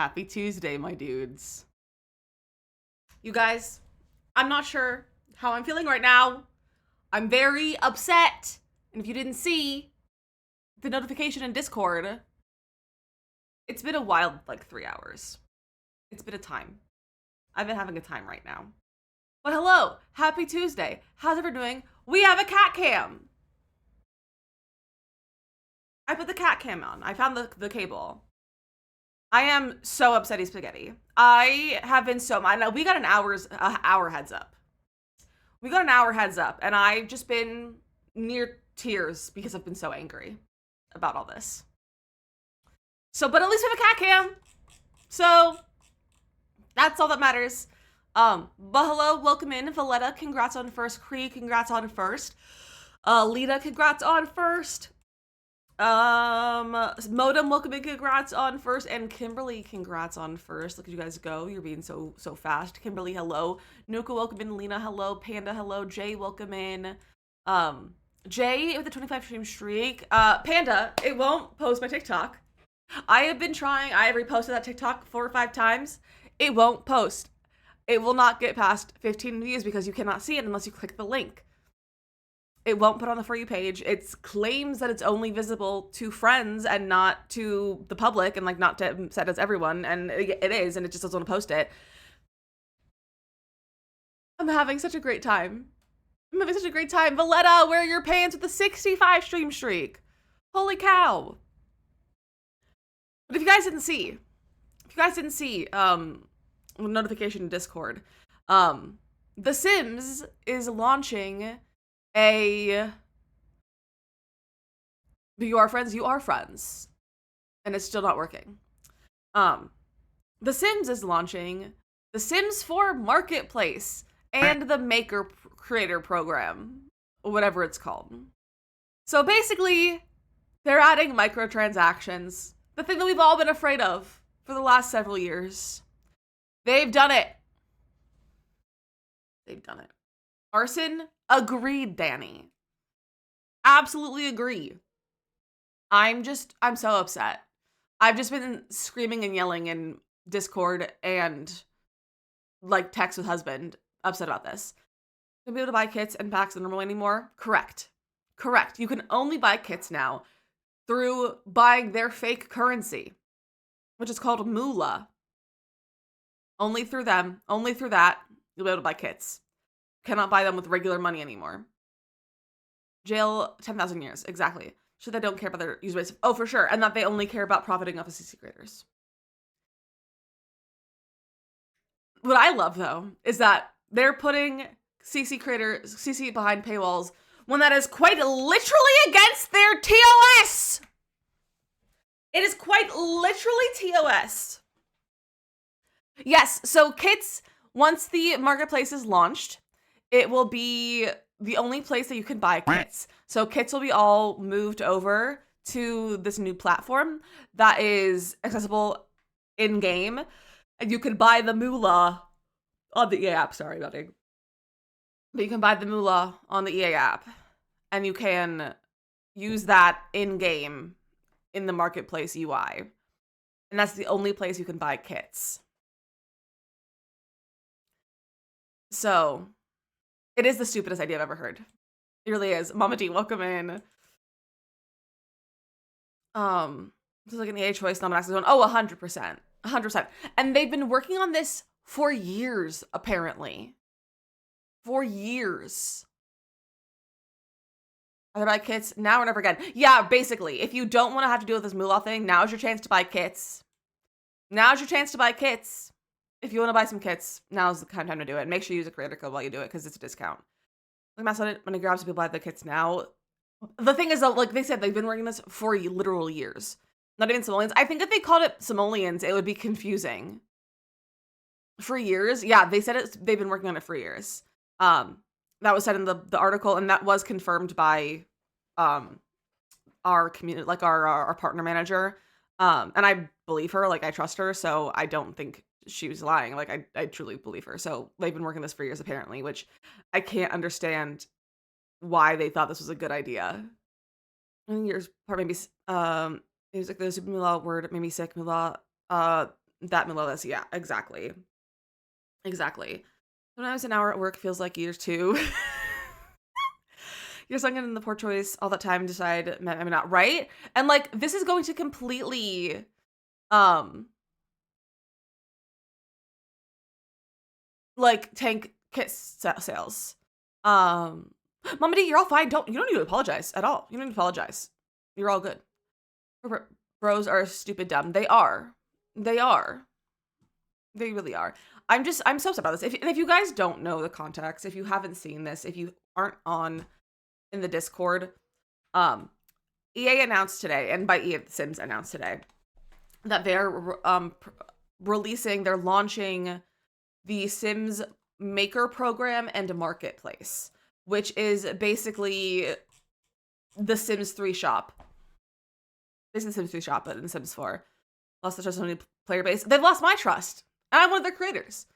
Happy Tuesday, my dudes. You guys, I'm not sure how I'm feeling right now. I'm very upset. And if you didn't see the notification in Discord, it's been a wild, 3 hours. It's been a time. I've been having a time right now. But hello, happy Tuesday. How's everyone doing? We have a cat cam. I put the cat cam on. I found the cable. I am so upsetty spaghetti. I have been so mad. Now we got an hour heads up. We got an hour heads up, and I've just been near tears because I've been so angry about all this. So, but at least we have a cat cam. So that's all that matters. But hello, welcome in. Valletta, congrats on first. Cree, congrats on first. Lita, congrats on first. Modem, welcome in, congrats on first, and Kimberly, congrats on first. Look at you guys go. You're being so fast. Kimberly, hello. Nuka, welcome in. Lena, hello. Panda, hello. Jay, welcome in. Jay with the 25 stream streak. Panda, it won't post my TikTok. I have been trying. I have reposted that TikTok 4 or 5 times. It won't post. It will not get past 15 views because you cannot see it unless you click the link. It won't put on the For You page. It claims that it's only visible to friends and not to the public, and not to set as everyone, and it is, and it just doesn't want to post it. I'm having such a great time. Valletta, wear your pants with the 65 stream streak. Holy cow. But if you guys didn't see, notification in Discord, The Sims is launching you are friends, and it's still not working. The Sims is launching the Sims 4 Marketplace and the Maker Creator Program, whatever it's called. So basically, they're adding microtransactions, the thing that we've all been afraid of for the last several years. They've done it. Arson, agreed, Danny. Absolutely agree. I'm so upset. I've just been screaming and yelling in Discord and text with husband, upset about this. You'll be able to buy kits and packs the normal way anymore? Correct. You can only buy kits now through buying their fake currency, which is called moolah. Only through them, only through that, you'll be able to buy kits. Cannot buy them with regular money anymore. Jail 10,000 years, exactly. So they don't care about their user base. Oh, for sure. And that they only care about profiting off of CC creators. What I love, though, is that they're putting CC behind paywalls when that is quite literally against their TOS. It is quite literally TOS. Yes, so kits, once the marketplace is launched, it will be the only place that you can buy kits. So kits will be all moved over to this new platform that is accessible in-game. And you can buy the moolah on the EA app. Sorry, buddy. But you can buy the moolah on the EA app. And you can use that in-game in the marketplace UI. And that's the only place you can buy kits. So it is the stupidest idea I've ever heard. It really is. Mama D, welcome in. This is like an EA choice, not an access one. Oh, 100%. 100%. And they've been working on this for years, apparently. For years. Either buy kits now or never again. Yeah, basically. If you don't want to have to deal with this moolah thing, now's your chance to buy kits. If you want to buy some kits, now's the kind of time to do it. Make sure you use a creator code while you do it, because it's a discount. When it grabs people buy the kits now. The thing is, though, like they said, they've been working this for literal years. Not even simoleons. I think if they called it simoleons, it would be confusing. For years? Yeah, they said they've been working on it for years. That was said in the article, and that was confirmed by our community, our partner manager. And I believe her, I trust her, so I don't think she was lying. I truly believe her. So they've been working this for years, apparently, which I can't understand why they thought this was a good idea. I think yours part maybe it was the super moolah word made me sick. Moolah That Milolas, yeah, exactly. Exactly. Sometimes an hour at work feels like years too. You're sunk in the poor choice all the time, decide, maybe not, right? And like, this is going to completely, um, like tank kit sales. Mama D, you're all fine. You don't need to apologize at all. You don't need to apologize. You're all good. Bros are stupid dumb. They are. They are. They really are. I'm so upset about this. If you guys don't know the context, if you haven't seen this, if you aren't on in the Discord, EA announced today, and by EA, Sims announced today, that they're they're launching the Sims Maker program and Marketplace, which is basically the Sims 3 shop. This is Sims 3 shop, but in Sims 4. Lost the trust of the player base. They've lost my trust. And I'm one of their creators.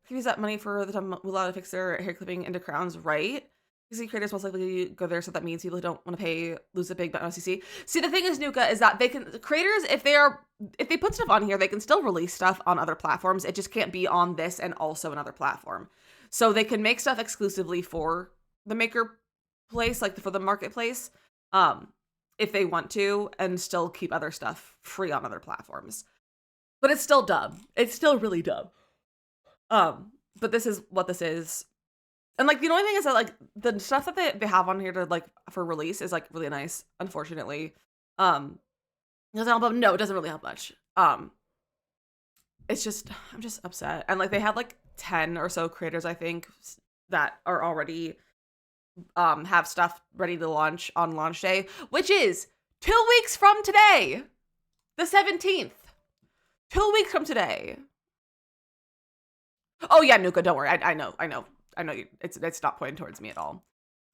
Could use that money for the time we allowed to fix their hair clipping into crowns, right? CC creators most likely go there, so that means people who don't want to pay lose a big bet on CC. See, the thing is, Nuka, is that creators, if they put stuff on here, they can still release stuff on other platforms. It just can't be on this and also another platform. So they can make stuff exclusively for the Maker place, like for the Marketplace, if they want to, and still keep other stuff free on other platforms. But it's still dumb. It's still really dumb. But this is what this is. And like, the only thing is that like the stuff that they have on here to like for release is like really nice, unfortunately. Doesn't help, no, it doesn't really help much. It's just, I'm just upset. And like they had like 10 or so creators, I think, that are already have stuff ready to launch on launch day, which is 2 weeks from today, the 17th. 2 weeks from today. Oh yeah, Nuka, don't worry. I know. It's not pointed towards me at all.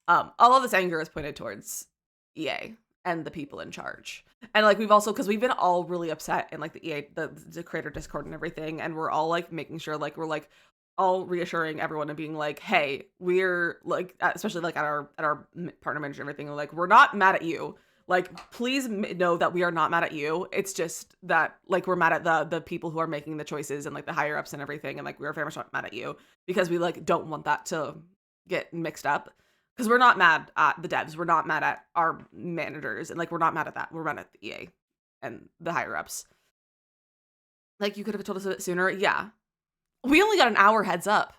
All of this anger is pointed towards EA and the people in charge. And like because we've been all really upset in like the EA, the creator Discord and everything, and we're all like making sure like we're like all reassuring everyone and being like, hey, we're like, especially like at our partner manager and everything, like we're not mad at you. Like, please know that we are not mad at you. It's just that, like, we're mad at the people who are making the choices and, like, the higher-ups and everything. And, like, we're very much not mad at you because we, like, don't want that to get mixed up. Because we're not mad at the devs. We're not mad at our managers. And, like, we're not mad at that. We're mad at the EA and the higher-ups. Like, you could have told us a bit sooner. Yeah. We only got an hour heads up.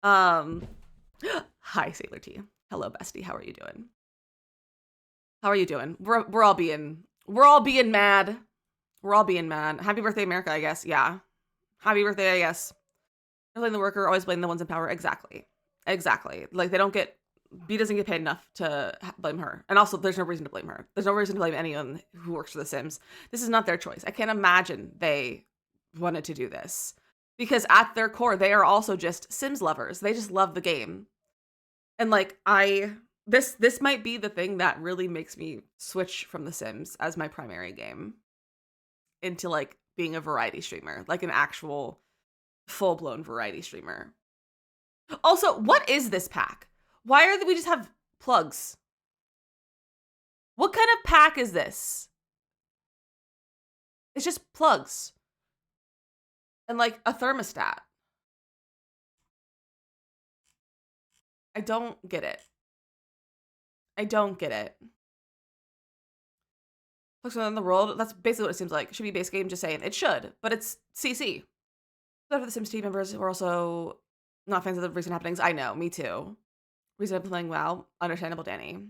Hi, Sailor T. Hello, bestie. How are you doing? We're all being mad. Happy birthday, America, I guess. Yeah. Happy birthday, I guess. Blame the worker, always blame the ones in power. Exactly. Like B doesn't get paid enough to blame her. And also, there's no reason to blame her. There's no reason to blame anyone who works for The Sims. This is not their choice. I can't imagine they wanted to do this. Because at their core, they are also just Sims lovers. They just love the game. And like this might be the thing that really makes me switch from The Sims as my primary game into like being a variety streamer, like an actual full-blown variety streamer. Also, what is this pack? Why are we just have plugs? What kind of pack is this? It's just plugs and like a thermostat. I don't get it. Looks around the world. That's basically what it seems like. It should be base game, just saying. It should, but it's CC. The Sims team members who are also not fans of the recent happenings. I know, me too. Reason I'm playing WoW. Understandable, Danny.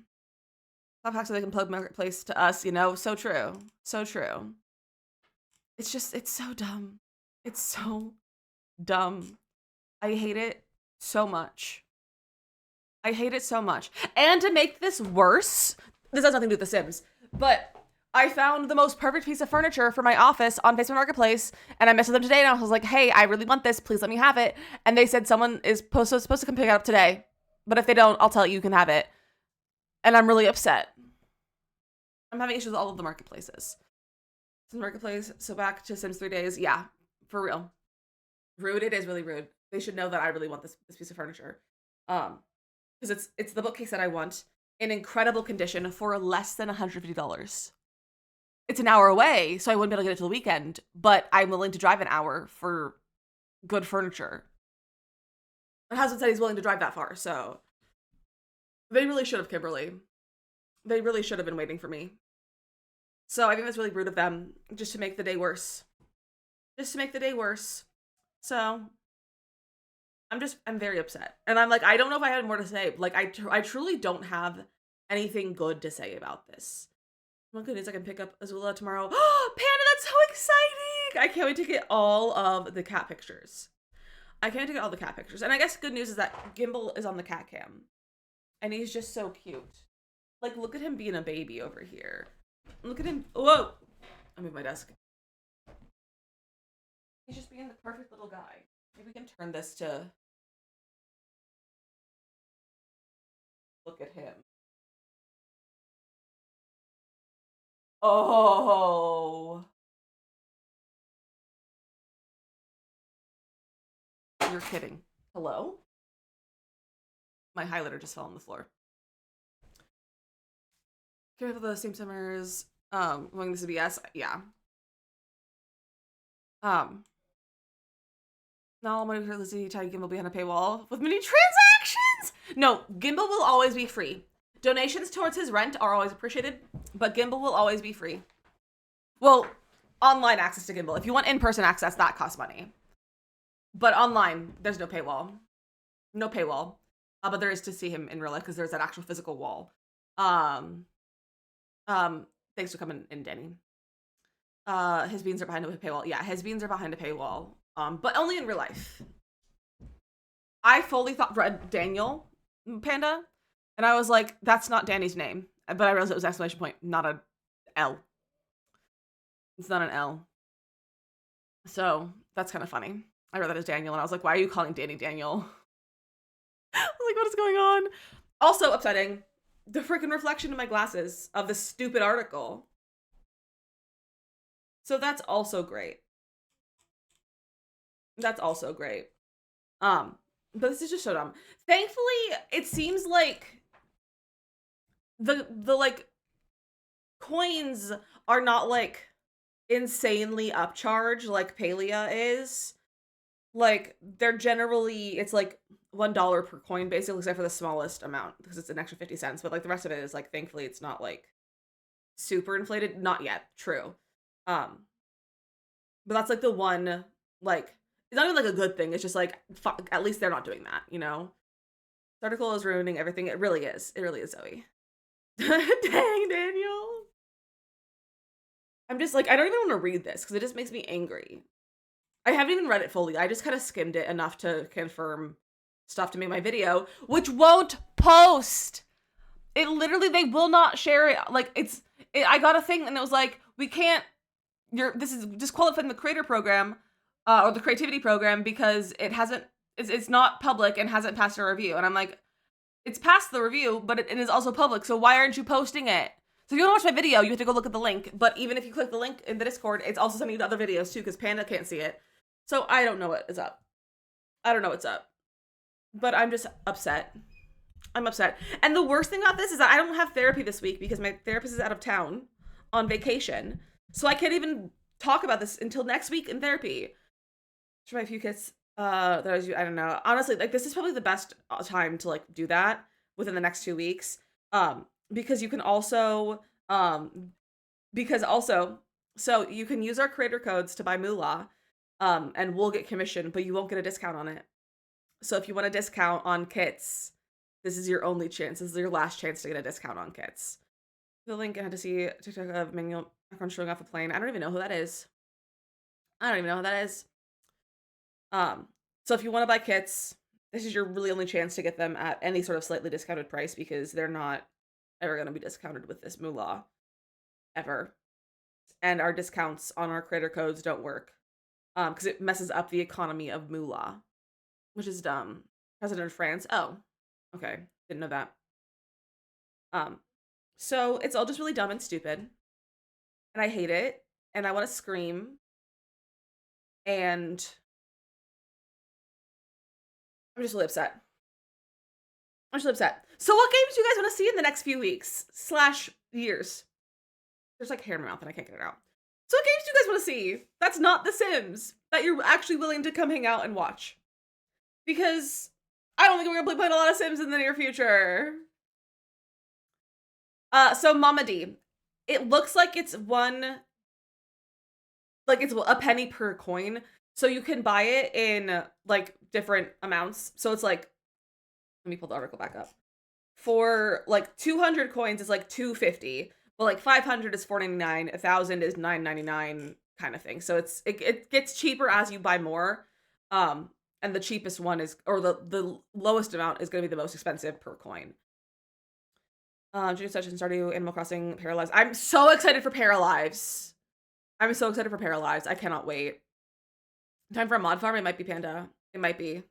Top hacks so they can plug Marketplace to us, you know? So true. It's so dumb. It's so dumb. I hate it so much. And to make this worse, this has nothing to do with The Sims, but I found the most perfect piece of furniture for my office on Facebook Marketplace, and I messaged them today, and I was like, hey, I really want this. Please let me have it. And they said someone is supposed to come pick it up today, but if they don't, I'll tell you can have it. And I'm really upset. I'm having issues with all of the marketplaces. Sims Marketplace, so back to Sims 3 days. Yeah, for real. Rude, it is really rude. They should know that I really want this piece of furniture. Because it's the bookcase that I want in incredible condition for less than $150. it's an hour away, so I wouldn't be able to get it till the weekend, but I'm willing to drive an hour for good furniture. My husband said he's willing to drive that far, so they really should have, Kimberly. They really should have been waiting for me. So I think that's really rude of them, just to make the day worse. Just to make the day worse. So I'm very upset. And I'm like, I don't know if I had more to say. Like, I truly don't have anything good to say about this. My goodness, I can pick up Azula tomorrow. Oh, Panda, that's so exciting! I can't wait to get all of the cat pictures. I can't wait to get all the cat pictures. And I guess good news is that Gimbal is on the cat cam. And he's just so cute. Like, look at him being a baby over here. Look at him. Whoa! I moved my desk. He's just being the perfect little guy. Maybe we can turn this to... Look at him. Oh. You're kidding. Hello? My highlighter just fell on the floor. Care for the same summers. Going to CBS. Yeah. Now I'm gonna Lizzy tie Gimbal behind a paywall with many transactions. No, Gimbal will always be free. Donations towards his rent are always appreciated, but Gimbal will always be free. Well, online access to Gimbal. If you want in-person access, that costs money. But online, there's no paywall. No paywall. But there is to see him in real life because there's that actual physical wall. Thanks for coming in, Danny. His beans are behind a paywall. Yeah, his beans are behind a paywall. But only in real life. I fully read Daniel Panda, and I was like, that's not Danny's name. But I realized it was an exclamation point, not a L. It's not an L. So that's kind of funny. I read that as Daniel, and I was like, why are you calling Danny Daniel? I was like, what is going on? Also upsetting, the freaking reflection in my glasses of this stupid article. So that's also great. That's also great. But this is just so dumb. Thankfully, it seems like the like coins are not like insanely upcharged like Palia is. Like they're generally, it's like $1 per coin basically, except for the smallest amount because it's an extra 50 cents. But like the rest of it is like, thankfully, it's not like super inflated. Not yet. True. But that's like the one, like, it's not even like a good thing. It's just like, fuck, at least they're not doing that, you know? This article is ruining everything. It really is. It really is, Zoe. Dang, Daniel. I'm just like, I don't even want to read this because it just makes me angry. I haven't even read it fully. I just kind of skimmed it enough to confirm stuff to make my video, which won't post. It literally, they will not share it. Like, I got a thing and it was like, we can't, this is disqualified from the creator program, or the creativity program because it's not public and hasn't passed a review. And I'm like, it's passed the review, but it is also public. So why aren't you posting it? So if you want to watch my video, you have to go look at the link. But even if you click the link in the Discord, it's also sending you to other videos too, because Panda can't see it. So I don't know what is up. I don't know what's up. But I'm just upset. I'm upset. And the worst thing about this is that I don't have therapy this week because my therapist is out of town on vacation. So I can't even talk about this until next week in therapy. Try a few kits that I don't know. Honestly, like this is probably the best time to like do that within the next 2 weeks. Because you can also so you can use our creator codes to buy moolah, and we'll get commission, but you won't get a discount on it. So if you want a discount on kits, this is your only chance. This is your last chance to get a discount on kits. The link, I had to see TikTok of manual account showing off a plane. I don't even know who that is. So if you want to buy kits, this is your really only chance to get them at any sort of slightly discounted price because they're not ever going to be discounted with this moolah. Ever. And our discounts on our creator codes don't work. Because it messes up the economy of moolah. Which is dumb. President of France. Oh. Okay. Didn't know that. So it's all just really dumb and stupid. And I hate it. And I want to scream. And I'm just really upset. So what games do you guys want to see in the next few weeks / years? There's like hair in my mouth and I can't get it out. So what games do you guys want to see? That's not The Sims. That you're actually willing to come hang out and watch. Because I don't think we're going to be playing a lot of Sims in the near future. So Mama D. It looks like it's it's a penny per coin. So you can buy it in like different amounts. So it's like, let me pull the article back up. For like 200 coins is like $2.50, but like 500 is $4.99, 1,000 is $9.99 kind of thing. So it gets cheaper as you buy more. And the cheapest one is, or the lowest amount is going to be the most expensive per coin. Junior Session Stardew, Animal Crossing, Paralives. I'm so excited for Paralives. I'm so excited for Paralives. I cannot wait. Time for a mod farm? It might be Panda. It might be.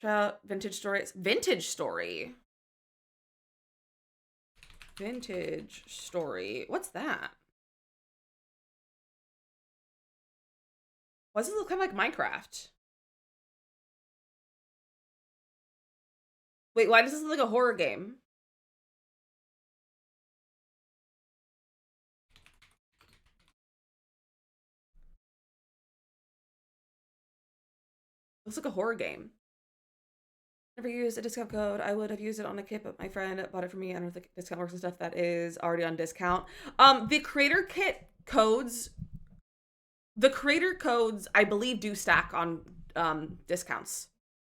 Vintage Story. Vintage Story. Vintage Story. What's that? Why does it look kind of like Minecraft? Wait, why does this look like a horror game? Looks like a horror game. Never used a discount code. I would have used it on a kit, but my friend bought it for me. I don't know if the discount works and stuff. That is already on discount. The creator kit codes, I believe, do stack on discounts.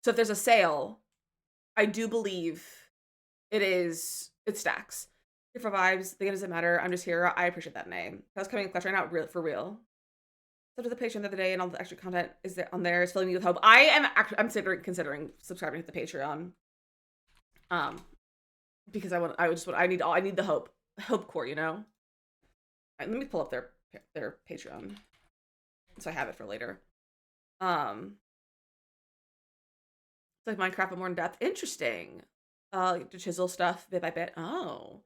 So if there's a sale, I do believe it stacks. Here for vibes. The game doesn't matter. I'm just here. I appreciate that name. That's coming in clutch right now, for real. So to the Patreon the other day, and all the extra content is there on there. It's filling me with hope. I'm considering subscribing to the Patreon. Because I need the hope core, you know. Right, let me pull up their Patreon, so I have it for later. It's like Minecraft but more in depth. Interesting. To chisel stuff bit by bit. Oh,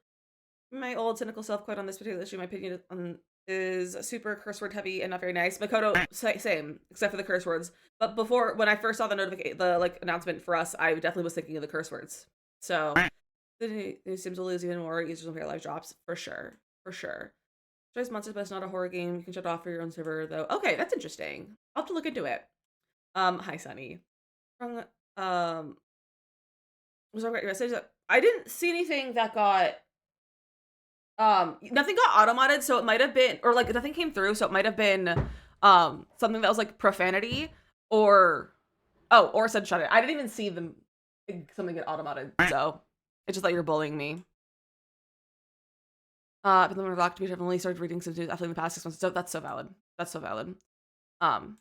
my old cynical self quote on this particular issue. My opinion on is super curse word heavy and not very nice. Makoto, same, except for the curse words. But before, when I first saw the announcement for us, I definitely was thinking of the curse words. So the new Sims will lose even more users on Paralyzed drops for sure. Choice monsters, but it's not a horror game. You can shut it off for your own server though. Okay, that's interesting. I'll have to look into it. Hi Sunny. Was that your message? I didn't see anything that got. Nothing got auto-modded, so it might have been, or like nothing came through, so it might have been something that was like profanity or said shut it. I didn't even see something get auto-modded, so it's just that you're bullying me. I've been living locked to be. I've only started reading since after the past 6 months. So that's so valid. But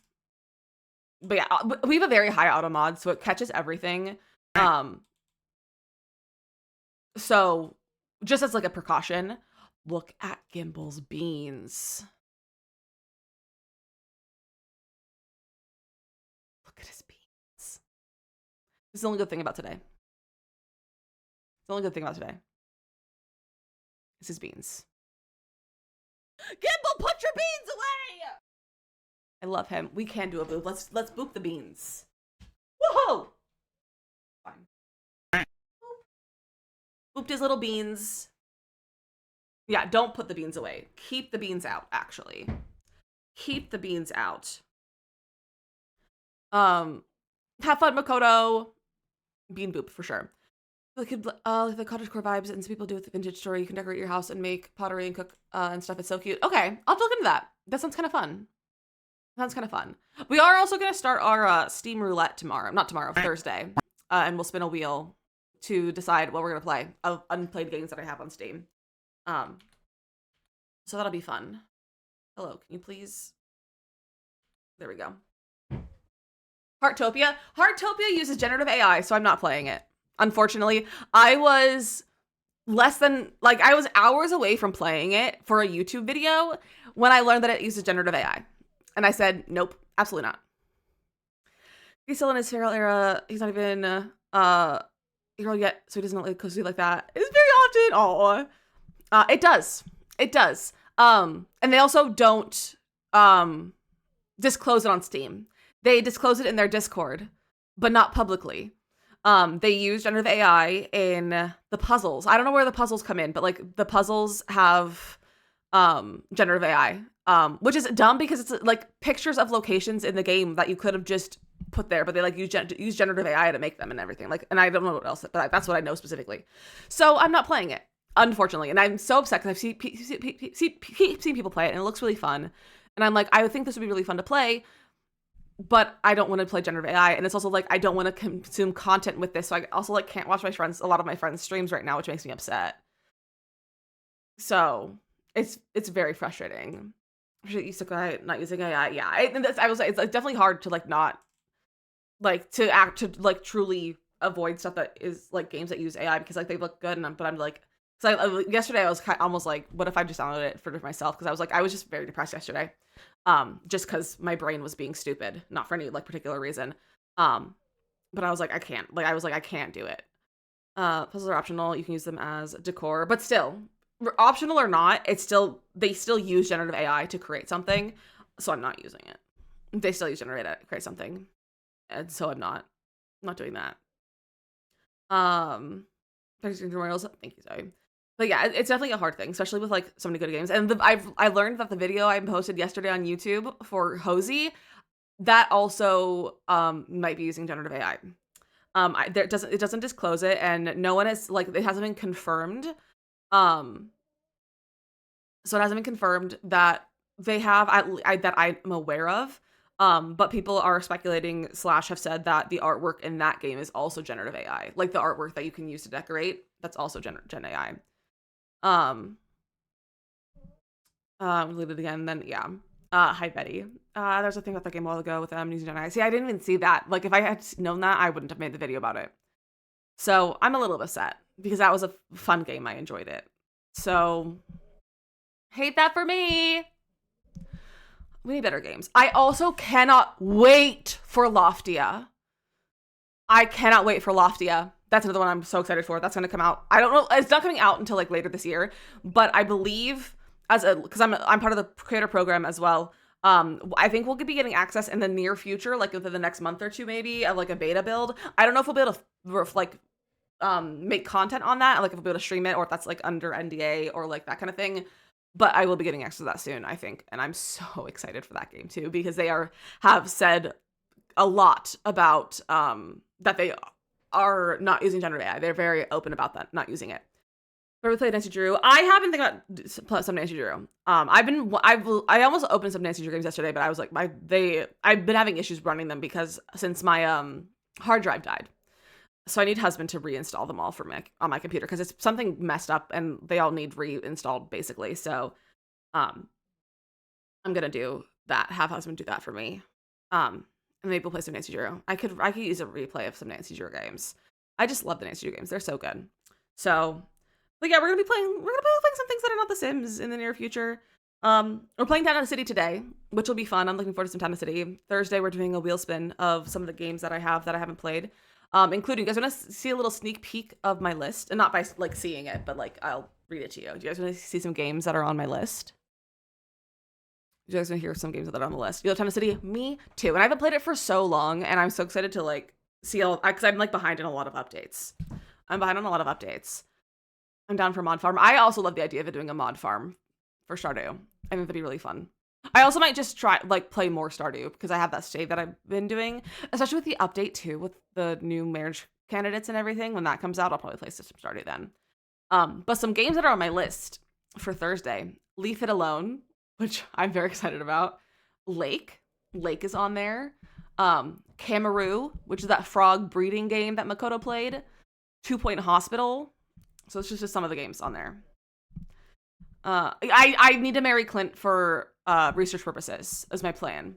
yeah, we have a very high auto mod, so it catches everything. So just as like a precaution, look at Gimbal's beans. Look at his beans. This is the only good thing about today. Is his beans. Gimbal, put your beans away! I love him. We can do a boop. Let's boop the beans. Woohoo! Fine. Booped his little beans. Yeah, don't put the beans away. Keep the beans out, actually. Keep the beans out. Have fun, Makoto. Bean boop, for sure. The cottagecore vibes and some people do with the vintage story. You can decorate your house and make pottery and cook and stuff. It's so cute. Okay, I'll have to look into that. That sounds kind of fun. We are also going to start our Steam Roulette tomorrow. Not tomorrow, Thursday. And we'll spin a wheel to decide what we're going to play of unplayed games that I have on Steam. So that'll be fun. Hello, can you please? There we go. Heartopia uses generative AI, so I'm not playing it. Unfortunately, I was hours away from playing it for a YouTube video when I learned that it uses generative AI. And I said, nope, absolutely not. He's still in his feral era. He's not even hero yet, so he doesn't like cozy like that. It's very often. It does. And they also don't disclose it on Steam. They disclose it in their Discord, but not publicly. They use generative AI in the puzzles. I don't know where the puzzles come in, but like the puzzles have generative AI. Which is dumb because it's like pictures of locations in the game that you could have just put there, but they like use generative AI to make them and everything. Like, and I don't know what else, but that's what I know specifically. So I'm not playing it, unfortunately, and I'm so upset because I've seen people play it and it looks really fun, and I'm like, I would think this would be really fun to play, but I don't want to play generative AI, and it's also like I don't want to consume content with this, so I also like can't watch a lot of my friends' streams right now, which makes me upset. So it's very frustrating. Used to not using AI. Yeah, I was. It's like definitely hard to like not like to like truly avoid stuff that is like games that use AI because like they look good, but I'm like, so yesterday I was almost like, what if I just downloaded it for myself? Because I was just very depressed yesterday, just because my brain was being stupid, not for any like particular reason, but I was like, I can't do it. Puzzles are optional. You can use them as decor, but still, optional or not, they still use generative AI to create something, so I'm not using it. They still use generative AI to create something, and so I'm not doing that. Thanks for tutorials. Thank you, Zoe. But yeah, it's definitely a hard thing, especially with like so many good games. And I learned that the video I posted yesterday on YouTube for Hosey, that also might be using generative AI. It doesn't disclose it, and no one is like, it hasn't been confirmed. So it hasn't been confirmed that they have that I'm aware of. But people are speculating / have said that the artwork in that game is also generative AI, like the artwork that you can use to decorate. That's also gen AI. Delete it again. Then yeah. Hi Betty. There's a thing about that game a while ago with them using Gen AI. See, I didn't even see that. Like, if I had known that, I wouldn't have made the video about it. So I'm a little upset because that was a fun game. I enjoyed it. So hate that for me. We need better games. I also cannot wait for Loftia. I cannot wait for Loftia. That's another one I'm so excited for. That's going to come out. I don't know. It's not coming out until like later this year, but I believe because I'm part of the creator program as well. I think we'll be getting access in the near future, like within the next month or two, maybe, of like a beta build. I don't know if we'll be able to like make content on that, like if we'll be able to stream it, or if that's like under NDA or like that kind of thing. But I will be getting access to that soon, I think, and I'm so excited for that game too because they have said a lot about that they are not using generative AI. They're very open about that, not using it. But we played Nancy Drew. I have been thinking about some Nancy Drew. I almost opened some Nancy Drew games yesterday, but I was like, I've been having issues running them because since my hard drive died. So I need husband to reinstall them all on my computer because it's something messed up and they all need reinstalled basically. So I'm gonna do that. Have husband do that for me. And maybe we'll play some Nancy Drew. I could use a replay of some Nancy Drew games. I just love the Nancy Drew games. They're so good. So, but yeah, we're gonna be playing some things that are not The Sims in the near future. We're playing Town of City today, which will be fun. I'm looking forward to some Town of City. Thursday, we're doing a wheel spin of some of the games that I haven't played. Including, you guys want to see a little sneak peek of my list? And not by like seeing it, but like I'll read it to you. Do you guys want to see some games that are on my list? Do you guys want to hear some games that are on the list? You love Town of City? Me too. And I haven't played it for so long, and I'm so excited to like see all, because I'm like behind in a lot of updates. I'm down for mod farm. I also love the idea of doing a mod farm for Stardew. I think that'd be really fun. I also might just try like play more Stardew because I have that save that I've been doing, especially with the update too, with the new marriage candidates and everything. When that comes out, I'll probably play System Stardew then. But some games that are on my list for Thursday: Leave It Alone, which I'm very excited about. Lake is on there. Camaroo, which is that frog breeding game that Makoto played. 2 Point Hospital. So it's just some of the games on there. I need to marry Clint for research purposes is my plan.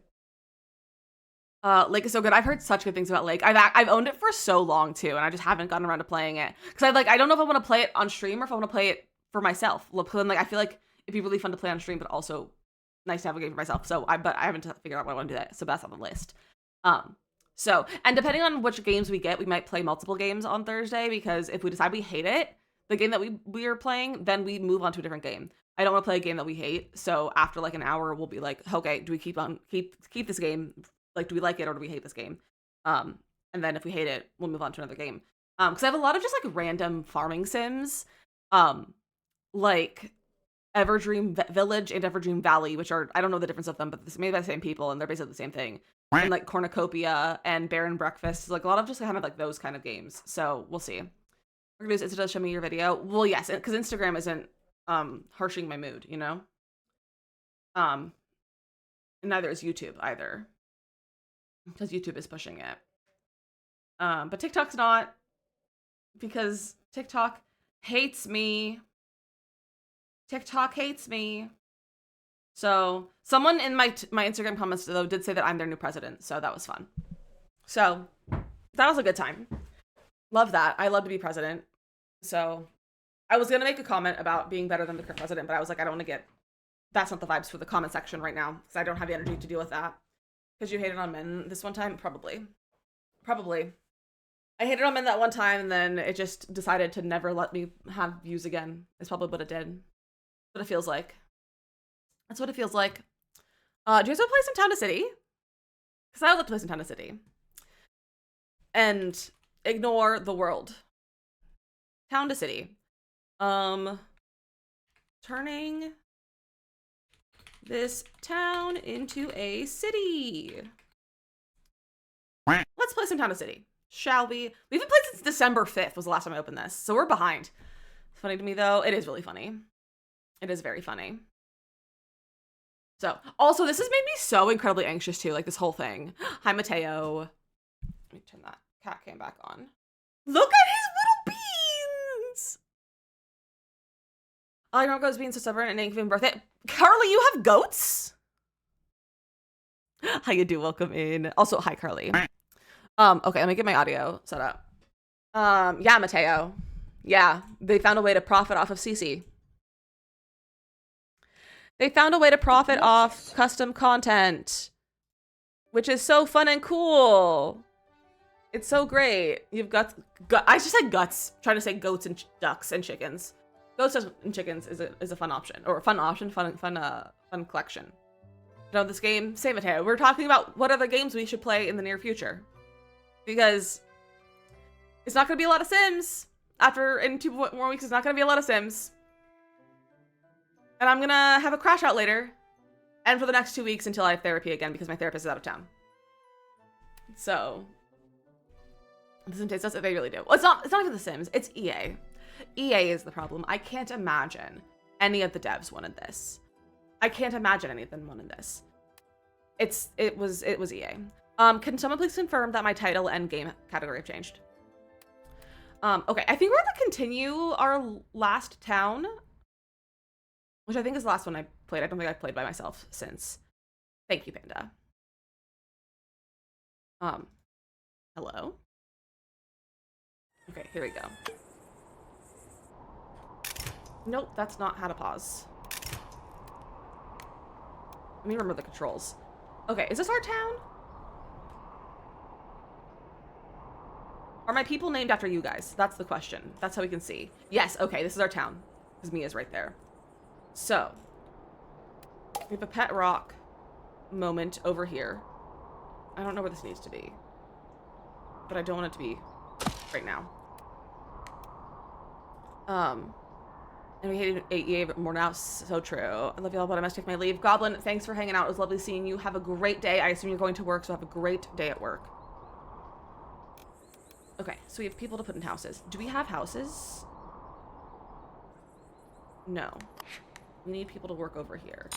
Lake is so good. I've heard such good things about Lake. I've owned it for so long too, and I just haven't gotten around to playing it because I don't know if I want to play it on stream or if I want to play it for myself. Like, I feel like it'd be really fun to play on stream, but also nice to have a game for myself. So I haven't figured out what I want to do that. So that's on the list. So, and depending on which games we get, we might play multiple games on Thursday because if we decide we hate it, the game that we are playing, then we move on to a different game. I don't want to play a game that we hate. So after like an hour, we'll be like, okay, do we keep this game? Like, do we like it or do we hate this game? And then if we hate it, we'll move on to another game. Because I have a lot of just like random farming sims. Like Everdream Village and Everdream Valley, which are, I don't know the difference of them, but it's made by the same people and they're basically the same thing. And like Cornucopia and Bear and Breakfast, like a lot of just kind of like those kind of games. So we'll see. We're gonna use Insta to show me your video. Well, yes, because Instagram isn't harshing my mood, you know? And neither is YouTube either. Because YouTube is pushing it. But TikTok's not, because TikTok hates me. TikTok hates me. So someone in my Instagram comments though did say that I'm their new president, so that was fun. So that was a good time. Love that. I love to be president. So I was gonna make a comment about being better than the current president, but I was like, I don't want to get. That's not the vibes for the comment section right now, because I don't have the energy to deal with that. Because you hated on men this one time, probably. I hated on men that one time, and then it just decided to never let me have views again. Is probably what it did. What it feels like. That's what it feels like. Do you guys want to play some Town to City? Because I would love to play some Town to City. And ignore the world. Town to City. Turning this town into a city. Let's play some Town to City. Shall we? We haven't played since December 5th was the last time I opened this. So we're behind. It's funny to me though. It is really funny. It is very funny. So, also, this has made me so incredibly anxious, too, like, this whole thing. Hi, Mateo. Let me turn that cat cam back on. Look at his little beans! I don't goes being so stubborn and ain't giving birthday. Carly, you have goats? How you do? Welcome in. Also, hi, Carly. Okay, let me get my audio set up. Yeah, Mateo. Yeah, they found a way to profit off of CC. They found a way to profit off custom content, which is so fun and cool. It's so great. You've got I just said guts. I'm trying to say goats and ducks and chickens. Goats and chickens is a fun option, or a fun option, fun collection. You know this game, save it here. We're talking about what other games we should play in the near future, because it's not going to be a lot of Sims. In 2 more weeks, it's not going to be a lot of Sims. And I'm gonna have a crash out later. And for the next 2 weeks until I have therapy again, because my therapist is out of town. So. It doesn't taste us. They really do. Well, it's not even The Sims. It's EA. EA is the problem. I can't imagine any of the devs wanted this. I can't imagine any of them wanted this. It was EA. Can someone please confirm that my title and game category have changed? Okay, I think we're gonna continue our last town. Which I think is the last one I played. I don't think I've played by myself since. Thank you, Panda. Hello? Okay, here we go. Nope, that's not how to pause. Let me remember the controls. Okay, is this our town? Are my people named after you guys? That's the question. That's how we can see. Yes, okay, this is our town. Because Mia's right there. So, we have a pet rock moment over here. I don't know where this needs to be. But I don't want it to be right now. And we hated EA more now. So true. I love y'all, but I must take my leave. Goblin, thanks for hanging out. It was lovely seeing you. Have a great day. I assume you're going to work, so have a great day at work. Okay, so we have people to put in houses. Do we have houses? No. We need people to work over here.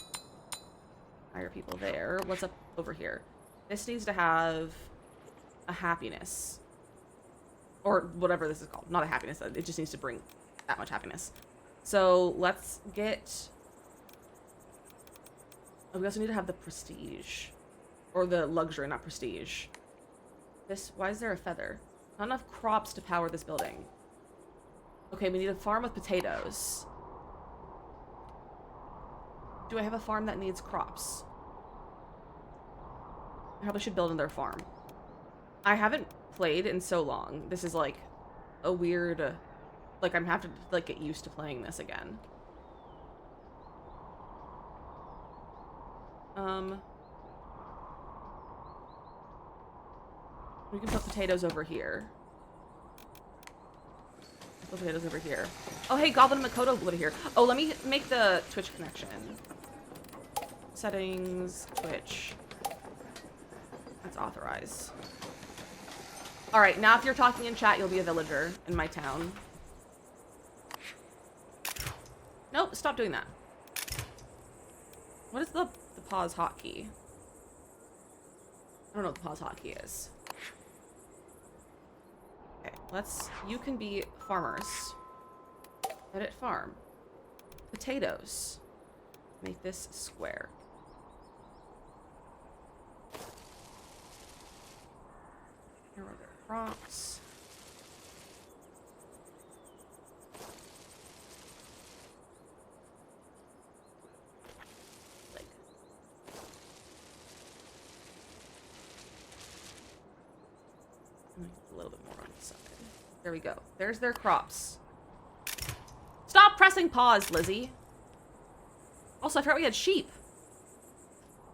Hire people there. What's up over here? This needs to have a happiness. Or whatever this is called. Not a happiness. It just needs to bring that much happiness. So let's get... Oh, we also need to have the prestige. Or the luxury, not prestige. Why is there a feather? Not enough crops to power this building. Okay, we need a farm with potatoes. Do I have a farm that needs crops? I probably should build another farm. I haven't played in so long. This is like a weird, like I'm having to like get used to playing this again. We can put potatoes over here. Those potatoes over here. Oh, hey, Goblin and Makoto live here. Oh, let me make the Twitch connection. Settings, Twitch. Let's authorize. All right, now if you're talking in chat, you'll be a villager in my town. Nope, stop doing that. What is the pause hotkey? I don't know what the pause hotkey is. Okay, you can be farmers. Edit farm. Potatoes. Make this square. Here are their crops. A little bit more on the side. There we go. There's their crops. Stop pressing pause, Lizzie. Also, I forgot we had sheep.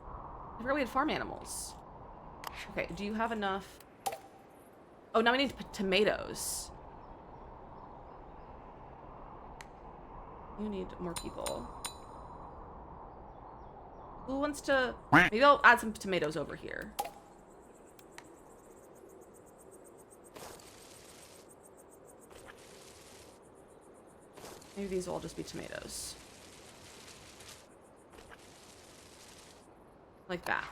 I forgot we had farm animals. Okay, do you have enough? Oh, now we need tomatoes. You need more people. Who wants to... Maybe I'll add some tomatoes over here. Maybe these will all just be tomatoes. Like that.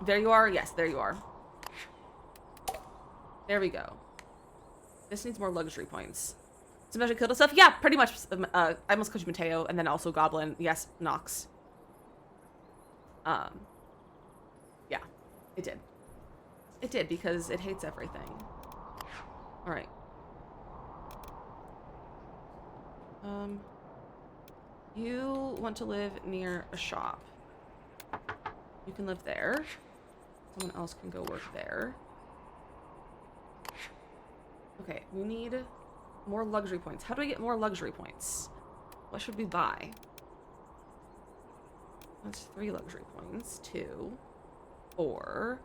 There you are. Yes, there you are. There we go. This needs more luxury points. Sometimes I killed itself? Yeah, pretty much. I almost called you Mateo, and then also Goblin. Yes, Nox. Yeah, it did. It did, because it hates everything. Alright. You want to live near a shop. You can live there. Someone else can go work there. Okay, we need more luxury points. How do I get more luxury points? What should we buy? That's 3 luxury points. 2. 4.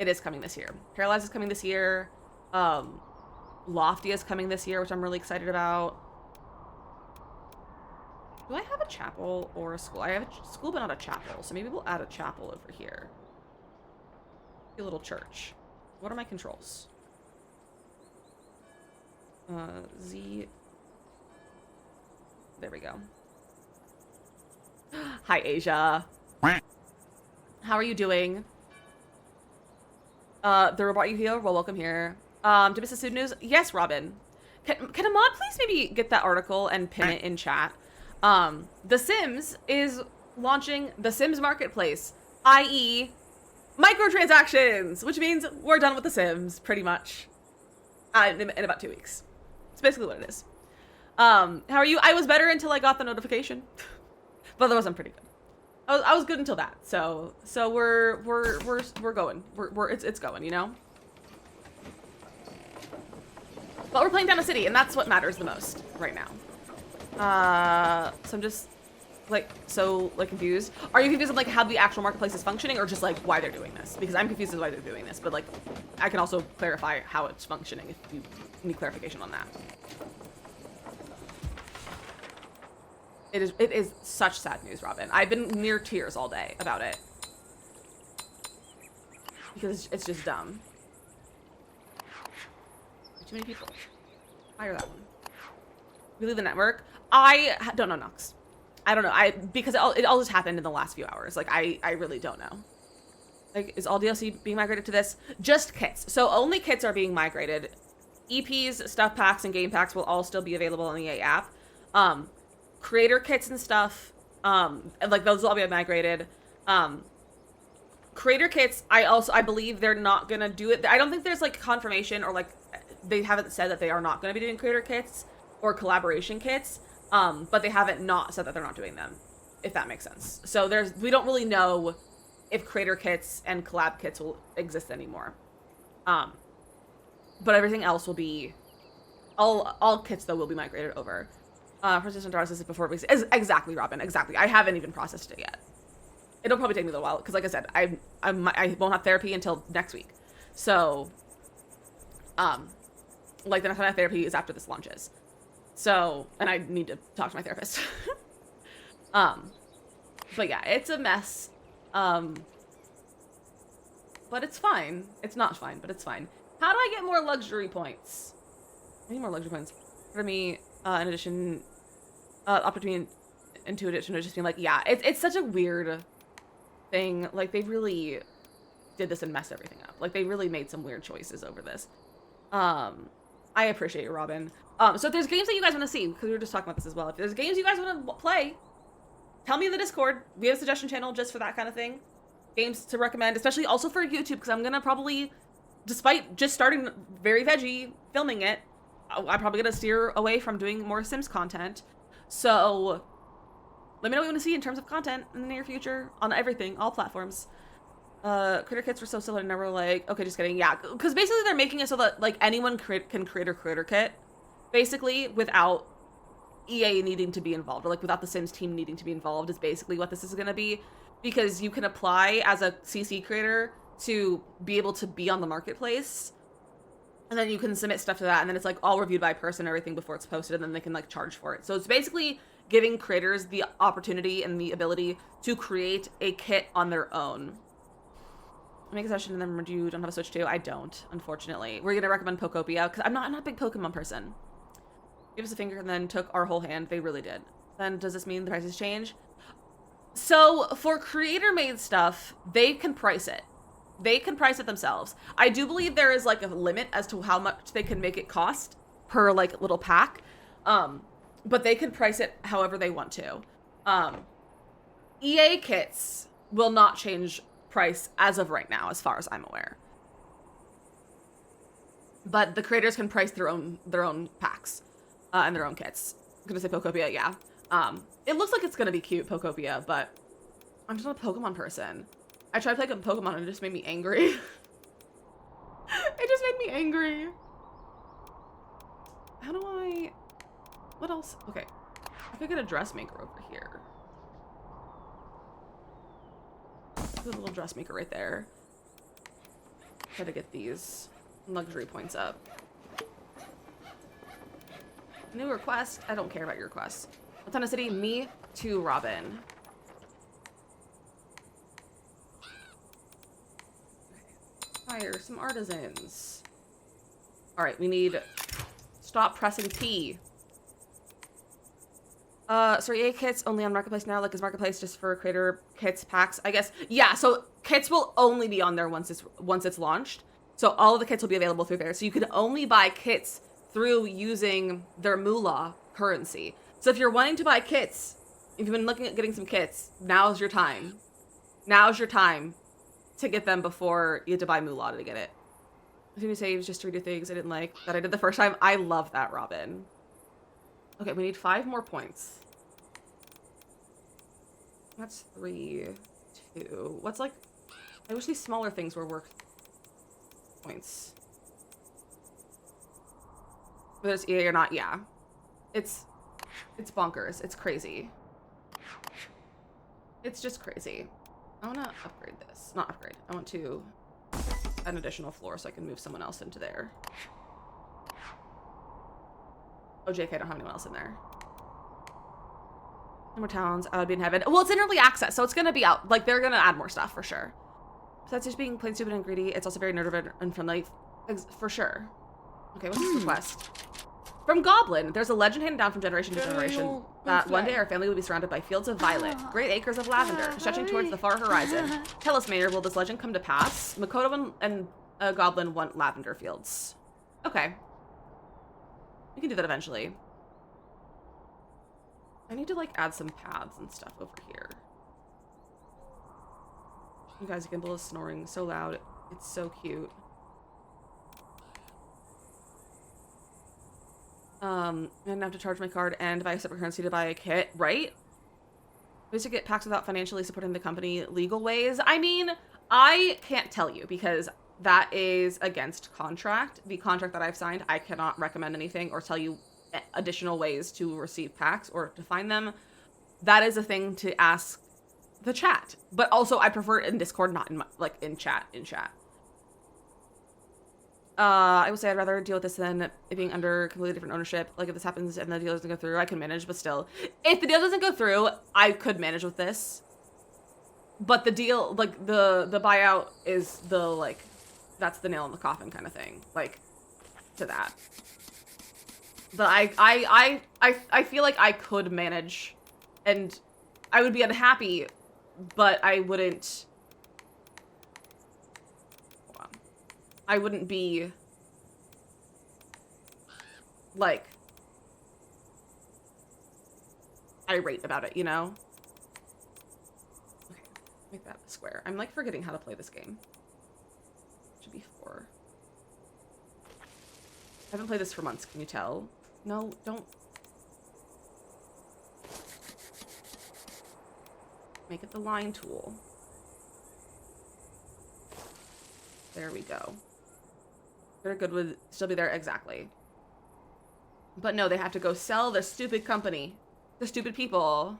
It is coming this year. Paralyze is coming this year. Lofty is coming this year, which I'm really excited about. Do I have a chapel or a school? I have a school, but not a chapel. So maybe we'll add a chapel over here. A little church. What are my controls? Z. There we go. Hi, Asia. How are you doing? The robot you heal? Well, welcome here. DizzyMissLizzy news? Yes, Robin. Can a mod please maybe get that article and pin it in chat? The Sims is launching the Sims Marketplace, i.e. microtransactions, which means we're done with the Sims, pretty much, in about 2 weeks. It's basically what it is. How are you? I was better until I got the notification, but otherwise I'm pretty good. I was good until that, so we're going. It's going, you know. But we're playing down a city, and that's what matters the most right now. So I'm just so confused. Are you confused on like how the actual marketplace is functioning, or just like why they're doing this? Because I'm confused as why they're doing this, but like I can also clarify how it's functioning if you need clarification on that. It is such sad news, Robin. I've been near tears all day about it because it's just dumb. Too many people. Fire that one. We leave the network. I don't know, Nox. I don't know. Because it all just happened in the last few hours. Like I really don't know. Like, is all DLC being migrated to this? Just kits. So only kits are being migrated. EPs, stuff packs, and game packs will all still be available in the EA app. Creator kits and stuff, like those will all be migrated. Creator kits, I believe they're not gonna do it. I don't think there's like confirmation or like they haven't said that they are not gonna be doing creator kits or collaboration kits. But they haven't not said that they're not doing them, if that makes sense. So we don't really know if creator kits and collab kits will exist anymore. But everything else will be, all kits though will be migrated over. Persistent process before we exactly, Robin, exactly. I haven't even processed it yet. It'll probably take me a little while because, like I said, I won't have therapy until next week. So, like the next time I have therapy is after this launches. So, and I need to talk to my therapist. But yeah, it's a mess. But it's fine. It's not fine, but it's fine. How do I get more luxury points? I need more luxury points. For me, in addition, opportunity into addition to just being like, yeah, it's such a weird thing. Like, they really did this and messed everything up. Like, they really made some weird choices over this. I appreciate you, Robin. So if there's games that you guys want to see, because we were just talking about this as well, if there's games you guys want to play, tell me in the Discord. We have a suggestion channel just for that kind of thing. Games to recommend, especially also for YouTube, because I'm gonna probably, despite just starting very veggie filming it, I'm probably gonna steer away from doing more Sims content. So let me know what you want to see in terms of content in the near future on everything, all platforms. Critter kits were so silly, and never like, okay, just kidding. Yeah, because basically they're making it so that like anyone can create a critter kit, basically, without EA needing to be involved, or like without the Sims team needing to be involved, is basically what this is gonna be. Because you can apply as a CC creator to be able to be on the marketplace, and then you can submit stuff to that, and then it's like all reviewed by a person and everything before it's posted, and then they can like charge for it. So it's basically giving creators the opportunity and the ability to create a kit on their own. Make a session and then remember you don't have a Switch too. I don't, unfortunately. We're gonna recommend Pokopia because I'm not a big Pokemon person. Give us a finger and then took our whole hand. They really did. Then does this mean the prices change? So for creator-made stuff, they can price it. They can price it themselves. I do believe there is like a limit as to how much they can make it cost per like little pack. But they can price it however they want to. EA kits will not change price as of right now, as far as I'm aware. But the creators can price their own packs and their own kits. I'm gonna say Pokopia, yeah. It looks like it's gonna be cute, Pokopia, but I'm just not a Pokemon person. I tried playing Pokemon and it just made me angry. It just made me angry. How do I... What else? Okay. I could get a dressmaker over here. There's a little dressmaker right there. Try to get these luxury points up. New request. I don't care about your requests. Montana City, me too, Robin. Hire some artisans. All right, we need... Stop pressing P. So EA kits only on Marketplace now. Like, is Marketplace just for creator kits, packs? I guess. Yeah, so kits will only be on there once it's launched. So all of the kits will be available through there. So you can only buy kits through using their moolah currency. So if you're wanting to buy kits, if you've been looking at getting some kits, now's your time. Now's your time to get them before you have to buy moolah to get it. I think you say it was just to redo things I didn't like that I did the first time. I love that, Robin. Okay, we need 5 more points. That's 3, 2. What's like... I wish these smaller things were worth points. Whether it's EA or not, yeah. It's bonkers. It's crazy. It's just crazy. I want to upgrade this. Not upgrade. I want to add an additional floor so I can move someone else into there. Oh, JK, I don't have anyone else in there. No more towns. I would be in heaven. Well, it's in early access, so it's going to be out. Like, they're going to add more stuff, for sure. Besides just being plain stupid and greedy, it's also very nerd unfriendly. For sure. Okay, what's this request? From Goblin, there's a legend handed down from generation to generation that one day our family will be surrounded by fields of violet, great acres of lavender, stretching towards the far horizon. Tell us, Mayor, will this legend come to pass? Makoto and Goblin want lavender fields. Okay. We can do that eventually. I need to, like, add some paths and stuff over here. You guys, Gimbal is snoring so loud. It's so cute. I'm gonna have to charge my card and buy a separate currency to buy a kit, right? We used to get packs without financially supporting the company legal ways. I mean, I can't tell you because that is against contract. The contract that I've signed, I cannot recommend anything or tell you additional ways to receive packs or to find them. That is a thing to ask the chat. But also, I prefer it in Discord, not in my, like in chat. I would say I'd rather deal with this than it being under completely different ownership. Like, if this happens and the deal doesn't go through, I can manage, but still. If the deal doesn't go through, I could manage with this. But the deal, like, the buyout is the, like, that's the nail in the coffin kind of thing. Like, to that. But I feel like I could manage, and I would be unhappy, but I wouldn't... I wouldn't be, like, irate about it, you know? Okay, make that a square. I'm, like, forgetting how to play this game. Should be 4. I haven't played this for months, can you tell? No, don't. Make it the line tool. There we go. Very good would still be there, exactly. But no, they have to go sell the stupid company. The stupid people.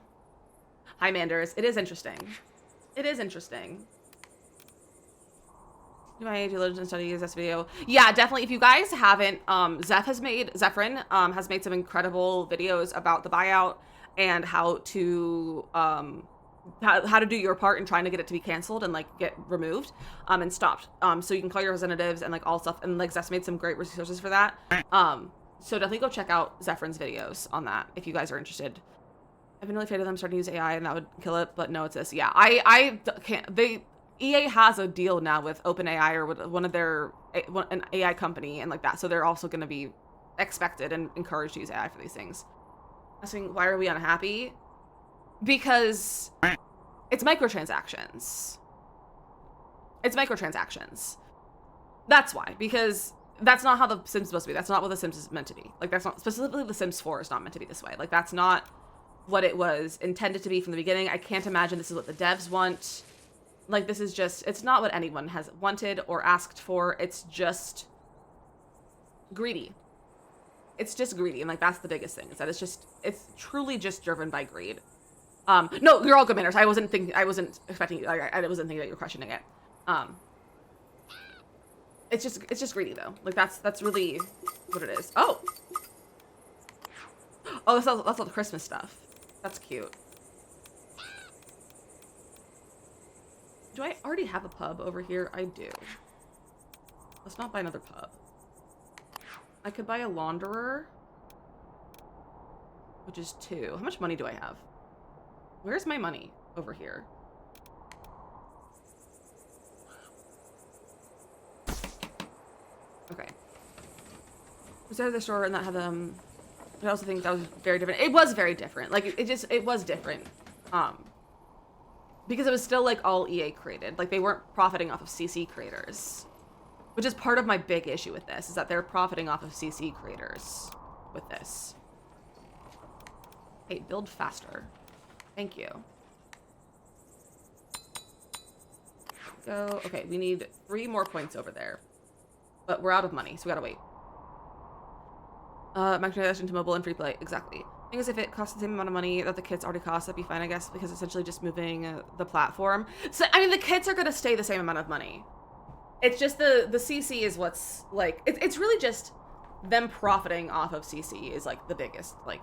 Hi, Manders. It is interesting. It is interesting. Do my due diligence studies this video? Yeah, definitely. If you guys haven't, Zephyrin has made some incredible videos about the buyout and how to how to do your part in trying to get it to be canceled and like get removed and stopped. So you can call your representatives and like all stuff, and like Zeph made some great resources for that. So definitely go check out Zephyr's videos on that if you guys are interested. I've been really afraid of them starting to use AI and that would kill it, but no, it's this. Yeah, I can't. EA has a deal now with OpenAI or with one of their an AI company and like that, so they're also going to be expected and encouraged to use AI for these things. Asking why are we unhappy? Because it's microtransactions. It's microtransactions. That's why. Because that's not how the Sims is supposed to be. That's not what the Sims is meant to be. Like, that's not, specifically the Sims 4 is not meant to be this way. Like, that's not what it was intended to be from the beginning. I can't imagine this is what the devs want. Like, this is just, it's not what anyone has wanted or asked for. It's just greedy. It's just greedy. And, like, that's the biggest thing, is that it's truly just driven by greed. No, you're all good, manners. I wasn't expecting you. I wasn't thinking that you were questioning it. It's just greedy though. Like that's really what it is. Oh, that's all the Christmas stuff. That's cute. Do I already have a pub over here? I do. Let's not buy another pub. I could buy a launderer, which is 2. How much money do I have? Where's my money? Over here. Okay. Was there the store and that had them? I also think that was very different. It was very different. Like it was different. Because it was still like all EA created. Like they weren't profiting off of CC creators. Which is part of my big issue with this, is that they're profiting off of CC creators with this. Hey, build faster. Thank you. Go. Okay, we need 3 more points over there. But we're out of money, so we gotta wait. Microtransaction to mobile and free play. Exactly. I think as if it costs the same amount of money that the kits already cost, that'd be fine, I guess, because it's essentially just moving the platform. So, I mean, the kits are gonna stay the same amount of money. It's just the CC is what's, like, it's really just them profiting off of CC is, like, the biggest, like,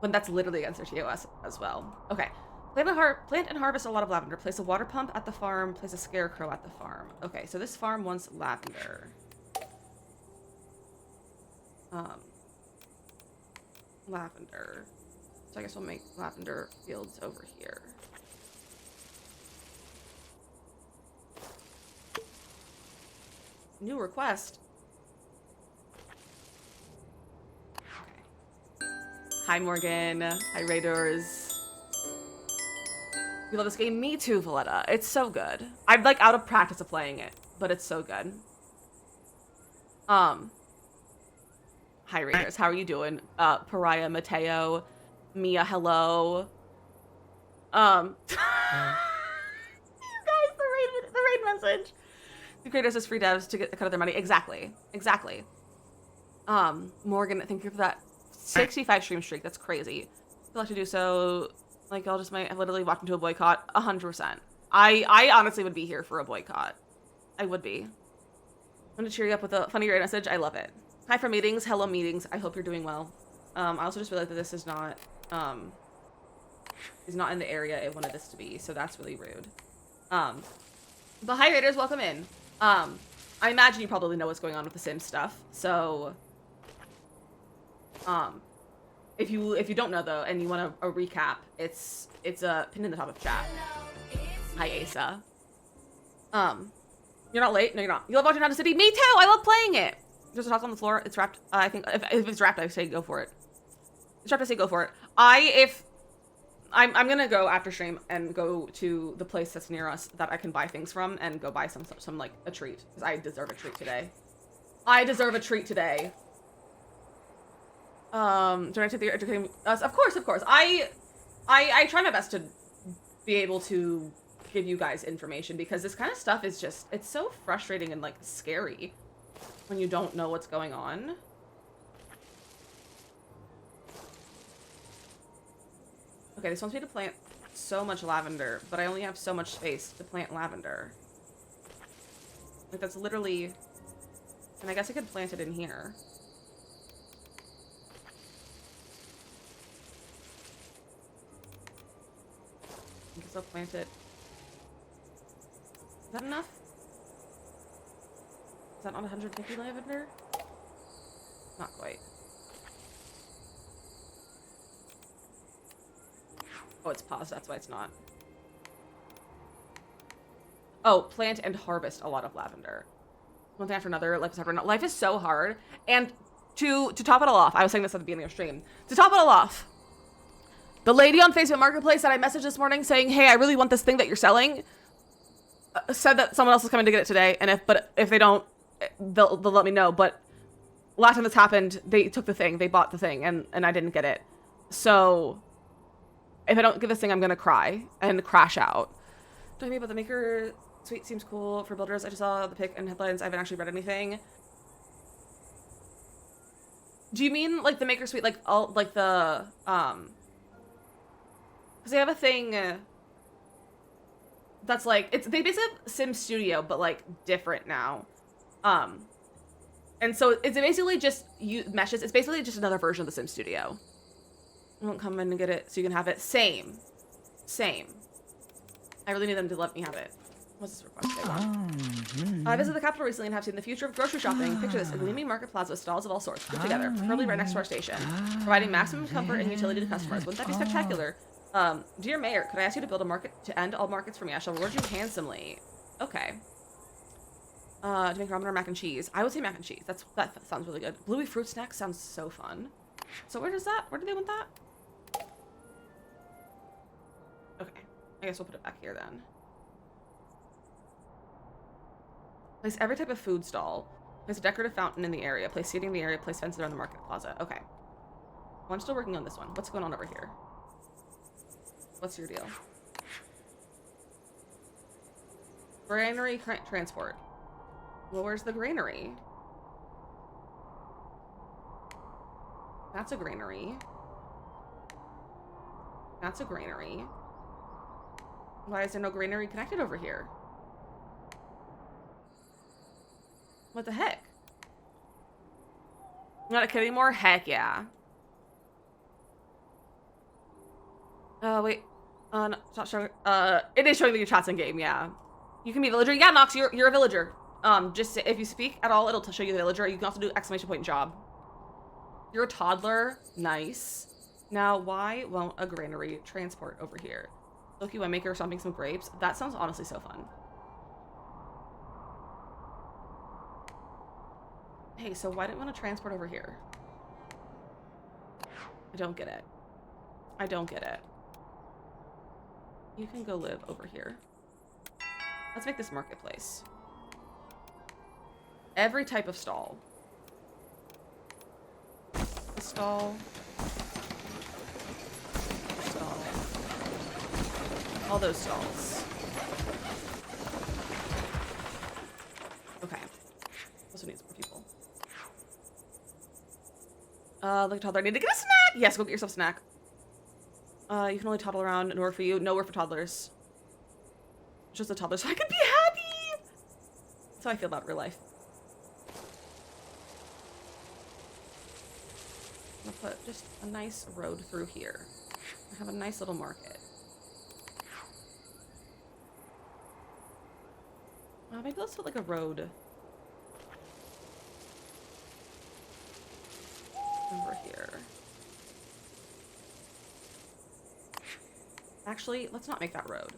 when that's literally against their TOS as well. Okay. Plant and harvest a lot of lavender. Place a water pump at the farm. Place a scarecrow at the farm. Okay, so this farm wants lavender. Lavender. So I guess we'll make lavender fields over here. New request. Okay. Hi, Morgan. Hi, Raiders. You love this game? Me too, Valletta. It's so good. I'm like out of practice of playing it, but it's so good. Hi, Raiders. How are you doing? Pariah, Mateo, Mia, hello. You guys, the raid message. The creators as free devs to get a cut of their money. Exactly. Exactly. Morgan, thank you for that 65 stream streak. That's crazy. I'd like to do so. Like, I'll just might literally walk into a boycott. 100%. I honestly would be here for a boycott. I would be. I'm gonna cheer you up with a funny message. I love it. Hi from meetings. Hello meetings. I hope you're doing well. I also just realized that this is not in the area it wanted this to be, so that's really rude. But hi raiders, welcome in. I imagine you probably know what's going on with the Sims stuff, so if you don't know though and you want a recap, it's pinned in the top of chat. Hi Asa. You're not late? No, you're not. You love watching Honda City? Me too! I love playing it! There's a top on the floor. It's wrapped. I think if it's wrapped, I say go for it. It's wrapped, I say go for it. I'm gonna go after stream and go to the place that's near us that I can buy things from and go buy some like a treat. Because I deserve a treat today. I deserve a treat today. Do I take the educating us? Of course. I try my best to be able to give you guys information because this kind of stuff is just, it's so frustrating and like scary when you don't know what's going on. Okay, this wants me to plant so much lavender, but I only have so much space to plant lavender. Like that's literally, and I guess I could plant it in here. I guess I'll plant it. Is that enough? Is that not 150 lavender? Not quite. Oh, it's paused, that's why it's not. Oh, plant and harvest a lot of lavender. One thing after another, life is hard. Life is so hard. And to top it all off, I was saying this at the beginning of stream. To top it all off, the lady on Facebook Marketplace that I messaged this morning saying, hey, I really want this thing that you're selling, said that someone else is coming to get it today, and if they don't, they'll let me know. But last time this happened, they took the thing, they bought the thing, and I didn't get it. So if I don't get this thing, I'm gonna cry and crash out. Talking about the Maker Suite seems cool for builders. I just saw the pic and headlines. I haven't actually read anything. Do you mean like the Maker Suite, like all like the because they have a thing that's like they basically have Sim Studio but like different now. And so it's basically just meshes. It's basically just another version of the Sim Studio. I won't come in and get it so you can have it. Same. I really need them to let me have it. What's this request? I visited the capital recently and have seen the future of grocery shopping. Picture this, a gleaming market plaza with stalls of all sorts, grouped together, preferably right next to our station, providing maximum comfort and utility to customers. Wouldn't that be spectacular? Dear Mayor, could I ask you to build a market to end all markets for me? I shall reward you handsomely. Okay. To make ramen or mac and cheese. I would say mac and cheese. That sounds really good. Bluey fruit snack sounds so fun. So where do they want that? Okay. I guess we'll put it back here then. Place every type of food stall. Place a decorative fountain in the area. Place seating in the area. Place fences around the market plaza. Okay. Well, I'm still working on this one. What's going on over here? What's your deal? Granary transport. Well, where's the granary? That's a granary. That's a granary. Why is there no granary connected over here? What the heck? Not a kid anymore? Heck yeah. Wait. No, it's not showing. It is showing that your chat's in game, yeah. You can be a villager. Yeah, Nox, you're a villager. Just if you speak at all, it'll show you the villager. You can also do exclamation point job. You're a toddler. Nice. Now, why won't a granary transport over here? Loki, why maker stomping some grapes? That sounds honestly so fun. Hey, so why didn't want to transport over here? I don't get it. I don't get it. You can go live over here. Let's make this marketplace. Every type of stall. A stall. A stall. All those stalls. Okay. Also needs more people. Like a toddler, I need to get a snack! Yes, go get yourself a snack. You can only toddle around. Nowhere for you. Nowhere for toddlers. Just a toddler so I can be happy! That's how I feel about real life. I'm gonna put just a nice road through here. I have a nice little market. Maybe let's put like a road over here. Actually, let's not make that road.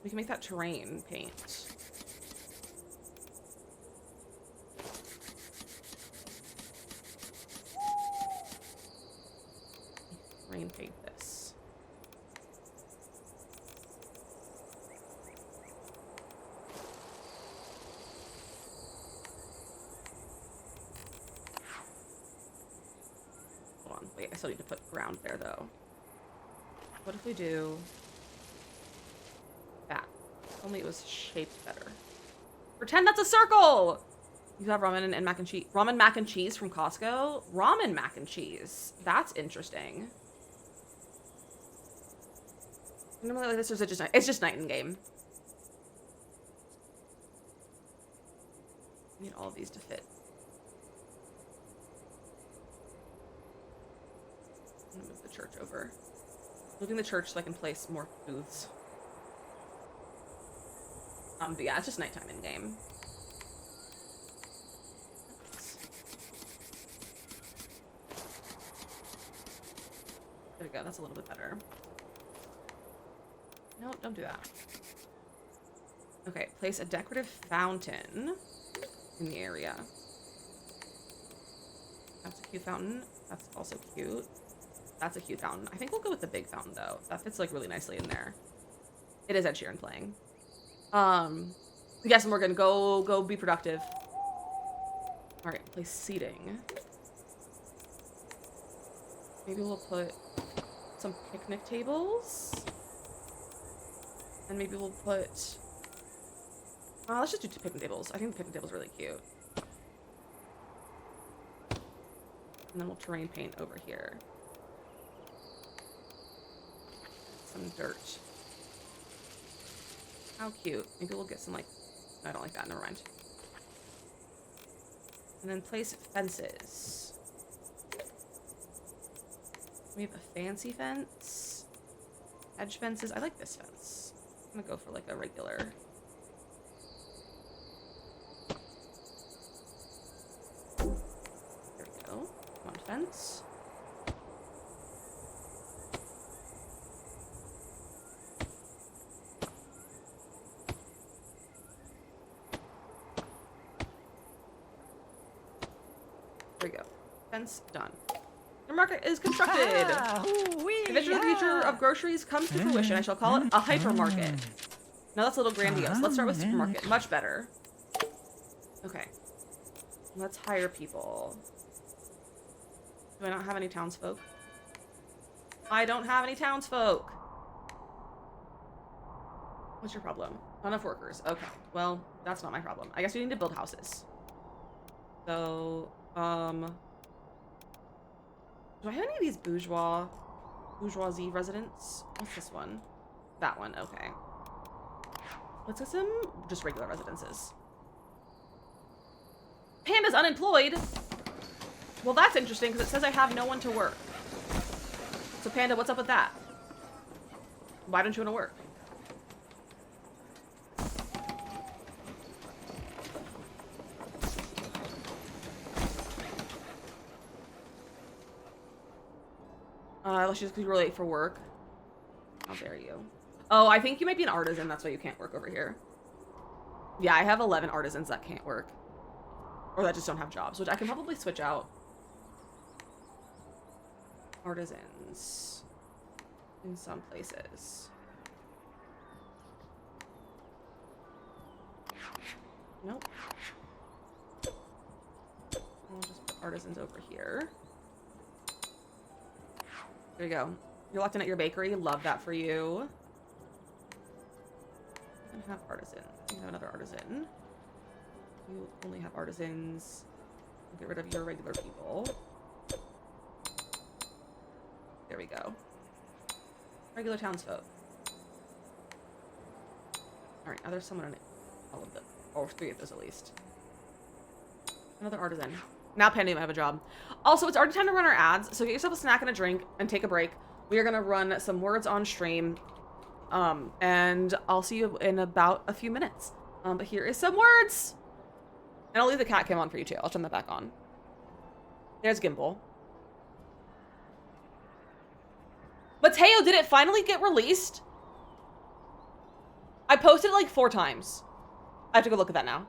We can make that terrain paint. Terrain paint this. Hold on, wait, I still need to put ground there though. What if we do that? Only it was shaped better. Pretend that's a circle! You have ramen and mac and cheese. Ramen mac and cheese from Costco? Ramen mac and cheese. That's interesting. Normally like this, or is it just night? It's just night in game. I need all of these to fit. I'm gonna move the church over. Moving the church so I can place more booths. But yeah, it's just nighttime in game. There we go, that's a little bit better. No, don't do that. Okay, place a decorative fountain in the area. That's a cute fountain. That's also cute. That's a cute fountain. I think we'll go with the big fountain though. That fits like really nicely in there. It is Ed Sheeran playing. Yes, Morgan, go be productive. All right, place seating. Maybe we'll put some picnic tables. And maybe we'll put... let's just do 2 picnic tables. I think the picnic table's really cute. And then we'll terrain paint over here. Some dirt. How cute. Maybe we'll get some like... No, I don't like that. Never mind. And then place fences. We have a fancy fence. Edge fences. I like this fence. I'm gonna go for like a regular. There we go. One fence. There we go. Fence done. The market is constructed. The vision of the future of groceries comes to fruition. I shall call it a hypermarket. Now that's a little grandiose. Let's start with supermarket. Much better. Okay. Let's hire people. Do I not have any townsfolk? I don't have any townsfolk. What's your problem? Not enough workers. Okay. Well, that's not my problem. I guess we need to build houses. So, do I have any of these bourgeoisie residents? What's this one? That one, okay. Let's get some just regular residences. Panda's unemployed? Well, that's interesting because it says I have no one to work. So Panda, what's up with that? Why don't you want to work? Let's just be really late for work. How dare you? Oh, I think you might be an artisan. That's why you can't work over here. Yeah, I have 11 artisans that can't work. Or that just don't have jobs, which I can probably switch out. Artisans. In some places. Nope. I'll just put artisans over here. There you go. You're locked in at your bakery. Love that for you. And have artisan. You have another artisan. You only have artisans. We'll get rid of your regular people. There we go. Regular townsfolk. Alright, now there's someone in all of them. Or 3 of those at least. Another artisan. Now Pandy might have a job. Also, it's already time to run our ads, so get yourself a snack and a drink and take a break. We are gonna run some words on stream. And I'll see you in about a few minutes. But here is some words. And I'll leave the cat cam on for you too. I'll turn that back on. There's Gimbal. Mateo, did it finally get released? I posted it like 4 times. I have to go look at that now.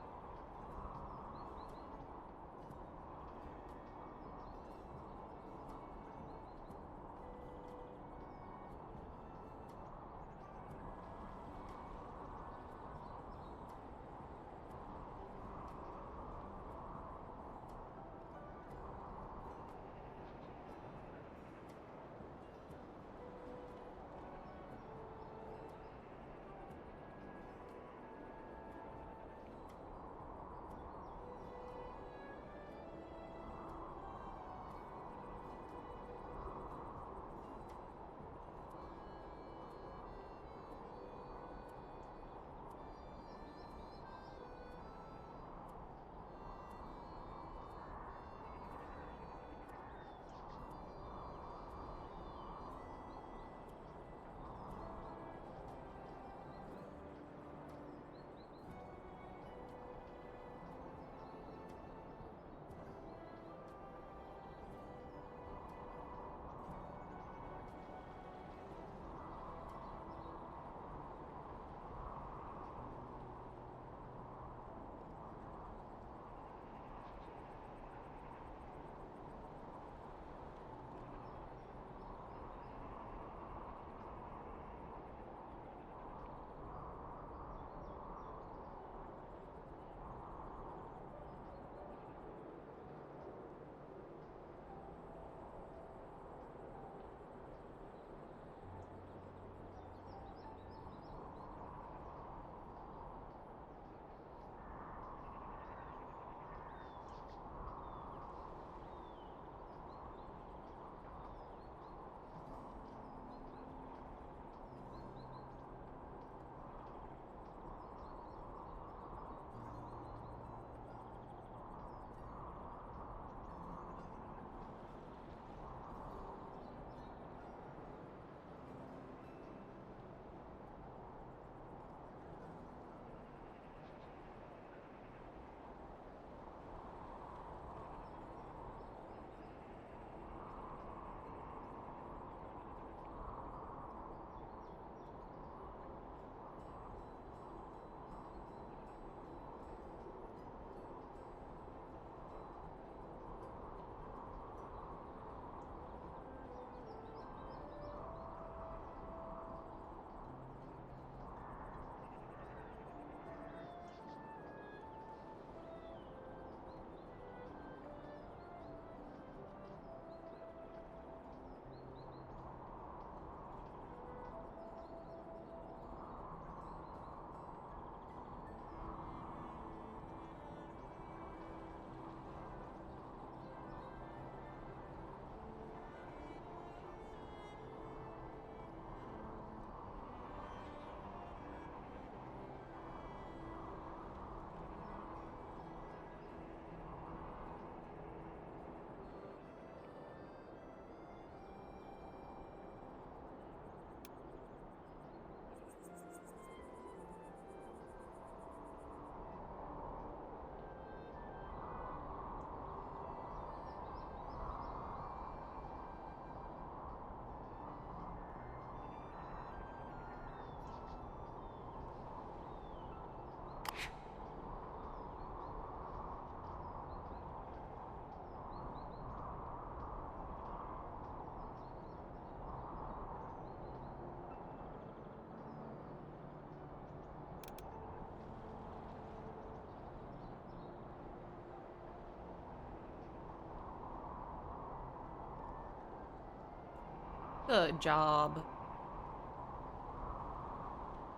Good job.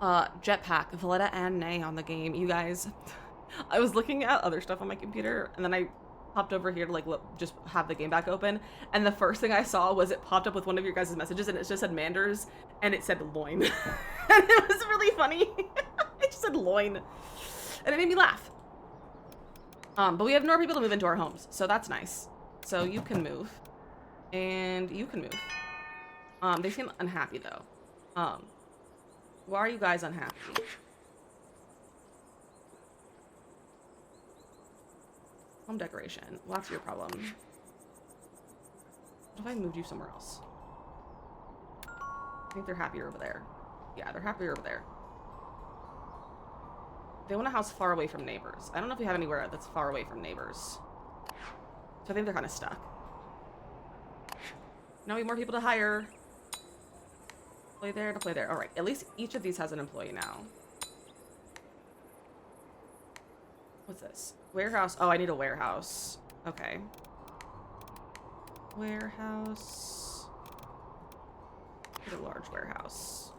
Jetpack, Valletta and Nay on the game. You guys, I was looking at other stuff on my computer, and then I popped over here to like look, just have the game back open, and the first thing I saw was it popped up with one of your guys' messages, and it just said Manders, and it said loin. And it was really funny. It just said loin. And it made me laugh. But we have more people to move into our homes, so that's nice. So you can move. And you can move. They seem unhappy though. Why are you guys unhappy? Home decoration. Well, that's your problem. What if I moved you somewhere else? I think they're happier over there. Yeah, they're happier over there. They want a house far away from neighbors. I don't know if we have anywhere that's far away from neighbors. So I think they're kind of stuck. Now we have more people to hire. Play there to play there. All right, at least each of these has an employee now. What's this? Warehouse. Oh, I need a warehouse. Okay. Warehouse. Get a large warehouse.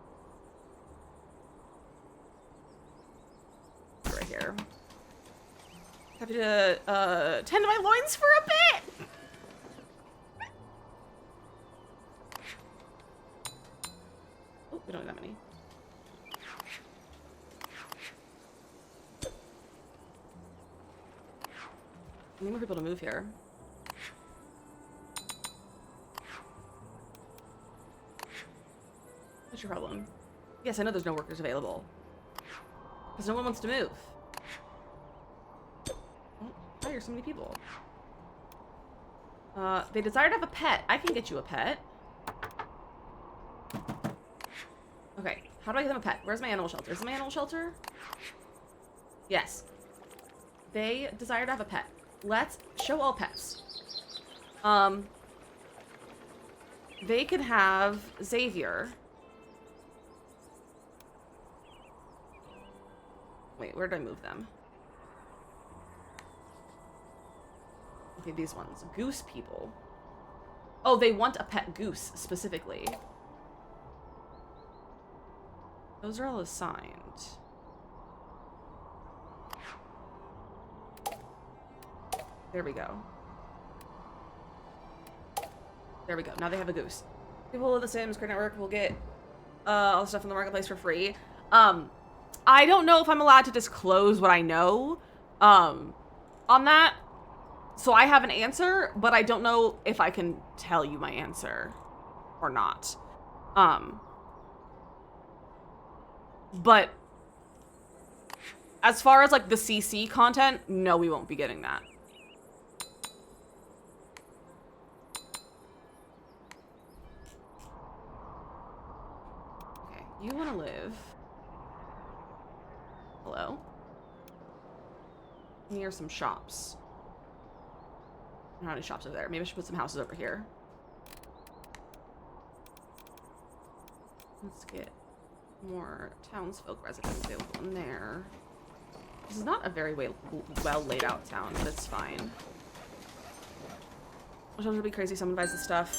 Right here. Happy to tend to my loins for a bit. Oh, we don't have that many. I need more people to move here. What's your problem? Yes, I know there's no workers available. Because no one wants to move. Oh, why are so many people? They desire to have a pet. I can get you a pet. Okay, how do I get them a pet? Where's my animal shelter? Is it my animal shelter? Yes. They desire to have a pet. Let's show all pets. They can have Xavier. Wait, where did I move them? Okay, these ones. Goose people. Oh, they want a pet goose, specifically. Those are all assigned. There we go. There we go. Now they have a goose. People of the Sims Create Network will get all the stuff in the marketplace for free. I don't know if I'm allowed to disclose what I know on that. So I have an answer, but I don't know if I can tell you my answer or not. But as far as like the CC content, no, we won't be getting that. Okay, you want to live. Hello? Near some shops. I don't know how many shops are there. Maybe I should put some houses over here. Let's get more townsfolk residents available in there. This is not a very well laid out town, but it's fine. Shelter will be crazy. Someone buys the stuff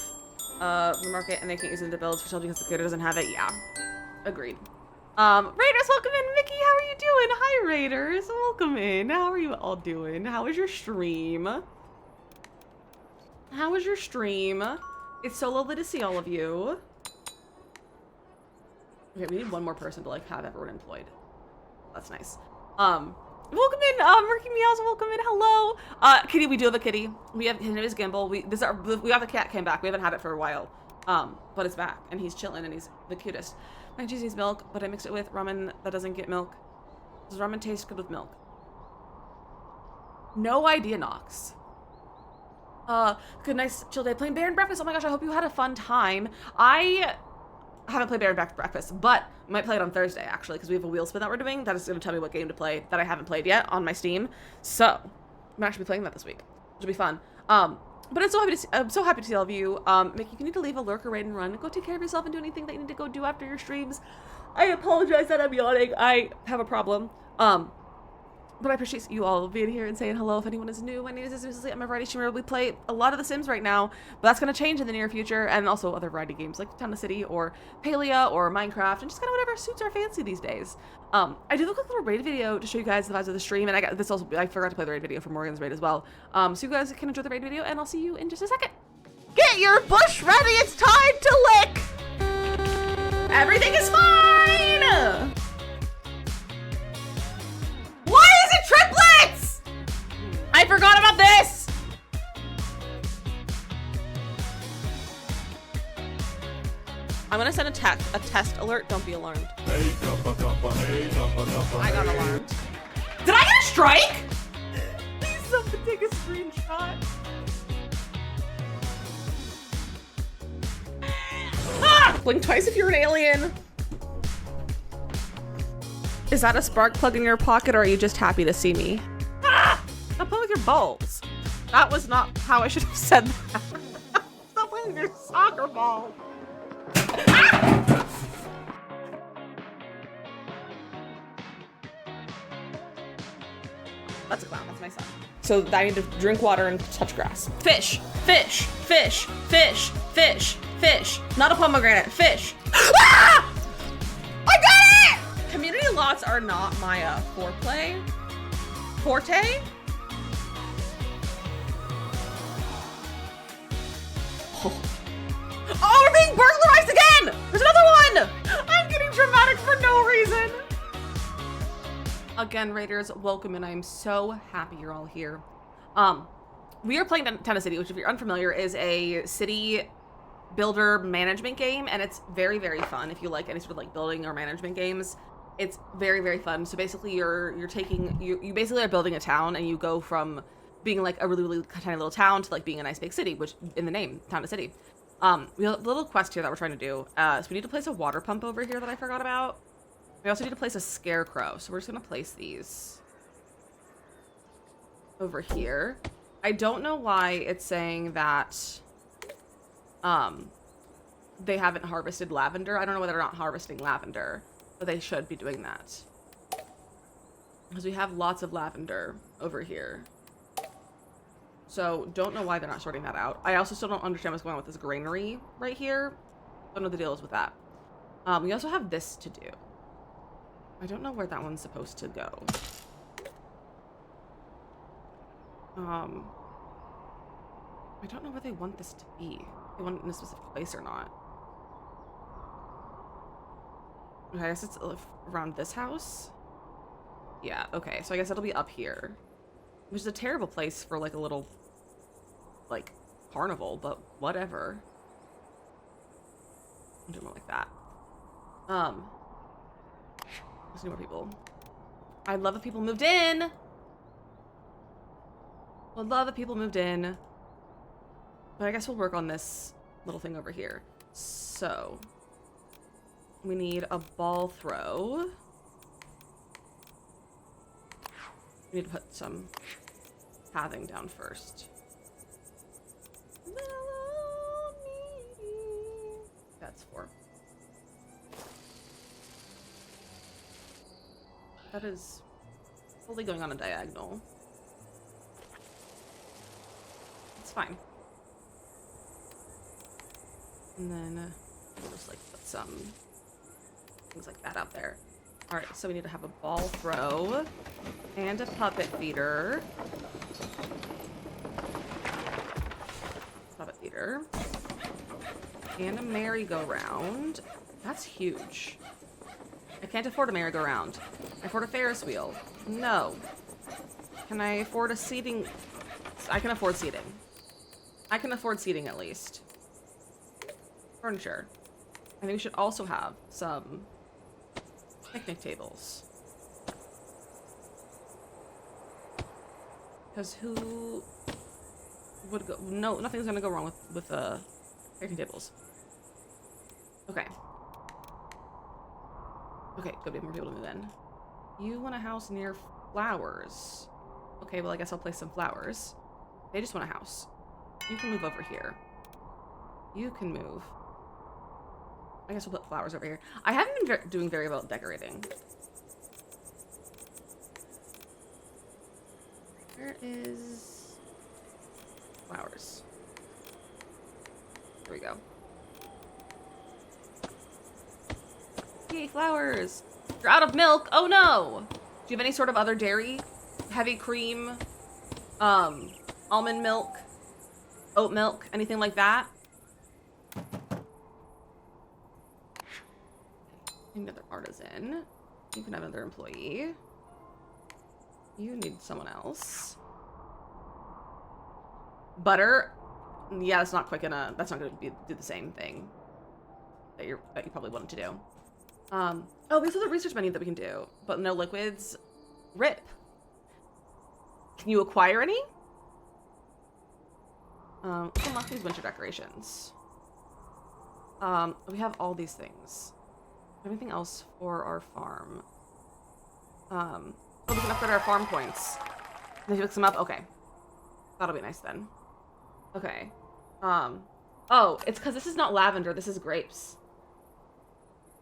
from the market and they can't use it to build for shelter because the creator doesn't have it. Yeah, agreed. Raiders, welcome in. Mickey, how are you doing? Hi, Raiders. Welcome in. How are you all doing? How was your stream? How was your stream? It's so lovely to see all of you. Okay, we need one more person to like have everyone employed. That's nice. Welcome in, Murky Meows, welcome in, hello. Kitty, we do have a kitty. We have, his name is Gimbal. We have the cat came back. We haven't had it for a while. But it's back and he's chilling and he's the cutest. My cheese needs milk, but I mixed it with ramen that doesn't get milk. Does ramen taste good with milk? No idea, Nox. Good, nice chill day playing Bear and Breakfast. Oh my gosh, I hope you had a fun time. I haven't played Bear and Breakfast, but I might play it on Thursday, actually, because we have a wheel spin that we're doing that is going to tell me what game to play that I haven't played yet on my Steam. So, I'm actually playing that this week, which will be fun. But I'm so happy to see all of you. Mickey, you need to leave a lurker, raid, and run. Go take care of yourself and do anything that you need to go do after your streams. I apologize that I'm yawning. I have a problem. But I appreciate you all being here and saying hello if anyone is new. My name is DizzyMissLizzy. I'm a variety streamer. We play a lot of The Sims right now, but that's going to change in the near future, and also other variety games like Town of City or Palia or Minecraft, and just kind of whatever suits our fancy these days. I do a quick little raid video to show you guys the vibes of the stream, and I forgot to play the raid video for Morgan's raid as well. So you guys can enjoy the raid video, and I'll see you in just a second. Get your bush ready. It's time to lick. Everything is fine. Why is it triplets? I forgot about this! I'm gonna send a test alert. Don't be alarmed. I got alarmed. Did I get a strike? Please someone take a screenshot. Ah! Blink twice if you're an alien. Is that a spark plug in your pocket, or are you just happy to see me? Ah! Stop playing with your balls. That was not how I should have said that. Stop playing with your soccer ball. Ah! That's a clown, that's my son. So I need to drink water and touch grass. Fish, fish, fish, fish, fish, fish. Not a pomegranate, fish. Ah! I got it! Community lots are not my forte. Oh, we're being burglarized again! There's another one! I'm getting dramatic for no reason. Again, Raiders, welcome, and I'm so happy you're all here. We are playing Tennessee City, which, if you're unfamiliar, is a city builder management game, and it's very, very fun. If you like any sort of like building or management games, it's very, very fun. So basically, you basically are building a town, and you go from being like a really, really tiny little town to like being a nice big city, which in the name, Town to City. We have a little quest here that we're trying to do. So we need to place a water pump over here that I forgot about. We also need to place a scarecrow, so we're just gonna place these over here. I don't know why it's saying that they haven't harvested lavender. I don't know whether they're not harvesting lavender, but they should be doing that. Because we have lots of lavender over here. So don't know why they're not sorting that out. I also still don't understand what's going on with this granary right here. Don't know the deal is with that. We also have this to do. I don't know where that one's supposed to go. I don't know where they want this to be. They want it in a specific place or not. Okay, I guess it's around this house. Yeah, okay, so I guess it'll be up here. Which is a terrible place for like a little, like, carnival, but whatever. I'm doing more like that. There's no more people. I'd love if people moved in. Would love if people moved in. But I guess we'll work on this little thing over here. So we need a ball throw. We need to put some pathing down first. That's 4. That is totally going on a diagonal. It's fine. And then we'll just like put some things like that out there. All right, so we need to have a ball throw and a puppet feeder. Puppet feeder. And a merry-go-round. That's huge. I can't afford a merry-go-round. I afford a Ferris wheel. No. Can I afford a seating? I can afford seating. I can afford seating at least. Furniture. I think we should also have some picnic tables. Because who would go? No, nothing's gonna go wrong with picnic tables. Okay. Okay, good. We have more people to move in. You want a house near flowers. Okay, well, I guess I'll place some flowers. They just want a house. You can move over here. You can move. I guess we'll put flowers over here. I haven't been doing very well at decorating. Where is flowers? There we go. Yay, flowers! You're out of milk! Oh no! Do you have any sort of other dairy? Heavy cream? Almond milk? Oat milk? Anything like that? Another artisan. You can have another employee. You need someone else. Butter? Yeah, that's not gonna do the same thing that you probably wanted to do. Oh, these are the research menu that we can do, but no liquids. Rip. Can you acquire any? Let's unlock these winter decorations. We have all these things. Anything else for our farm? Oh, we can upgrade our farm points. Did you fix them up? Okay. That'll be nice then. Okay. Oh, it's because this is not lavender, this is grapes.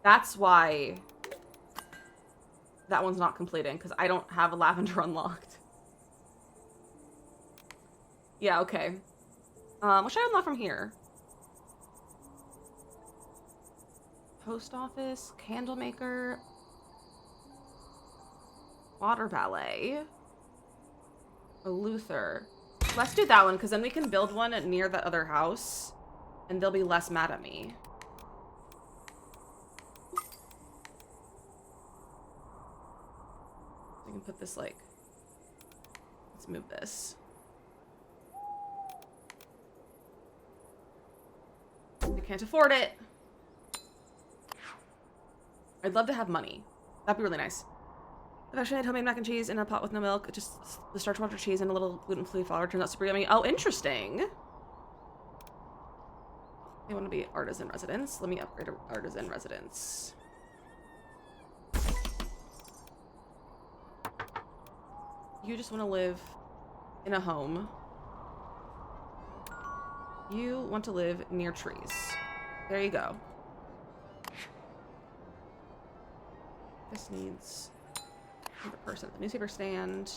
That's why that one's not completing, because I don't have a lavender unlocked. Yeah, okay. What should I unlock from here? Post office, candle maker, water ballet, a Luther. Let's do that one, because then we can build one near the other house, and they'll be less mad at me. We can put this, like, let's move this. We can't afford it. I'd love to have money. That'd be really nice. I've actually made homemade mac and cheese in a pot with no milk. Just the starch water cheese and a little gluten-free flour. Turns out super yummy. Oh, interesting. I want to be artisan residence. Let me upgrade to artisan residence. You just want to live in a home. You want to live near trees. There you go. This needs another person. The newspaper stand.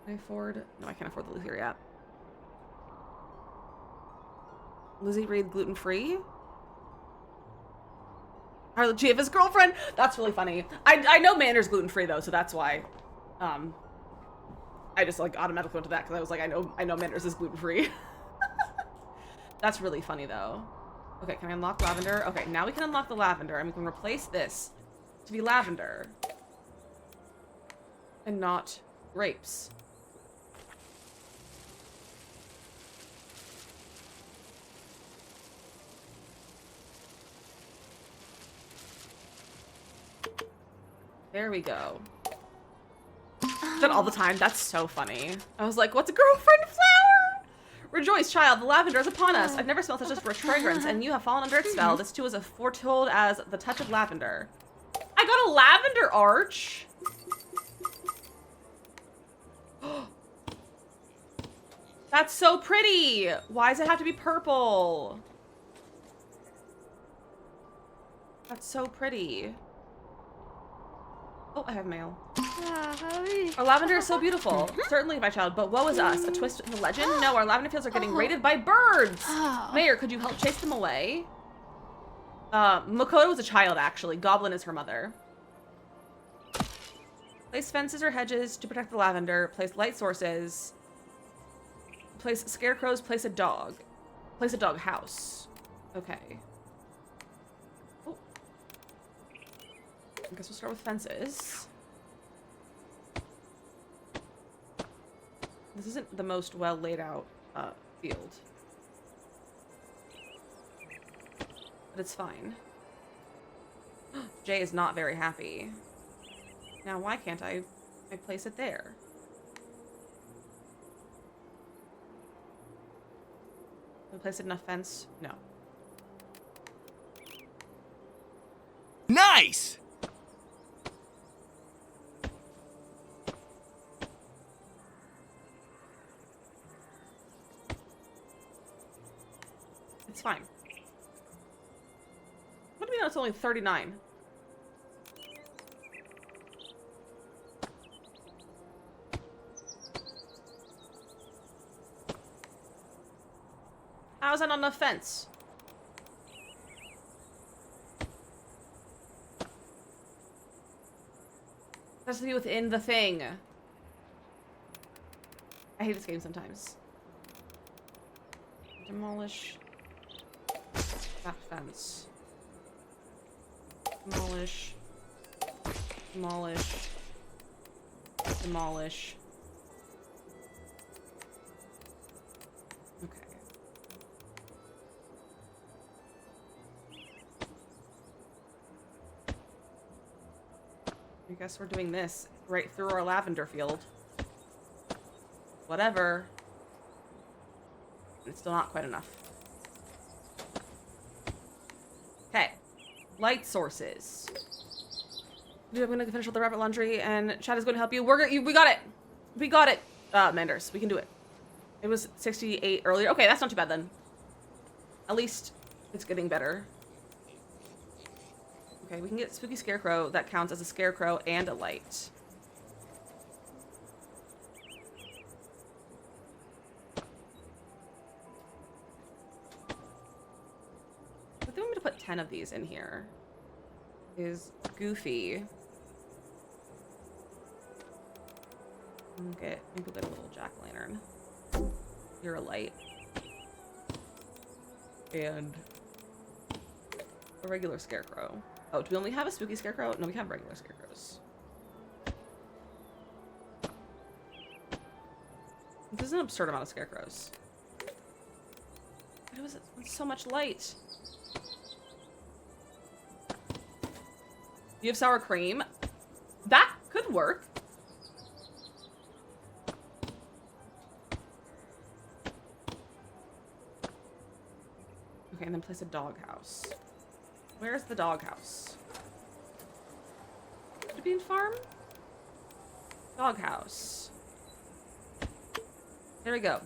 Can I afford? No, I can't afford the Luther yet. Lizzie Reed gluten-free? Giava's girlfriend? That's really funny. I know Manor's gluten-free though, so that's why. I just like automatically went to that because I was like, I know Manor's is gluten-free. That's really funny though. Okay, can I unlock lavender? Okay, now we can unlock the lavender and we can replace this to be lavender. And not grapes. There we go. That all the time. That's so funny. I was like, what's a girlfriend flower? Rejoice, child. The lavender is upon us. I've never smelled such a rich fragrance, and you have fallen under its spell. This too is foretold as the touch of lavender. I got a lavender arch. That's so pretty. Why does it have to be purple? That's so pretty. Oh, I have mail. Our lavender is so beautiful. Certainly, my child, but woe is us. A twist in the legend? No, our lavender fields are getting raided by birds. Mayor, could you help chase them away? Makoto was a child, actually. Goblin is her mother. Place fences or hedges to protect the lavender. Place light sources. Place scarecrows. Place a dog. Place a dog house. Okay. Oh. I guess we'll start with fences. This isn't the most well laid out field. But it's fine. Jay is not very happy. Now, why can't I place it there? Can I place it in a fence? No. Nice! It's fine. What do we know it's only 39? How is that not enough fence? It has to be within the thing. I hate this game sometimes. Demolish that fence. Demolish. Demolish. Demolish. I guess we're doing this right through our lavender field. Whatever. It's still not quite enough. Okay. Light sources. I'm gonna finish with the rabbit laundry, and Chad is going to help you. We got it. We got it. Manders, we can do it. It was 68 earlier. Okay, that's not too bad then. At least it's getting better. Okay, we can get Spooky Scarecrow. That counts as a scarecrow and a light. But they want me to put 10 of these in here. Is Goofy. Okay, maybe we'll get a little jack-o'-lantern. You're a light. And a regular scarecrow. Oh, do we only have a spooky scarecrow? No, we have regular scarecrows. This is an absurd amount of scarecrows. Why was it so much light? You have sour cream? That could work. Okay, and then place a doghouse. Where's the doghouse? Could it be in farm? Doghouse. There we go.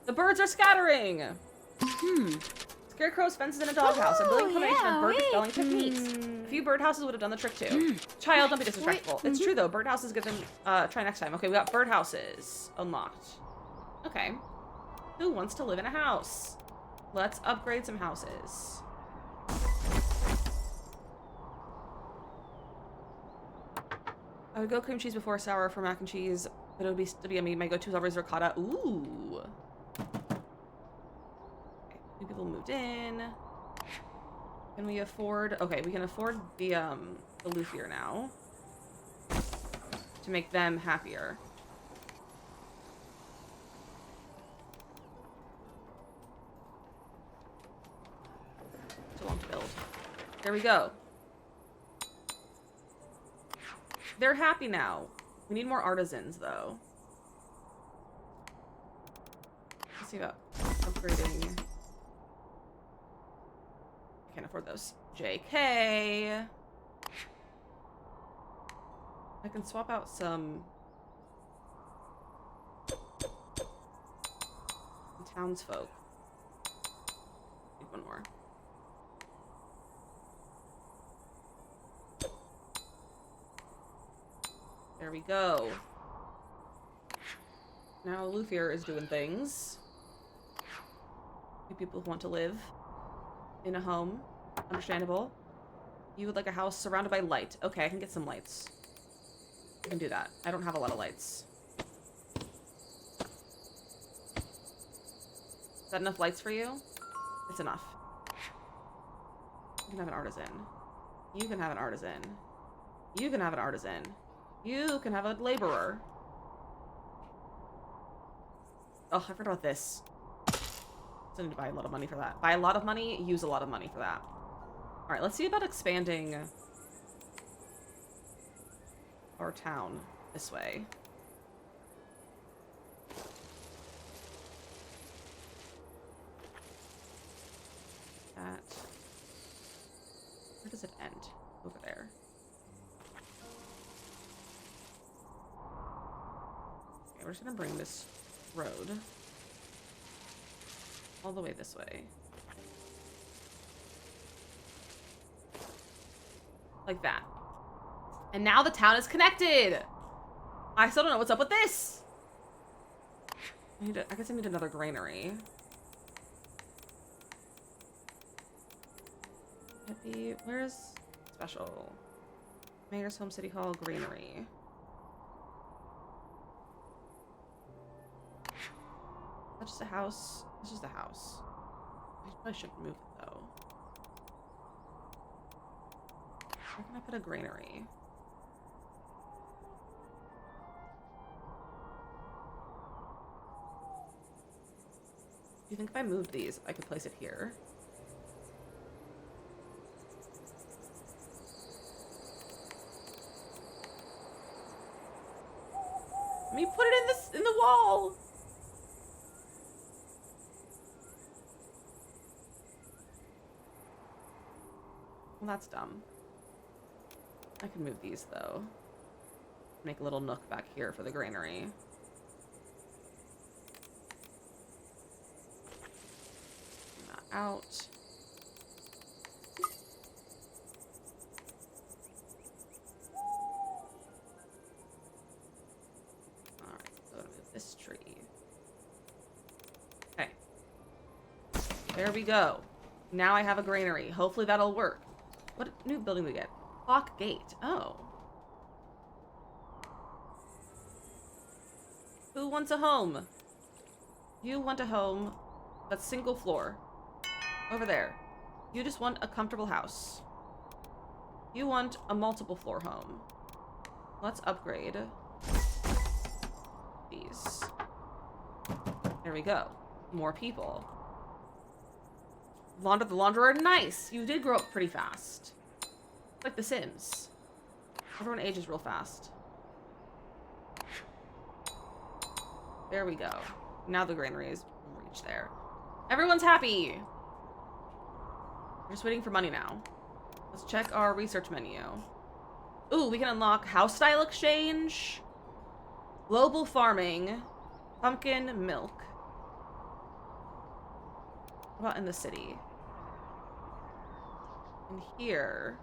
The birds are scattering! Scarecrows, fences, and a doghouse. A brilliant combination of bird spelling techniques. A few birdhouses would have done the trick too. Child, don't be disrespectful. It's true though. Birdhouses get them. Try next time. Okay, we got birdhouses unlocked. Okay. Who wants to live in a house? Let's upgrade some houses. I would go cream cheese before sour for mac and cheese, but it would be still be my go-to is always ricotta. Ooh. Okay, new people moved in. Can we afford? Okay, we can afford the luthier now to make them happier. Too long to build. There we go. They're happy now. We need more artisans, though. Let's see about upgrading. I can't afford those. JK. I can swap out some townsfolk. Need one more. There we go. Now Luthier is doing things. You people who want to live in a home. Understandable. You would like a house surrounded by light. Okay, I can get some lights. I can do that. I don't have a lot of lights. Is that enough lights for you? It's enough. You can have an artisan. You can have an artisan. You can have an artisan. You can have a laborer. Oh, I forgot about this. I need to buy a lot of money for that. Buy a lot of money, use a lot of money for that. Alright, let's see about expanding our town this way. That. Where does it end? Over there. Okay, we're just gonna bring this road all the way this way. Like that. And now the town is connected! I still don't know what's up with this! I guess I need another granary. Where's special? Mayor's Home, City Hall, granary. That's just a house. It's just a house. I probably shouldn't move it though. Where can I put a granary? Do you think if I moved these, I could place it here? Well, that's dumb. I can move these, though. Make a little nook back here for the granary. Bring that out. Alright, so I'm gonna move this tree. Okay. There we go. Now I have a granary. Hopefully that'll work. What new building do we get? Clock gate. Oh. Who wants a home? You want a home that's single floor. Over there. You just want a comfortable house. You want a multiple floor home. Let's upgrade these. There we go. More people. Launder the Launderer. Nice! You did grow up pretty fast. Like The Sims. Everyone ages real fast. There we go. Now the granary is reached there. Everyone's happy! We're just waiting for money now. Let's check our research menu. Ooh, we can unlock house style exchange, global farming, pumpkin milk. What about in the city? In here,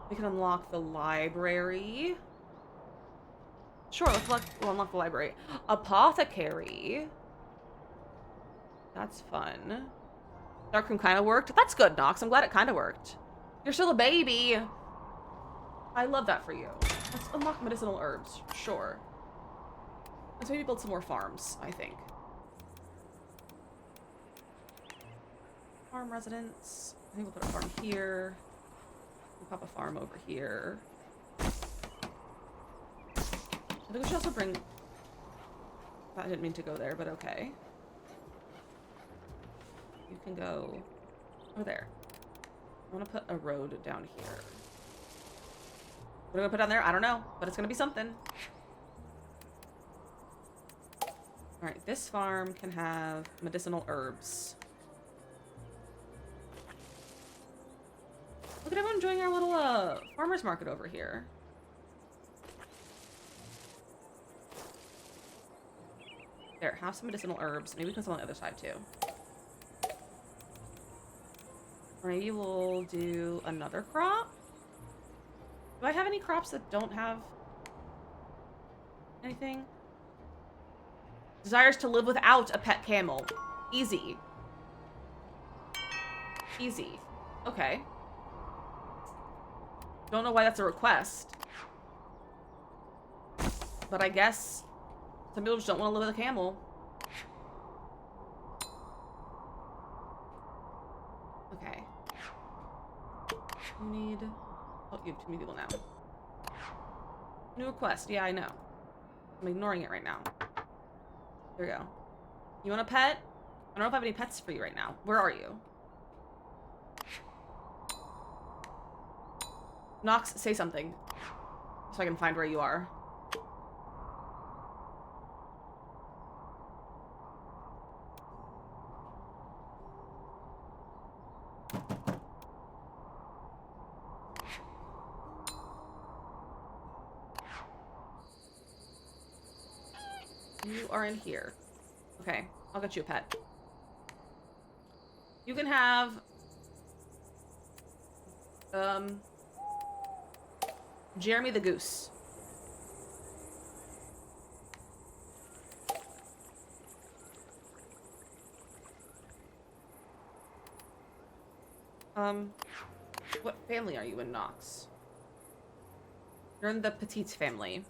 we can unlock the library. Sure, we'll unlock the library. Apothecary. That's fun. Darkroom kind of worked. That's good, Nox. I'm glad it kind of worked. You're still a baby. I love that for you. Let's unlock medicinal herbs. Sure. Let's maybe build some more farms, I think. Farm residence. I think we'll put a farm here. We'll pop a farm over here. I think we should also bring... I didn't mean to go there, but okay. You can go over there. I want to put a road down here. What do I put down there? I don't know, but it's going to be something. Alright, this farm can have medicinal herbs. Look at everyone enjoying our little farmer's market over here. There, have some medicinal herbs. Maybe we can sell on the other side too. Or maybe we'll do another crop. Do I have any crops that don't have anything? Desires to live without a pet camel. Easy. Easy. Okay. Don't know why that's a request. But I guess some people just don't want to live with a camel. Okay. You need... Oh, you have too many people now. New request. Yeah, I know. I'm ignoring it right now. There we go. You want a pet? I don't know if I have any pets for you right now. Where are you? Nox, say something. So I can find where you are. You are in here. Okay, I'll get you a pet. You can have... Jeremy the Goose. What family are you in, Nox? You're in the Petite family.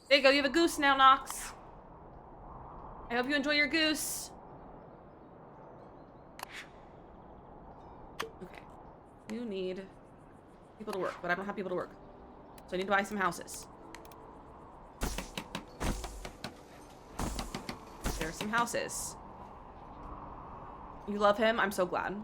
There you go, you have a goose now, Nox. I hope you enjoy your goose. Okay. You need people to work, but I don't have people to work. So I need to buy some houses. There's some houses. You love him? I'm so glad.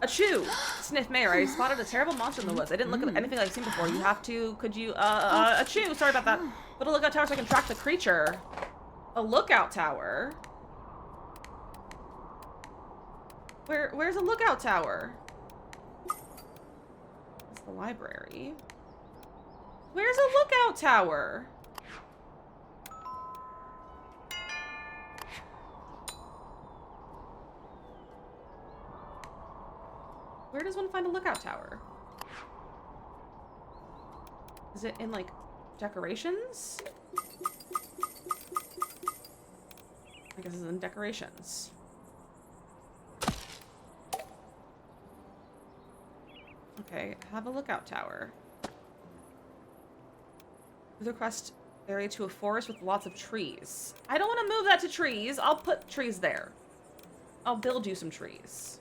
Achoo! Sniff Mayor, I spotted a terrible monster in the woods. I didn't look at anything I've seen before. You have to... Could you... Achoo! Sorry about that. Put a lookout tower so I can track the creature. a lookout tower. Where's a lookout tower? It's the library. Where's a lookout tower? Where does one find a lookout tower? Is it in, like, decorations? I guess it's in decorations. Okay, have a lookout tower. Move across area to a forest with lots of trees. I don't want to move that to trees. I'll put trees there. I'll build you some trees.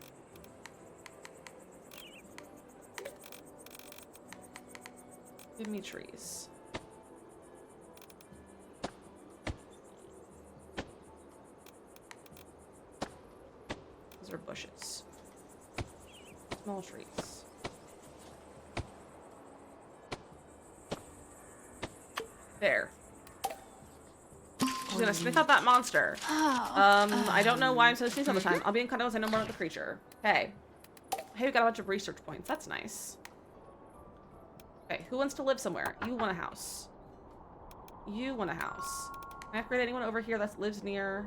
Give me trees. Those are bushes. Small trees. There. She's gonna sniff out that monster. I don't know why I'm supposed to sneeze all the time. I'll be in contact once I know more about the creature. Hey. Hey, we got a bunch of research points. That's nice. Okay, who wants to live somewhere? You want a house. You want a house. Can I upgrade anyone over here that lives near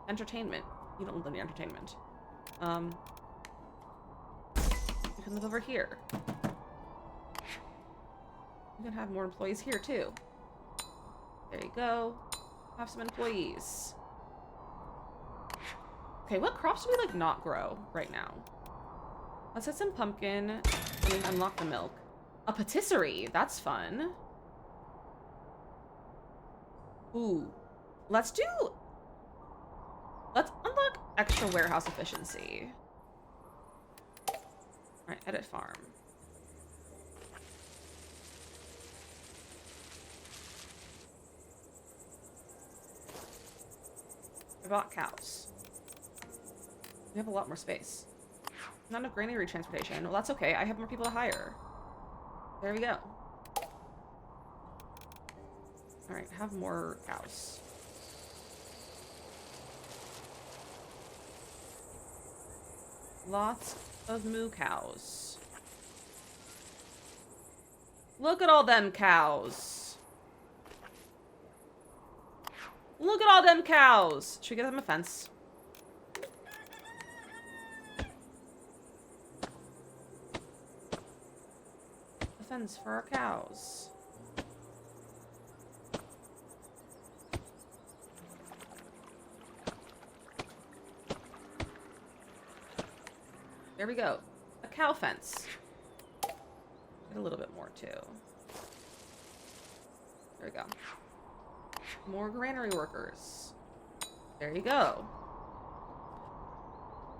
entertainment? You don't live near entertainment. You can live over here. You can have more employees here too. There you go. Have some employees. Okay, what crops do we like not grow right now? Let's get some pumpkin. I mean, unlock the milk. A patisserie. That's fun. Ooh. Let's unlock extra warehouse efficiency. Alright, edit farm. I bought cows. We have a lot more space. Not enough granary transportation. Well, that's okay. I have more people to hire. There we go. Alright, have more cows. Lots of moo cows. Look at all them cows. Look at all them cows. Should we get them a fence? A fence for our cows. There we go. A cow fence. Get a little bit more too. There we go. More granary workers. There you go.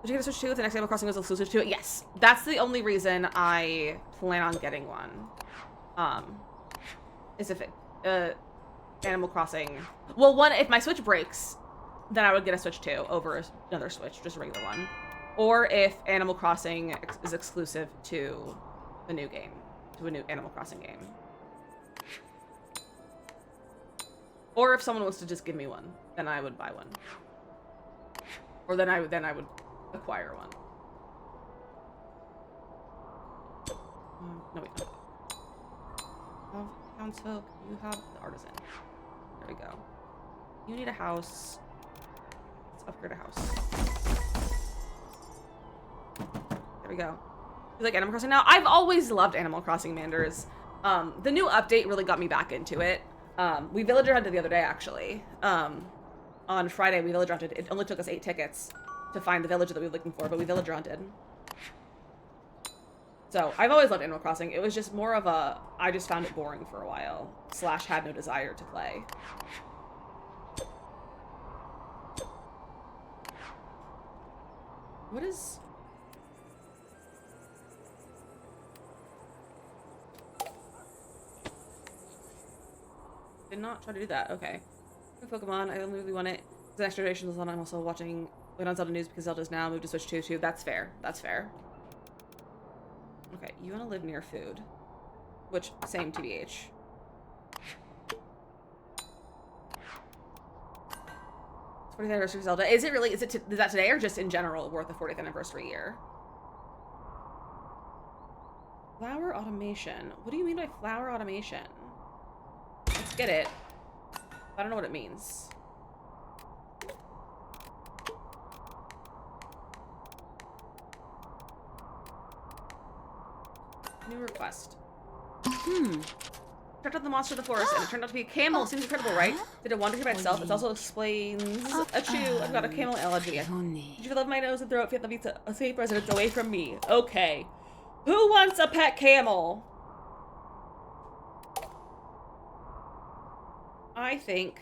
Did you get a Switch 2 if the next Animal Crossing was exclusive to it? Yes. That's the only reason I plan on getting one. Is if it, Animal Crossing. Well, one, if my Switch breaks, then I would get a Switch 2 over another Switch, just a regular one. Or if Animal Crossing is exclusive to a new game, to a new Animal Crossing game. Or if someone wants to just give me one, then I would buy one. Or then I would acquire one. No, wait, no. Have townsfolk, you have the artisan. There we go. You need a house. Let's upgrade a house. There we go. You like Animal Crossing now? I've always loved Animal Crossing, Manders. The new update really got me back into it. We villager hunted the other day, actually. On Friday, we villager hunted. It only took us 8 tickets to find the villager that we were looking for, but we villager hunted. So, I've always loved Animal Crossing. It was just more of a, I just found it boring for a while. / had no desire to play. What is... Did not try to do that. Okay. Pokemon, I don't really want it. The next generation is on. I'm also watching on Zelda news because Zelda's now moved to Switch 2 too. That's fair. That's fair. Okay, you want to live near food. Which, same TBH. 40th anniversary of Zelda. Is it really? Is that today or just in general worth the 40th anniversary year? Flower automation. What do you mean by flower automation? Let's get it. I don't know what it means. New request. Checked out the monster of the forest, and it turned out to be a camel. Seems incredible, right? Did it wander here by itself? It also explains. Achoo! I've got a camel allergy. Did you love my nose and throat? If you have the a safe residence away from me. Okay. Who wants a pet camel? I think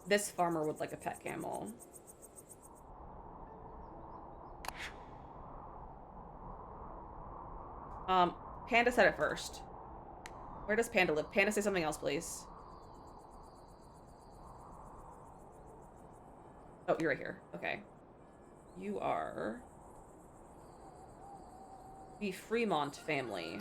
this farmer would like a pet camel. Panda said it first. Where does Panda live? Panda, say something else, please. Oh, you're right here. Okay. You are the Fremont family.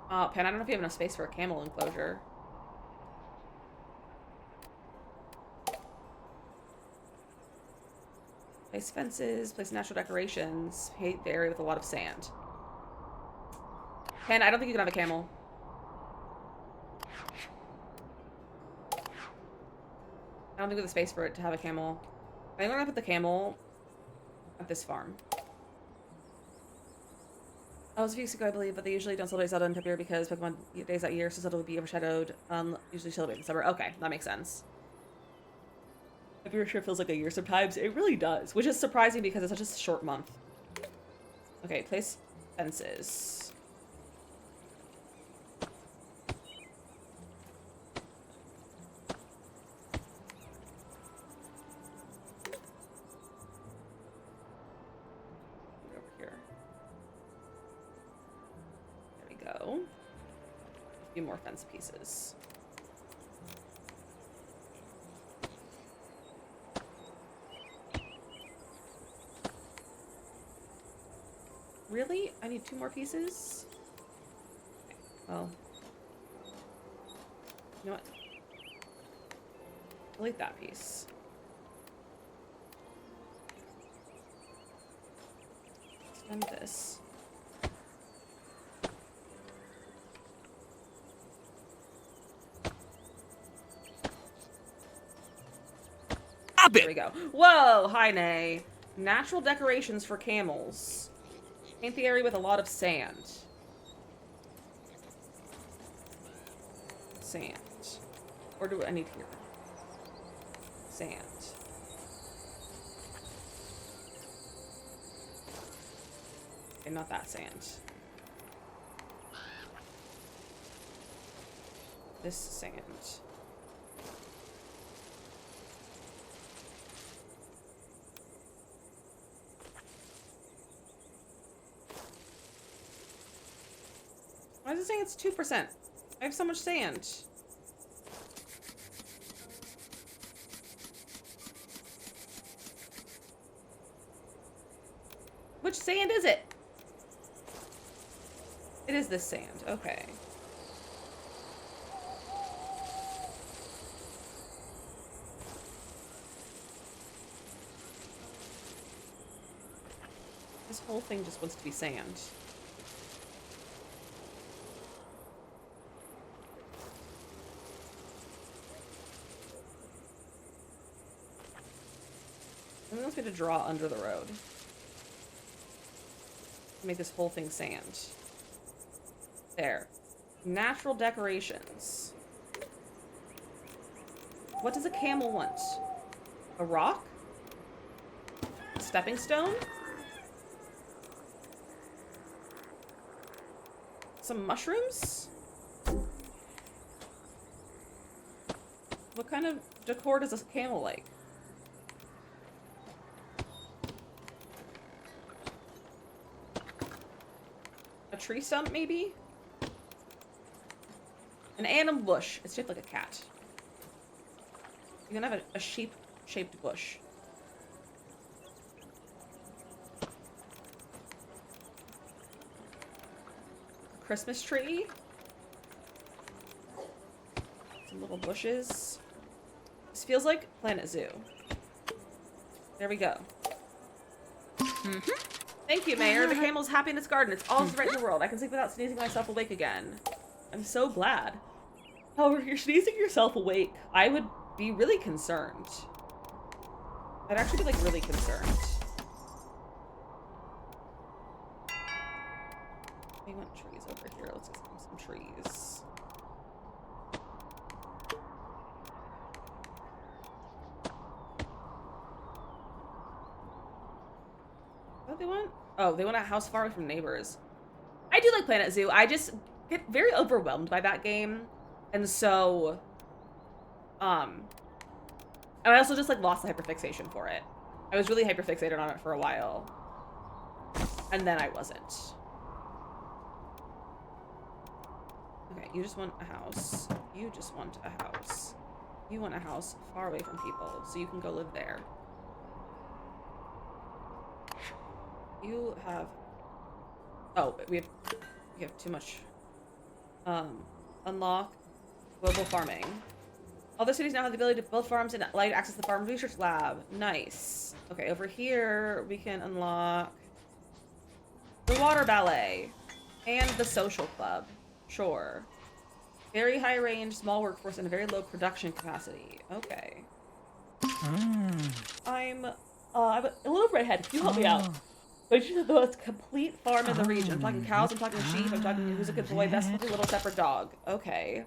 Panda, I don't know if you have enough space for a camel enclosure. Place fences, place natural decorations, paint the area with a lot of sand. Ken, I don't think you can have a camel. I don't think we have the space for it to have a camel. I think we're gonna put the camel at this farm. That was a few weeks ago, I believe, but they usually don't celebrate Zelda in February because Pokemon days that year, so Zelda would be overshadowed. Usually celebrate in December. Okay, that makes sense. February sure feels like a year sometimes. It really does, which is surprising because it's such a short month. Okay, place fences. Over here. There we go. A few more fence pieces. Really? I need 2 more pieces? Okay, well. You know what? Delete that piece. Extend this. There we go. Whoa! Hi, Nay. Natural decorations for camels. Paint the area with a lot of sand. Sand. Or do I need here? Sand. Okay, not that sand. This sand. Why is it saying it's 2%? I have so much sand. Which sand is it? It is this sand. Okay. This whole thing just wants to be sand. It wants me to draw under the road. Make this whole thing sand. There. Natural decorations. What does a camel want? A rock? A stepping stone? Some mushrooms? What kind of decor does a camel like? A tree stump, maybe? An animal bush. It's shaped like a cat. You can have a sheep-shaped bush. Christmas tree. Some little bushes. This feels like Planet Zoo. There we go. Thank you, Mayor. The camel's happy in its garden. It's all right in the world. I can sleep without sneezing myself awake again. I'm so glad. However, if you're sneezing yourself awake, I would be really concerned. I'd actually be, like, really concerned. We want trees over here. Let's get some trees. What do they want? Oh, they want a house far away from neighbors. I do like Planet Zoo. I just get very overwhelmed by that game. And so, and I also just, like, lost the hyperfixation for it. I was really hyperfixated on it for a while. And then I wasn't. Okay, you just want a house. You just want a house. You want a house far away from people, so you can go live there. You have... Oh, we have too much. Unlock global farming. Other cities now have the ability to build farms and allow you to access the farm research lab. Nice. Okay, over here we can unlock the water ballet and the social club. Sure. Very high range, small workforce, and a very low production capacity. Okay. I'm a little redhead. Can you help me out? I just have the most complete farm in the region. I'm talking cows, I'm talking sheep, I'm talking who's a good boy, best little separate dog. Okay.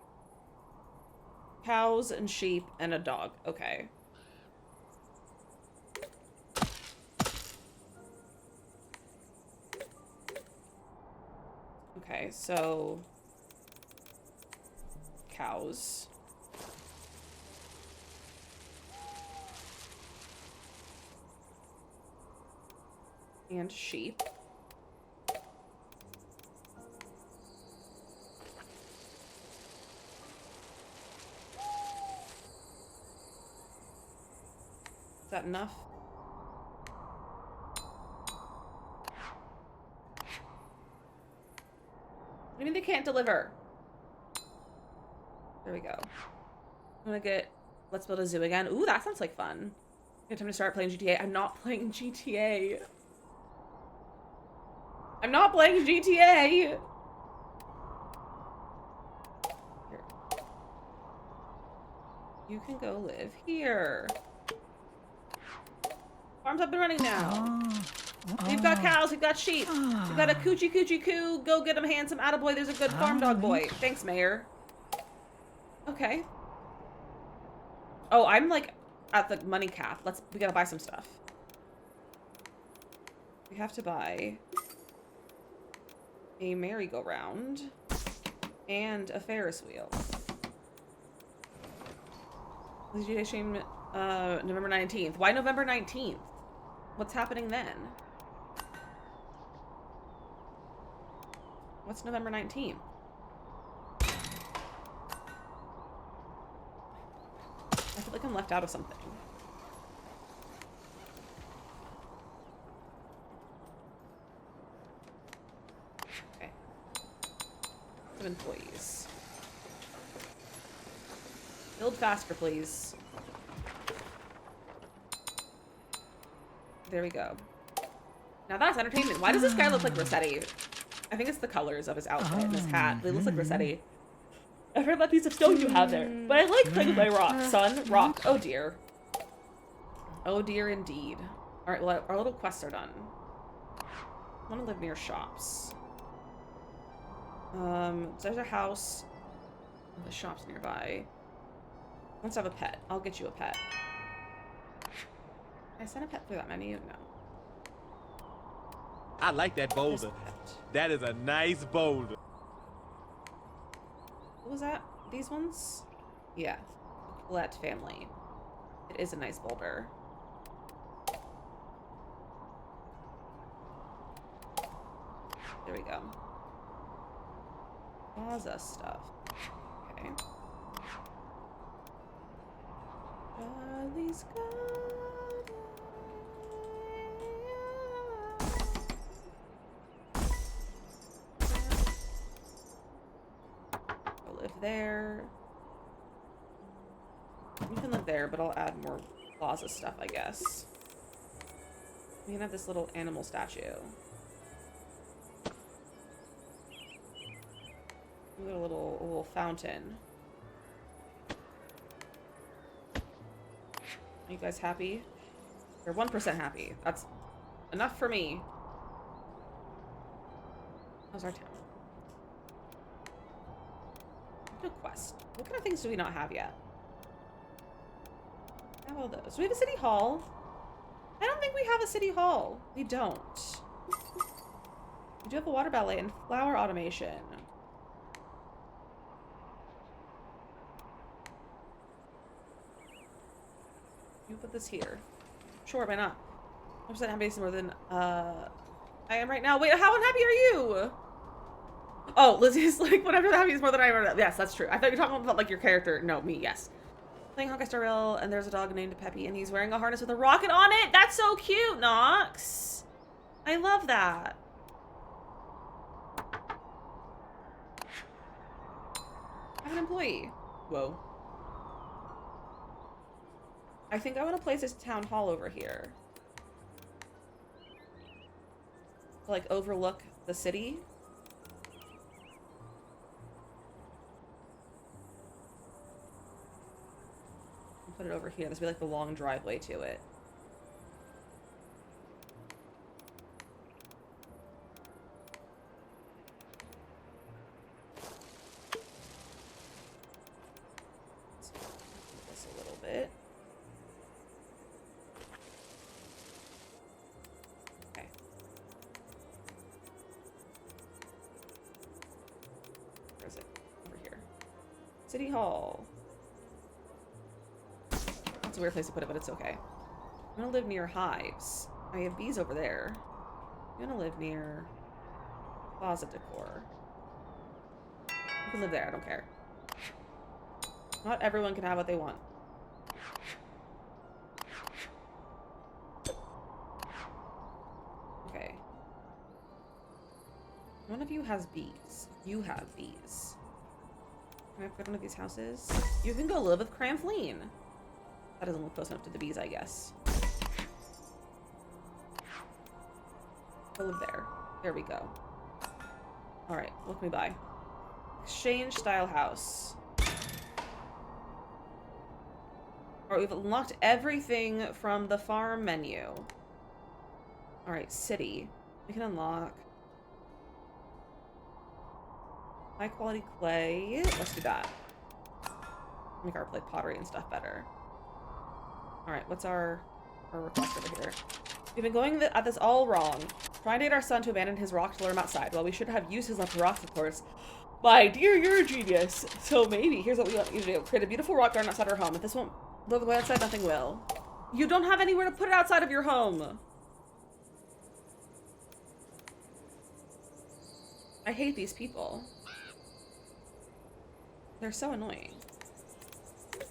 Cows and sheep and a dog. Okay. Okay, so... cows. And sheep. Is that enough? What do you mean they can't deliver? There we go. I'm gonna get... Let's build a zoo again. Ooh, that sounds like fun. Good time to start playing GTA. I'm not playing GTA. I'm not playing GTA! Here. You can go live here. Farm's up and running now. We've got cows, we've got sheep. We've got a coochie coochie coo. Go get him handsome. Attaboy, there's a good farm dog boy. Thanks, Mayor. Okay. Oh, I'm like at the money cap. We gotta buy some stuff. We have to buy a merry-go-round and a Ferris wheel. GTA stream November 19th. Why November 19th? What's happening then? What's November 19th? I feel like I'm left out of something. Okay. Some employees. Build faster, please. There we go. Now that's entertainment. Why does this guy look like Rossetti? I think it's the colors of his outfit and his hat. They look like Rossetti. I heard that piece of stone you have there, but I like playing with my rock, son. Rock. Oh dear. Oh dear indeed. Alright, well, our little quests are done. I want to live near shops. So there's a house. The shop's nearby. Let's have a pet. I'll get you a pet. Can I send a pet through that menu? No. I like that boulder. That is a nice boulder. What was that? These ones? Yeah. Colette family. It is a nice boulder. There we go. Plaza stuff. Okay. Charlie's live there. You can live there, but I'll add more plaza stuff, I guess. We can have this little animal statue. We got a little fountain. Are you guys happy? You're 1% happy. That's enough for me. How's our town? No quest. What kind of things do we not have yet? I have all those. Do we have a city hall? I don't think we have a city hall. We don't. We do have a water ballet and flower automation. You put this here. Sure, why not? 100% happy more than I am right now. Wait, how unhappy are you? Oh, Lizzie's like, whatever the happy is more than I am. Yes, that's true. I thought you were talking about like your character. No, me, yes. Playing Hawkeye Star Rail, and there's a dog named Peppy, and he's wearing a harness with a rocket on it. That's so cute, Nox. I love that. I have an employee. Whoa. I think I want to place this town hall over here. To, like, overlook the city. Put it over here. This will be like the long driveway to it. Let's move this a little bit. Okay. Where is it? Over here. City Hall. It's a weird place to put it, but it's okay. I'm gonna live near hives. I have bees over there. I'm gonna live near closet decor. You can live there, I don't care. Not everyone can have what they want. Okay. One of you has bees. You have bees. Can I put one of these houses? You can go live with Cramfleen. That doesn't look close enough to the bees, I guess. Go live there. There we go. Alright, look me by. Exchange style house. Alright, we've unlocked everything from the farm menu. Alright, city. We can unlock high quality clay. Let's do that. Make our play pottery and stuff better. Alright, what's our request over here? We've been going at this all wrong. Trying to get our son to abandon his rock to lure him outside. Well, we should have used his left rocks, of course. My dear, you're a genius. So maybe, here's what we want you to do. Create a beautiful rock garden outside our home. If this won't blow the way outside, nothing will. You don't have anywhere to put it outside of your home. I hate these people. They're so annoying.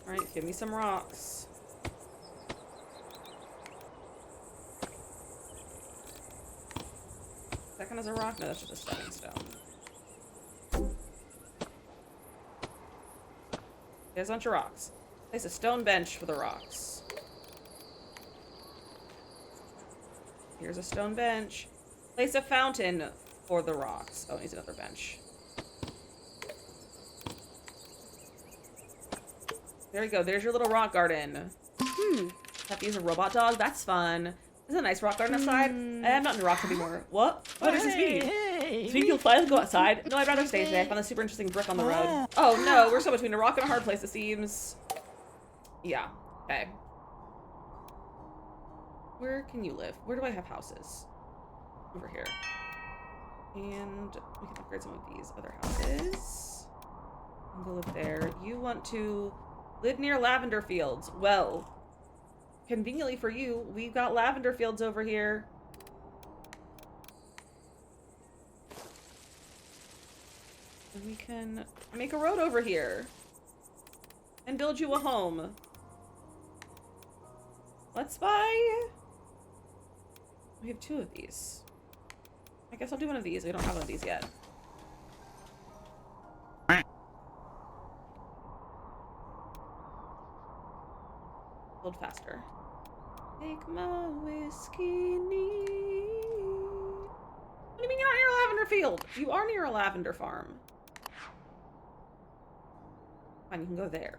Alright, give me some rocks. That kind of a rock? No, that's just a stepping stone. There's a bunch of rocks. Place a stone bench for the rocks. Here's a stone bench. Place a fountain for the rocks. Oh, it needs another bench. There you go. There's your little rock garden. Have to use a robot dog? That's fun. This is a nice rock garden outside. I'm not in rocks anymore. What? What does this mean? Does it mean you'll finally go outside? No, I'd rather stay today. I found a super interesting brick on the road. Oh no, we're so between a rock and a hard place, it seems. Yeah. Okay. Where can you live? Where do I have houses? Over here. And we can upgrade some of these other houses. And go live there. You want to live near lavender fields. Well, conveniently for you, we've got lavender fields over here. And we can make a road over here. And build you a home. Let's buy... We have 2 of these. I guess I'll do one of these. We don't have one of these yet. Build faster. Take my whiskey neat. What do you mean you're not near a lavender field? You are near a lavender farm. Fine, you can go there.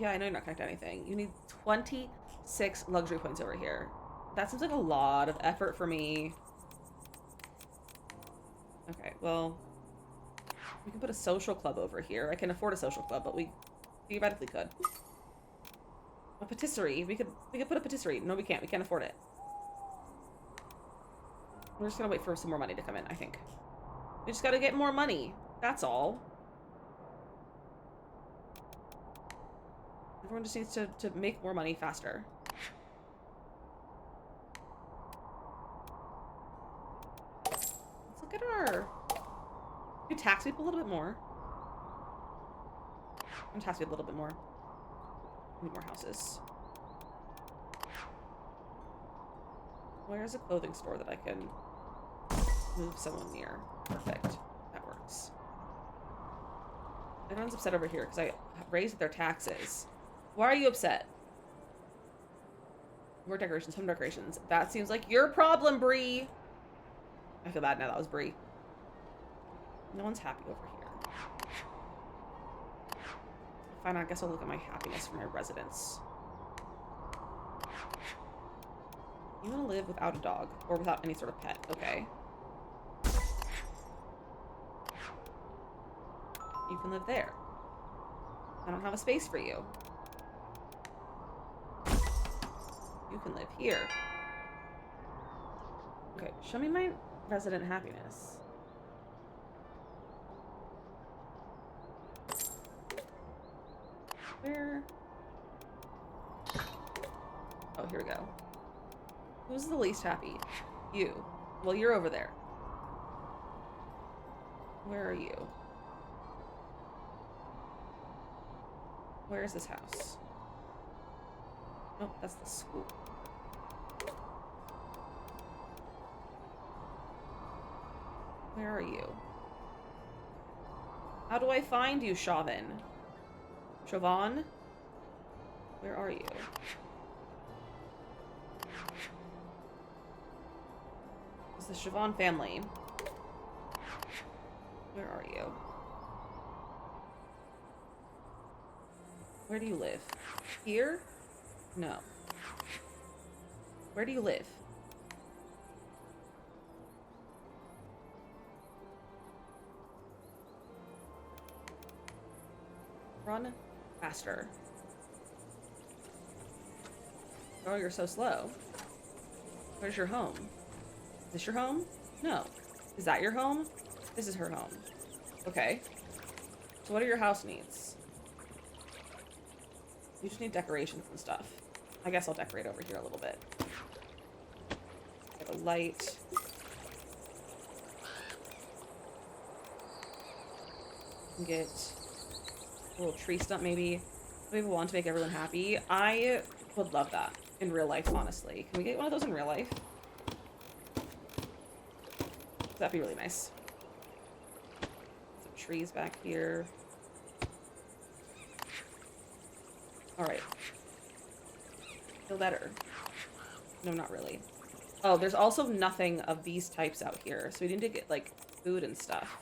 Yeah, I know you're not connected to anything. You need 26 luxury points over here. That seems like a lot of effort for me. Okay, well, we can put a social club over here. I can afford a social club, but we theoretically could. A patisserie. We could put a patisserie. No, we can't. We can't afford it. We're just gonna wait for some more money to come in, I think. We just gotta get more money. That's all. Everyone just needs to make more money faster. Let's look at our... Can you tax people a little bit more? I'm gonna tax people a little bit more. Need more houses. Where's a clothing store that I can move someone near? Perfect. That works. Everyone's upset over here because I raised their taxes. Why are you upset? More decorations, home decorations. That seems like your problem, Bree. I feel bad now. That was Bree. No one's happy over here. Fine, I guess I'll look at my happiness for my residents. You want to live without a dog or without any sort of pet, okay? You can live there. I don't have a space for you. You can live here. Okay, show me my resident happiness. Where? Oh, here we go. Who's the least happy? You. Well, you're over there. Where are you? Where is this house? Nope, that's the school. Where are you? How do I find you, Chauvin? Chauvin? Where are you? It's the Chauvin family. Where are you? Where do you live? Here? No. Where do you live? Run faster. Oh, you're so slow. Where's your home? Is this your home? No. Is that your home? This is her home. Okay. So what are your house needs? You just need decorations and stuff. I guess I'll decorate over here a little bit. Get a light. Get a little tree stump maybe. We want to make everyone happy. I would love that in real life, honestly. Can we get one of those in real life? That'd be really nice. Some trees back here. Alright. Feel better. No, not really. Oh, there's also nothing of these types out here. So we need to get, like, food and stuff.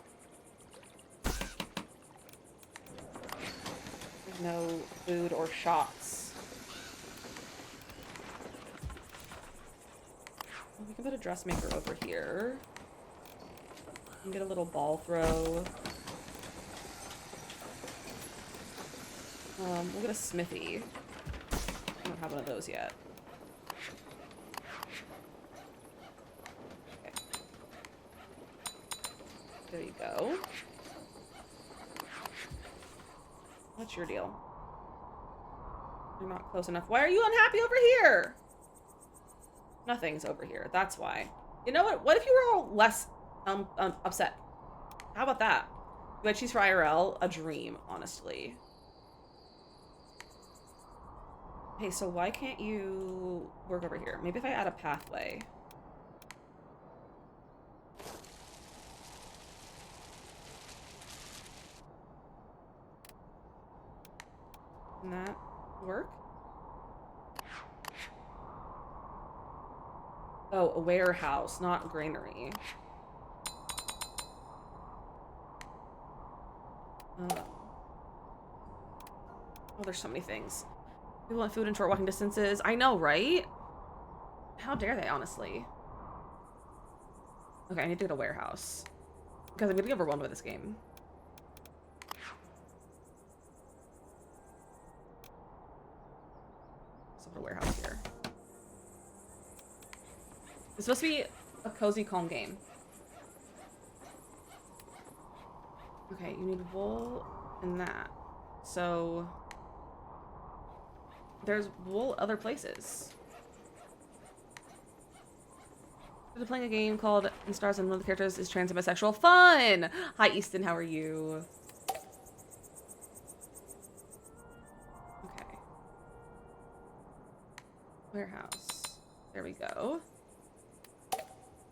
There's no food or shots. Well, we can put a dressmaker over here. We can get a little ball throw. We'll get a smithy. I don't have one of those yet. Okay. There you go. What's your deal? You're not close enough. Why are you unhappy over here? Nothing's over here. That's why. You know what? What if you were all less upset? How about that? Veggies for IRL? A dream, honestly. Hey, so why can't you work over here? Maybe if I add a pathway. Can that work? Oh, a warehouse, not granary. Oh, there's so many things. People want food in short walking distances. I know, right? How dare they, honestly? Okay, I need to get a warehouse. Because I'm getting overwhelmed with this game. Let's put a warehouse here. It's supposed to be a cozy, calm game. Okay, you need wool and that. So there's wool other places. They're playing a game called In Stars and one of the characters is trans and bisexual. Fun! Hi, Easton, how are you? Okay. Warehouse. There we go.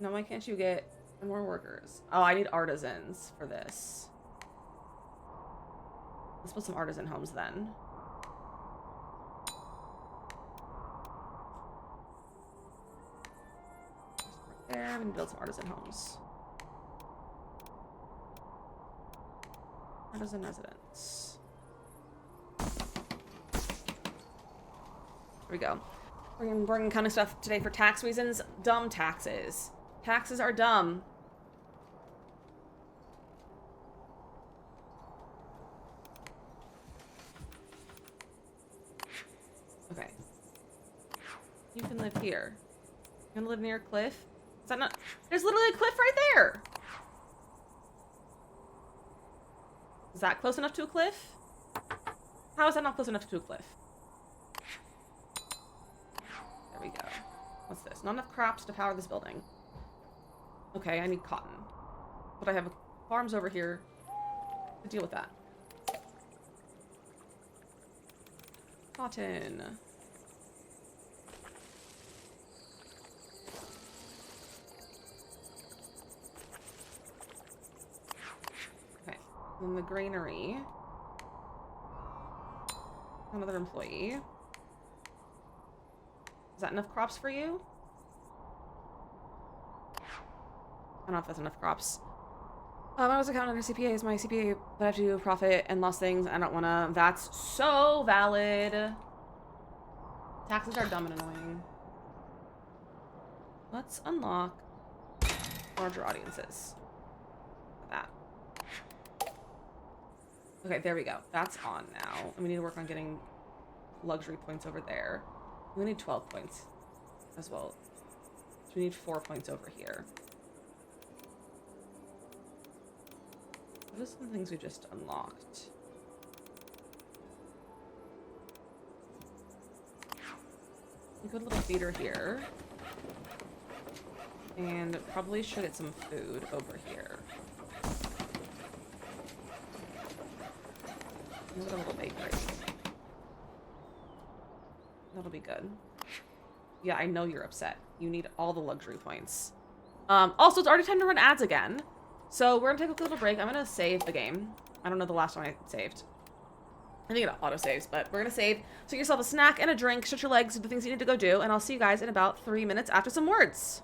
Now why can't you get more workers? Oh, I need artisans for this. Let's put some artisan homes then. There, I'm gonna build some artisan homes. Artisan residence. There we go. We're bringing kind of stuff today for tax reasons. Dumb taxes. Taxes are dumb. Okay. You can live here. You can live near a cliff. Is that not? There's literally a cliff right there. Is that close enough to a cliff? How is that not close enough to a cliff? There we go. What's this? Not enough crops to power this building. Okay, I need cotton. But I have farms over here to deal with that. Cotton. Okay. Then the granary. Another employee. Is that enough crops for you? I don't know if that's enough crops. I was accounting under CPA is my CPA, but I have to do profit and loss things. I don't want to. That's so valid. Taxes are dumb and annoying. Let's unlock larger audiences. That. Okay, there we go. That's on now. And we need to work on getting luxury points over there. We need 12 points as well. So we need 4 points over here. What are some things we just unlocked? We put a little feeder here. And probably should get some food over here. And a little bakery. That'll be good. Yeah, I know you're upset. You need all the luxury points. Also, it's already time to run ads again. So we're gonna take a little break. I'm gonna save the game. I don't know the last one I saved. I think it auto saves, but we're gonna save. So get yourself a snack and a drink, stretch your legs, do the things you need to go do, and I'll see you guys in about 3 minutes after some words.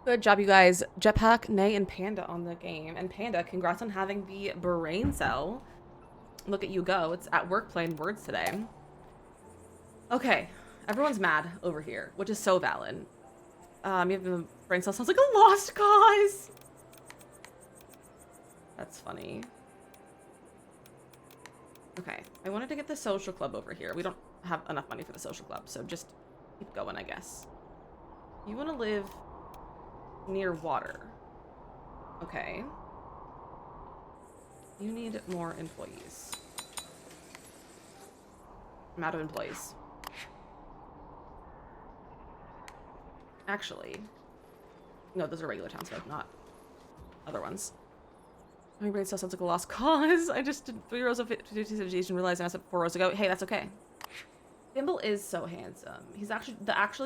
Good job, you guys. Jetpack, Nay, and Panda on the game. And Panda, congrats on having the brain cell. Look at you go. It's at work playing words today. Okay. Everyone's mad over here, which is so valid. You have the brain cell. Sounds like a lost cause. That's funny. Okay. I wanted to get the social club over here. We don't have enough money for the social club, so just keep going, I guess. You want to live near water. Okay. You need more employees. I'm out of employees. Actually, no, those are regular townsfolk, not other ones. My brain still sounds like a lost cause. I just did 3 rows of 50 and realized I said 4 rows ago. Hey, that's okay. Thimble is so handsome. He's actually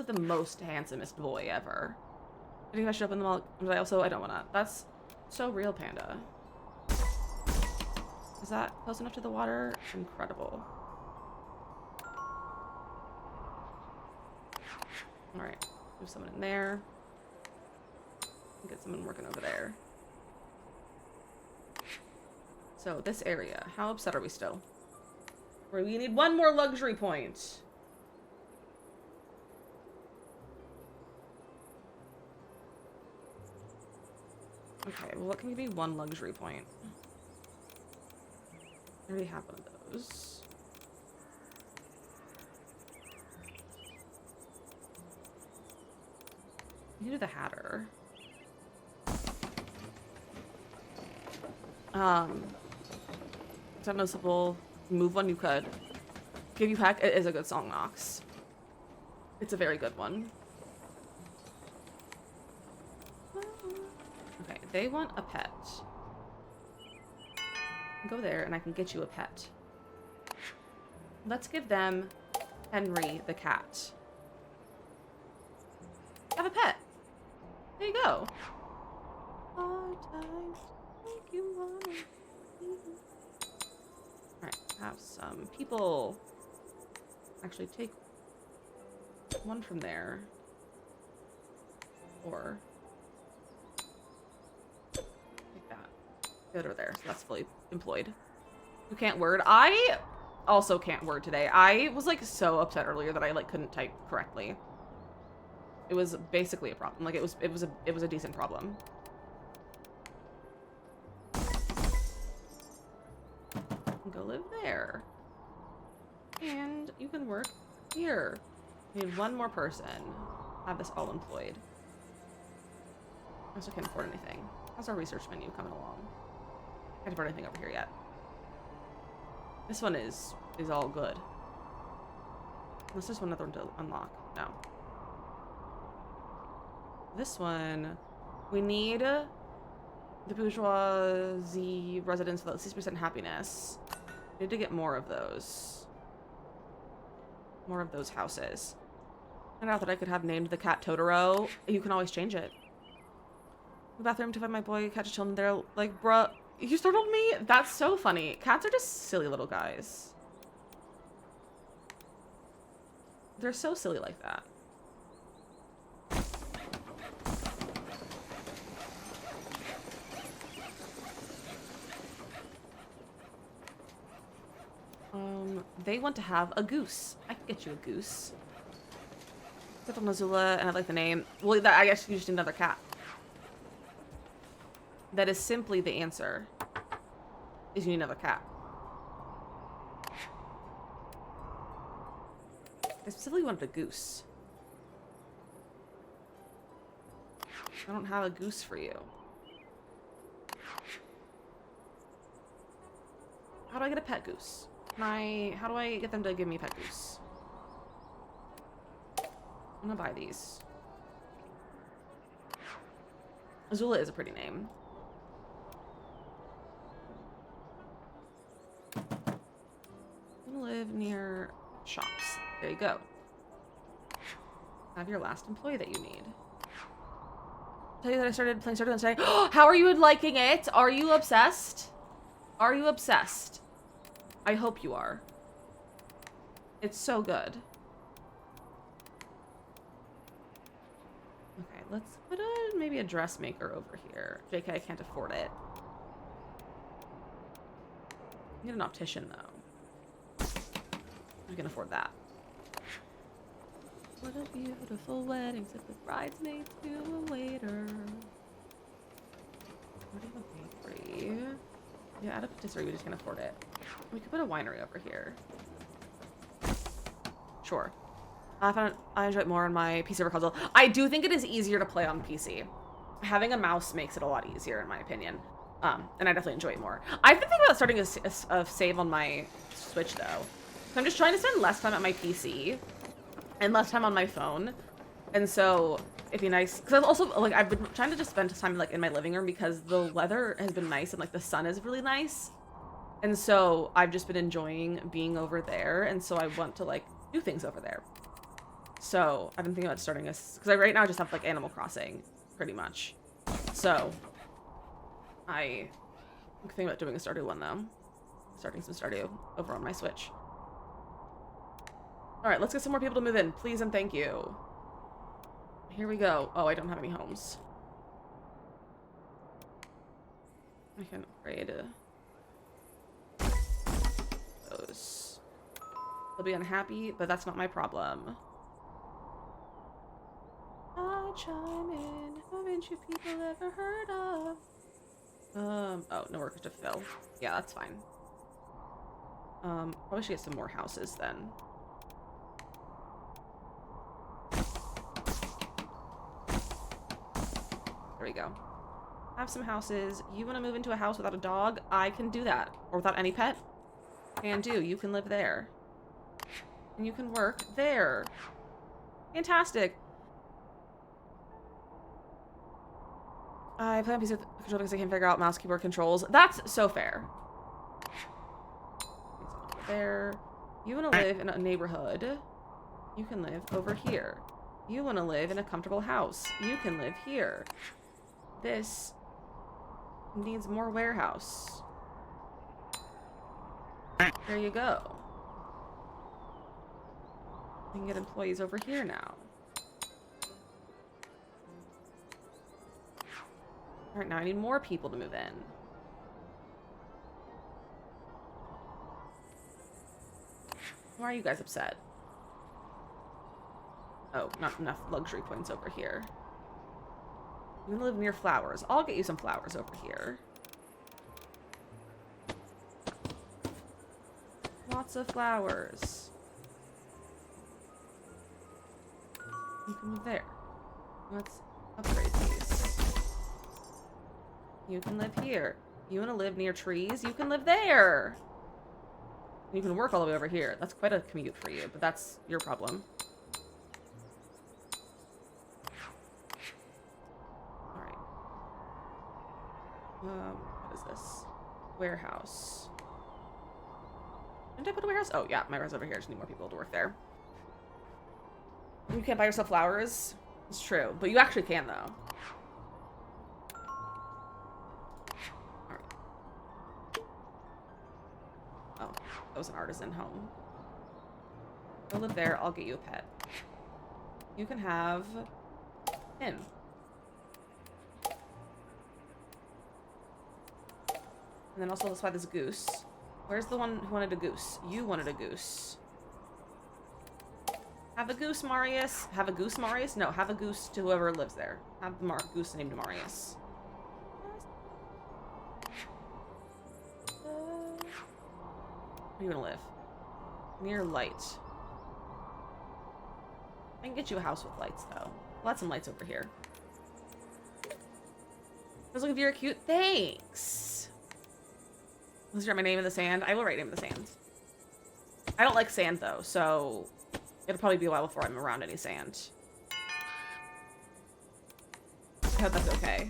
the most handsomest boy ever. I think I should open them all, but I don't wanna. That's so real, Panda. Is that close enough to the water? Incredible. Alright, move someone in there. Get someone working over there. So, this area. How upset are we still? We need 1 more luxury point. Okay, well, what can be 1 luxury point? I already have one of those. You do the Hatter. Is that noticeable? Move one you could. Give you heck. It is a good song, Nox. It's a very good one. Okay, they want a pet. Go there and I can get you a pet. Let's give them Henry the cat. Have a pet. There you go. Alright, have some people. Actually, take 1 from there. Or take that. Go over there. So that's fully employed. You can't word. I also can't word today. I was like so upset earlier that I like couldn't type correctly. It was basically a problem. Like it was a decent problem. Go live there. And you can work here. We need 1 more person. Have this all employed. I also can't afford anything. How's our research menu coming along? Can't afford anything over here yet. This one is all good. Unless there's one other one to unlock. No. This one, we need the bourgeoisie residents with at least 6% happiness. We need to get more of those. More of those houses. And out that I could have named the cat Totoro. You can always change it. The bathroom to find my boy, catch a children there. Like, bruh, you startled me? That's so funny. Cats are just silly little guys. They're so silly like that. They want to have a goose. I can get you a goose. Except on Azula, and I like the name. Well, I guess you just need another cat. That is simply the answer. Is you need another cat. I specifically wanted a goose. I don't have a goose for you. How do I get a pet goose? How do I get them to give me a pet goose? I'm gonna buy these. Azula is a pretty name. I'm gonna live near shops. There you go. Have your last employee that you need. Tell you that I started playing Stardew today. How are you liking it? Are you obsessed? Are you obsessed? I hope you are. It's so good. Okay, let's put a even maybe a dressmaker over here. JK, I can't afford it. I need an optician, though. We can afford that. What a beautiful wedding, said the bridesmaids to a waiter. What is a bakery? Yeah, add a patisserie, we just can't afford it. We could put a winery over here. Sure. I enjoy it more on my PC over console. I do think it is easier to play on PC. Having a mouse makes it a lot easier, in my opinion. And I definitely enjoy it more. I've been thinking about starting a save on my Switch, though. So I'm just trying to spend less time at my PC and less time on my phone. And so it'd be nice, because I've also, like, I've been trying to just spend time, like, in my living room because the weather has been nice and, like, the sun is really nice. And so I've just been enjoying being over there. And so I want to, like, do things over there. So I've been thinking about starting because right now I just have, like, Animal Crossing, pretty much. So I'm thinking about doing a Stardew one, though. Starting some Stardew over on my Switch. All right, let's get some more people to move in, please and thank you. Here we go. Oh, I don't have any homes. I can upgrade those. They'll be unhappy, but that's not my problem. I chime in. Haven't you people ever heard of? Oh, no workers to fill. Yeah, that's fine. Probably should get some more houses then. There we go. Have some houses. You want to move into a house without a dog? I can do that. Or without any pet? Can do. You can live there. And you can work there. Fantastic. I play on PC with control because I can't figure out mouse keyboard controls. That's so fair. There. You want to live in a neighborhood. You can live over here. You want to live in a comfortable house. You can live here. This needs more warehouse. There you go. We can get employees over here now. Alright, now I need more people to move in. Why are you guys upset? Oh, not enough luxury points over here. You want to live near flowers. I'll get you some flowers over here. Lots of flowers. You can move there. Let's upgrade these. You can live here. You want to live near trees? You can live there. You can work all the way over here. That's quite a commute for you, but that's your problem. Alright. What is this? Warehouse. Didn't I put a warehouse? Oh, yeah, my warehouse over here. Just need more people to work there. You can't buy yourself flowers? It's true, but you actually can, though. Oh, that was an artisan home. Go live there, I'll get you a pet. You can have him. And then also let's buy this goose. Where's the one who wanted a goose? You wanted a goose. Have a goose, Marius. Have a goose, Marius? No, have a goose to whoever lives there. Have the goose named Marius. Where do you want to live? Near light. I can get you a house with lights, though. Lots of lights over here. I was looking for your cute. Thanks. Let's write my name in the sand. I will write name in the sand. I don't like sand, though, so it'll probably be a while before I'm around any sand. I hope that's okay.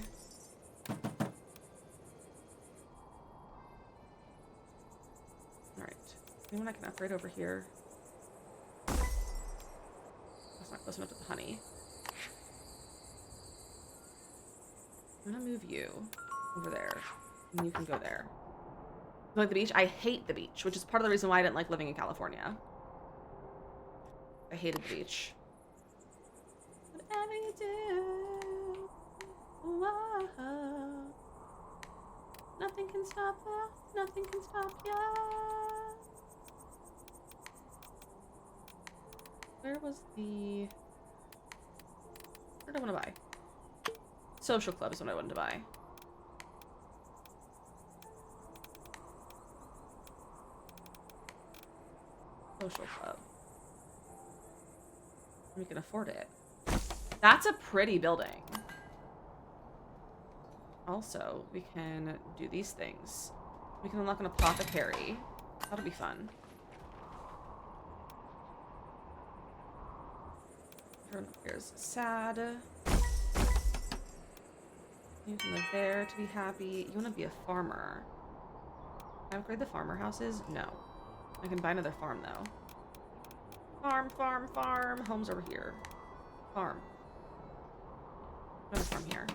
Alright. Anyone I can upgrade over here? That's not close enough to the honey. I'm gonna move you over there. And you can go there. You like the beach? I hate the beach, which is part of the reason why I didn't like living in California. I hated the beach. Whatever you do, Nothing can stop us. Nothing can stop ya. Where was the... What did I want to buy? Social club is what I wanted to buy. Social club. We can afford it. That's a pretty building. Also, we can do these things. We can unlock an apothecary. That'll be fun. Here's sad. You can live there to be happy. You want to be a farmer. Can I upgrade the farmer houses? No. I can buy another farm though. Farm, farm, farm. Home's over here. Farm. Another farm here.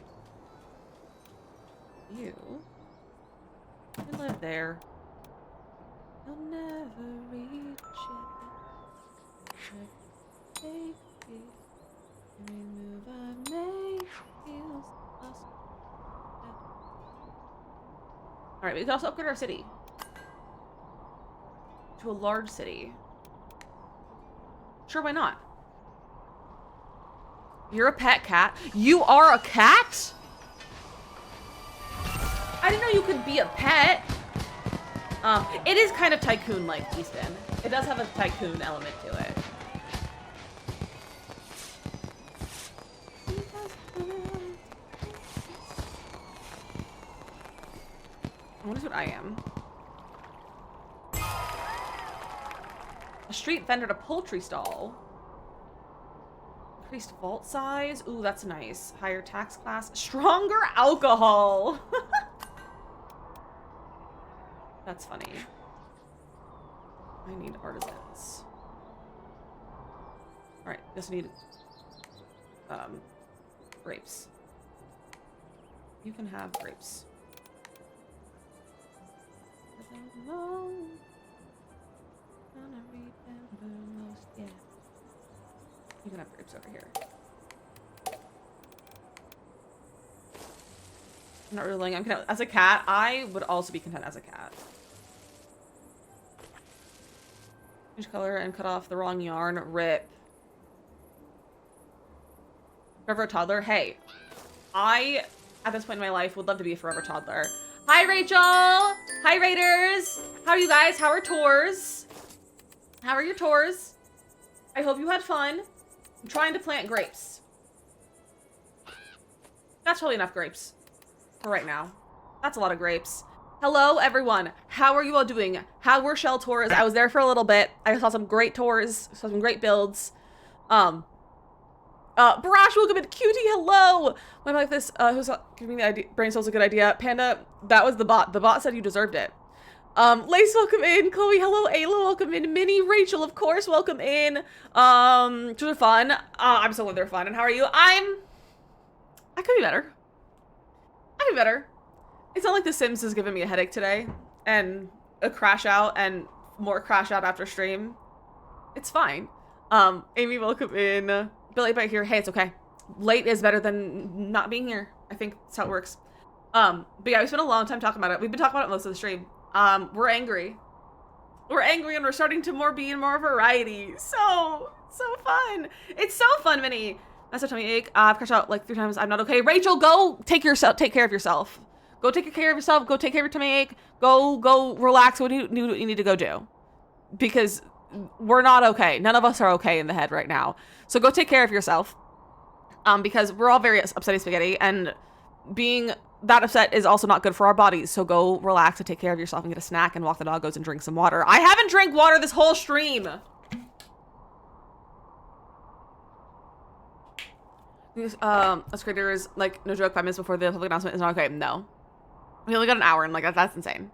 You live there. You'll never reach it. Take it. Every move I make feels lost. Alright, we can also upgrade our city. To a large city. Sure, why not? You're a pet cat. You are a cat? I didn't know you could be a pet. It is kind of tycoon-like, Easton. It does have a tycoon element to it. I wonder what I am. A street vendor at a poultry stall. Increased vault size. Ooh, that's nice. Higher tax class. Stronger alcohol. That's funny. I need artisans. Alright, just need grapes. You can have grapes. You can have grapes over here. I'm not really. I'm content as a cat. I would also be content as a cat. Change color and cut off the wrong yarn. Rip. Forever toddler. Hey, I at this point in my life would love to be a forever toddler. Hi, Rachel. Hi, Raiders. How are you guys? How are tours? How are your tours? I hope you had fun. I'm trying to plant grapes. That's probably enough grapes for right now. That's a lot of grapes. Hello, everyone. How are you all doing? How were shell tours? I was there for a little bit. I saw some great tours, saw some great builds. Barash, welcome in. Cutie, hello. Why am I like this? Who's giving me the idea? Brain Cell's a good idea. Panda, that was the bot. The bot said you deserved it. Lace, welcome in. Chloe, hello. Ayla, welcome in. Minnie, Rachel, of course, welcome in. Those are fun. I'm so glad they're fun. And how are you? I could be better. I could be better. It's not like The Sims has given me a headache today and a crash out and more crash out after stream. It's fine. Amy, welcome in. Billy, back here. Hey, it's okay. Late is better than not being here. I think that's how it works. But yeah, we spent a long time talking about it. We've been talking about it most of the stream. We're angry. We're angry and we're starting to be in more variety. So fun. It's so fun, Minnie. That's a tummy ache. I've crashed out like 3 times. I'm not okay. Rachel, go take care of yourself. Go take care of yourself. Go take care of your tummy ache. Go relax. What do you need to go do? Because we're not okay. None of us are okay in the head right now. So go take care of yourself. Because we're all very upsetty spaghetti, and being that upset is also not good for our bodies. So go relax and take care of yourself and get a snack and walk the doggos and drink some water. I haven't drank water this whole stream. Us creators, like, no joke, 5 minutes before the public announcement is not okay. No. We only got an hour and like that's insane.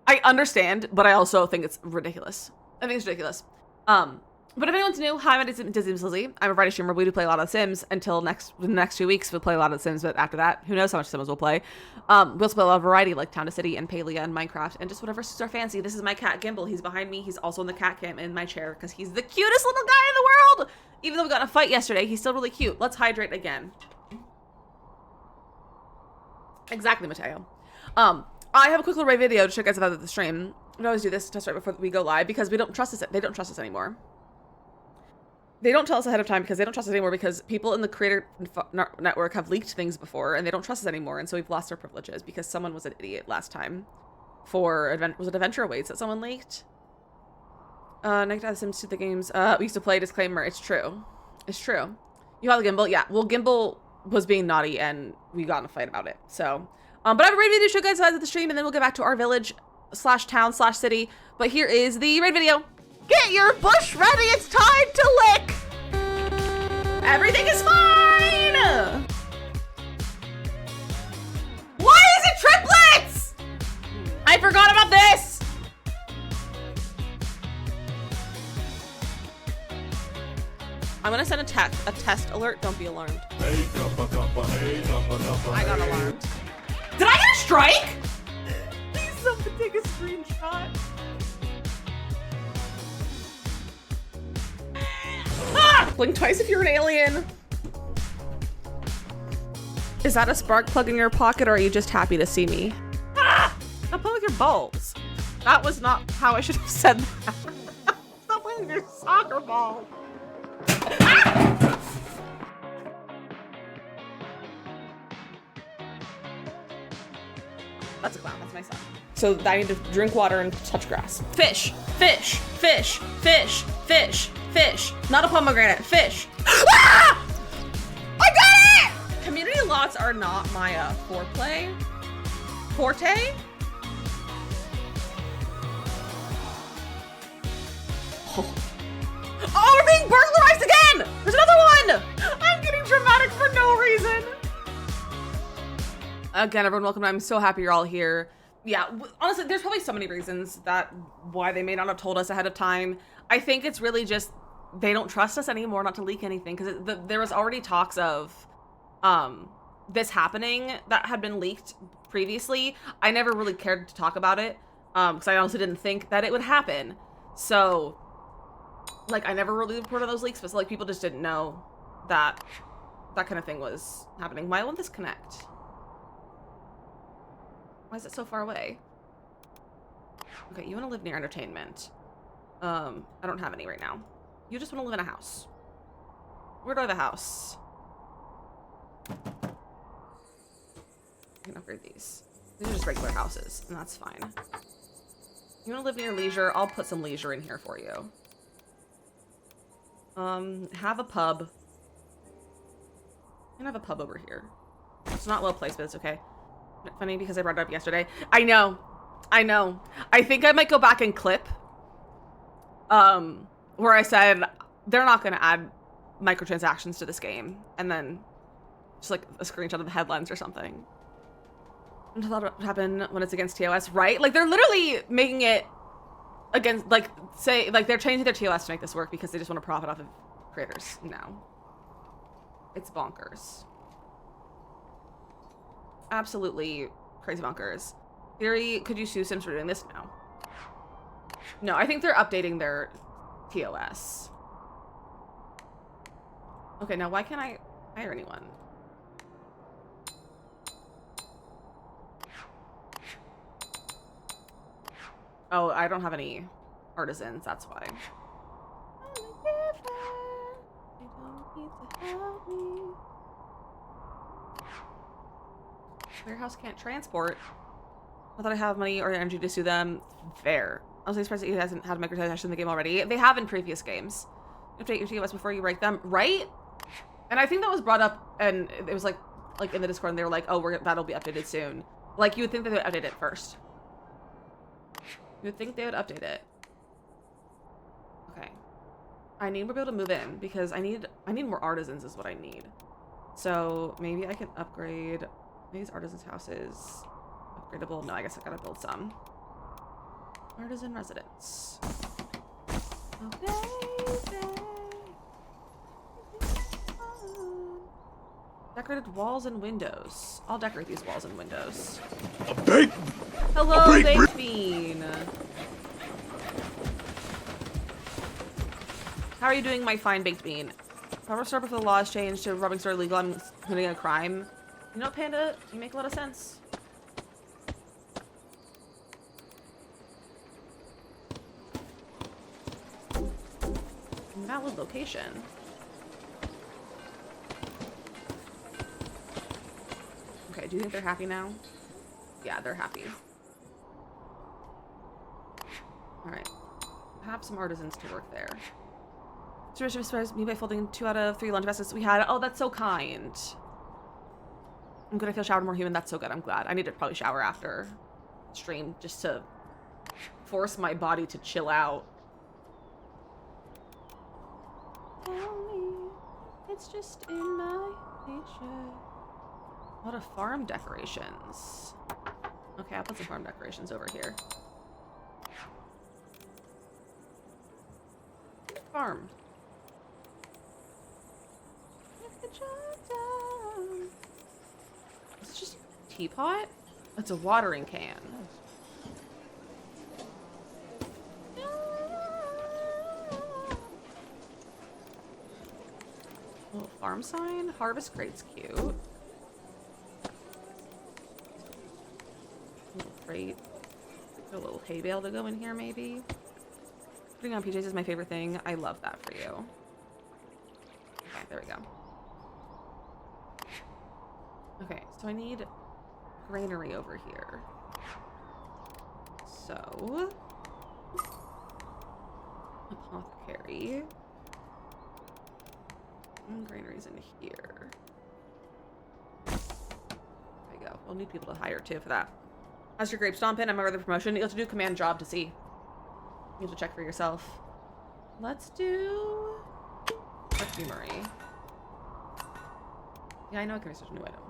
I understand, but I also think it's ridiculous. I think it's ridiculous. But if anyone's new, hi, my name is DizzyMissLizzy. I'm a variety streamer. We do play a lot of Sims until the next 2 weeks. We'll play a lot of Sims, but after that, who knows how much Sims we'll play. We also play a lot of variety like Town to City and Palia and Minecraft and just whatever suits our fancy. This is my cat Gimbal. He's behind me. He's also in the cat cam in my chair because he's the cutest little guy in the world. Even though we got in a fight yesterday, he's still really cute. Let's hydrate again. Exactly, Mateo. I have a quick little raid video to show you guys about the stream. We always do this test right before we go live because we don't trust us. They don't trust us anymore. They don't tell us ahead of time because they don't trust us anymore because people in the creator network have leaked things before and they don't trust us anymore. And so we've lost our privileges because someone was an idiot last time for was it Adventure Awaits that someone leaked? Night the Sims to the games. We used to play disclaimer. It's true. It's true. You have the gimbal. Yeah. Well, gimbal was being naughty and we got in a fight about it. So, but I have a raid video to show you guys at the stream and then we'll get back to our village / town / city. But here is the raid video. Get your bush ready, it's time to lick! Everything is fine! Why is it triplets? I forgot about this! I'm gonna send a test alert, don't be alarmed. I got alarmed. Did I get a strike? Please someone take a screenshot. Ah! Blink twice if you're an alien. Is that a spark plug in your pocket or are you just happy to see me? Ah! Stop playing with your balls. That was not how I should have said that. Stop playing with your soccer ball. Ah! That's a clown, that's my son. So I need to drink water and touch grass. Fish, fish, fish, fish, fish, fish. Not a pomegranate, fish. Ah! I got it! Community lots are not my forte. Oh, we're being burglarized again! There's another one! I'm getting dramatic for no reason. Again, everyone, welcome. I'm so happy you're all here. Yeah, honestly, there's probably so many reasons why they may not have told us ahead of time. I think it's really just they don't trust us anymore not to leak anything because there was already talks of this happening that had been leaked previously. I never really cared to talk about it because I honestly didn't think that it would happen. So, like, I never really reported those leaks, but like people just didn't know that kind of thing was happening. Why won't this connect? Why is it so far away? Okay, you want to live near entertainment. I don't have any right now. You just want to live in a house. Where do I have a house? I can upgrade these. These are just regular houses, and that's fine. You want to live near leisure? I'll put some leisure in here for you. Have a pub. You can have a pub over here. It's not well placed, but it's okay. Funny because I brought it up yesterday. I know. I think I might go back and clip where I said they're not going to add microtransactions to this game and then just like a screenshot of the headlines or something. I thought it would happen when it's against TOS, right? Like they're literally making it against, like, say, like they're changing their TOS to make this work because they just want to profit off of creators now. It's bonkers. Absolutely crazy bonkers. Theory, could you sue Sims for doing this? No. No, I think they're updating their TOS. Okay, now why can't I hire anyone? Oh, I don't have any artisans, that's why. Warehouse can't transport. Not that I have money or energy to sue them. Fair. I was surprised that he hasn't had microtransaction in the game already. They have in previous games. You update your TOS before you break them, right? And I think that was brought up, and it was like in the Discord, and they were like, "Oh, that'll be updated soon." Like you would think that they would update it first. You would think they would update it. Okay. I need more people to move in because I need more artisans is what I need. So maybe I can upgrade these artisans' houses. Upgradable? No, I guess I gotta build some. Artisan residence. Okay. Decorated walls and windows. I'll decorate these walls and windows. Hello, baked bean. How are you doing, my fine baked bean? Power store before the law has changed to rubbing store illegal. I'm committing a crime. You know, Panda, you make a lot of sense. Valid location. Okay, do you think they're happy now? Yeah, they're happy. Alright. Have some artisans to work there. Supervisor surprised me by folding 2 out of 3 lunch baskets we had. Oh, that's so kind. I'm good. I feel showered more human. That's so good. I'm glad. I need to probably shower after stream just to force my body to chill out. It's just in my nature. A lot of farm decorations. Okay, I'll put some farm decorations over here. Farm. Get the job done. Is it just a teapot? It's a watering can. Little farm sign. Harvest crate's cute. Little crate. A little hay bale to go in here, maybe. Putting on PJs is my favorite thing. I love that for you. Okay, there we go. Okay, so I need granary over here. So, apothecary. And granary's in here. There we go. We'll need people to hire too for that. As your grape stomping, I'm over the promotion. You have to do command job to see. You have to check for yourself. Let's do perfumery. Yeah, I know I can research a new item.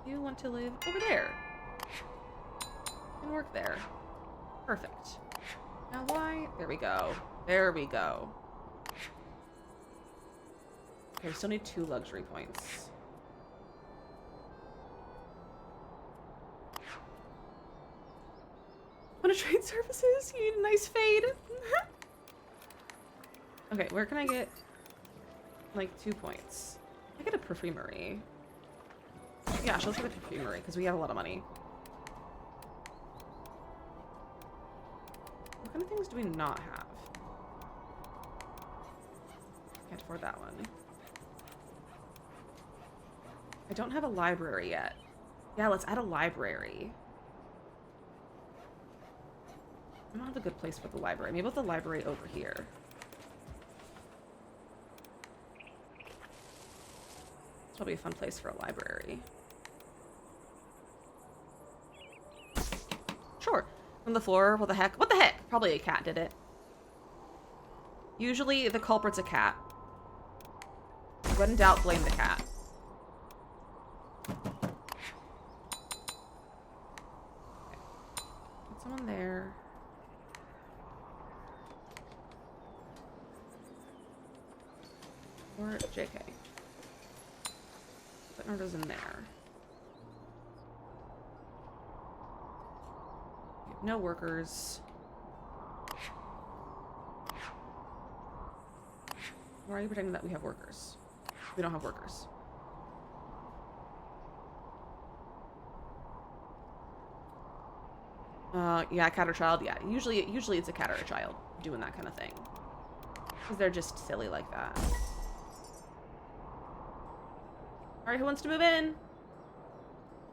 You want to live over there. And work there. Perfect. Now why? There we go. There we go. Okay, we still need 2 luxury points. Want to trade services? You need a nice fade. Okay, where can I get like 2 points? I get a perfumery. Yeah, let's get a perfumery because we have a lot of money. What kind of things do we not have? Can't afford that one. I don't have a library yet. Yeah, let's add a library. I don't have a good place for the library. Maybe with the library over here. It's probably a fun place for a library. Sure. From the floor. What the heck? What the heck? Probably a cat did it. Usually the culprit's a cat. When in doubt, blame the cat. Okay. Put someone there. Or JK. Put orders in there. We have no workers. Why are you pretending that we have workers? We don't have workers. Yeah, cat or child. Yeah, usually it's a cat or a child doing that kind of thing. Because they're just silly like that. Alright, who wants to move in?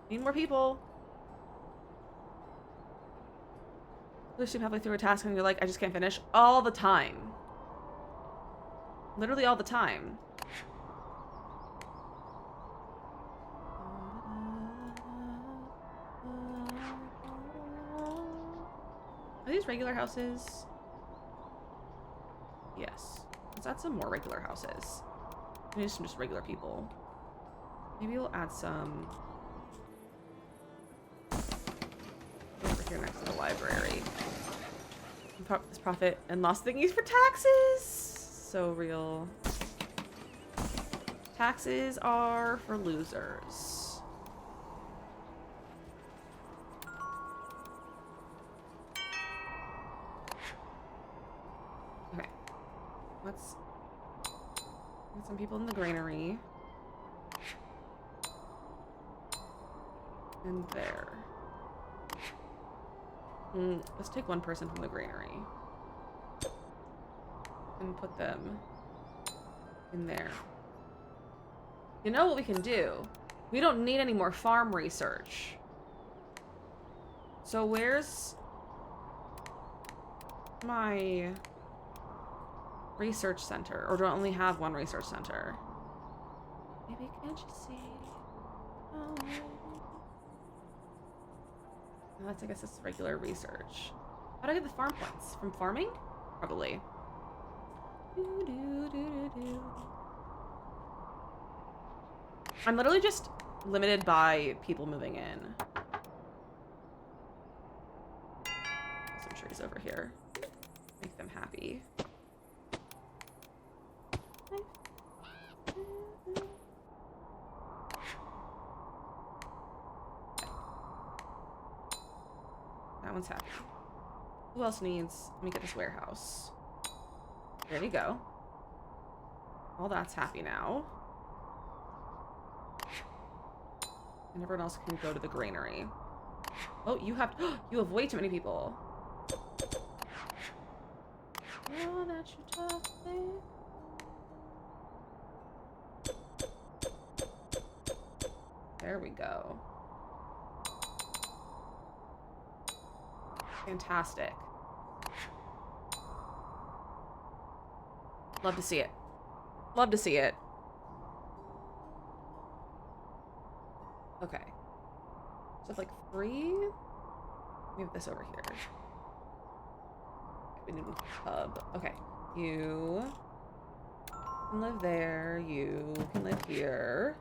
Need more people. You stream halfway through a task and you're like, I just can't finish. All the time. Literally all the time. Are these regular houses? Yes. Let's add some more regular houses. We need some just regular people. Maybe we'll add some over here next to the library. This profit and loss thingies for taxes. So real. Taxes are for losers. Okay. Let's get some people in the granary. And there. Let's take one person from the granary. And put them in there. You know what we can do? We don't need any more farm research. So where's my research center? Or do I only have one research center? Maybe can't you see? Oh. No, I guess it's regular research. How do I get the farm points? From farming? Probably. I'm literally just limited by people moving in. Some trees over here. Make them happy. That one's happy. Who else needs? Let me get this warehouse. There you go. All that's happy now. And everyone else can go to the granary. Oh, you have way too many people. Oh, that's your topic. There we go. Fantastic. Love to see it. Love to see it. Okay. So like 3. We have this over here. We need a hub. Okay. You can live there. You can live here.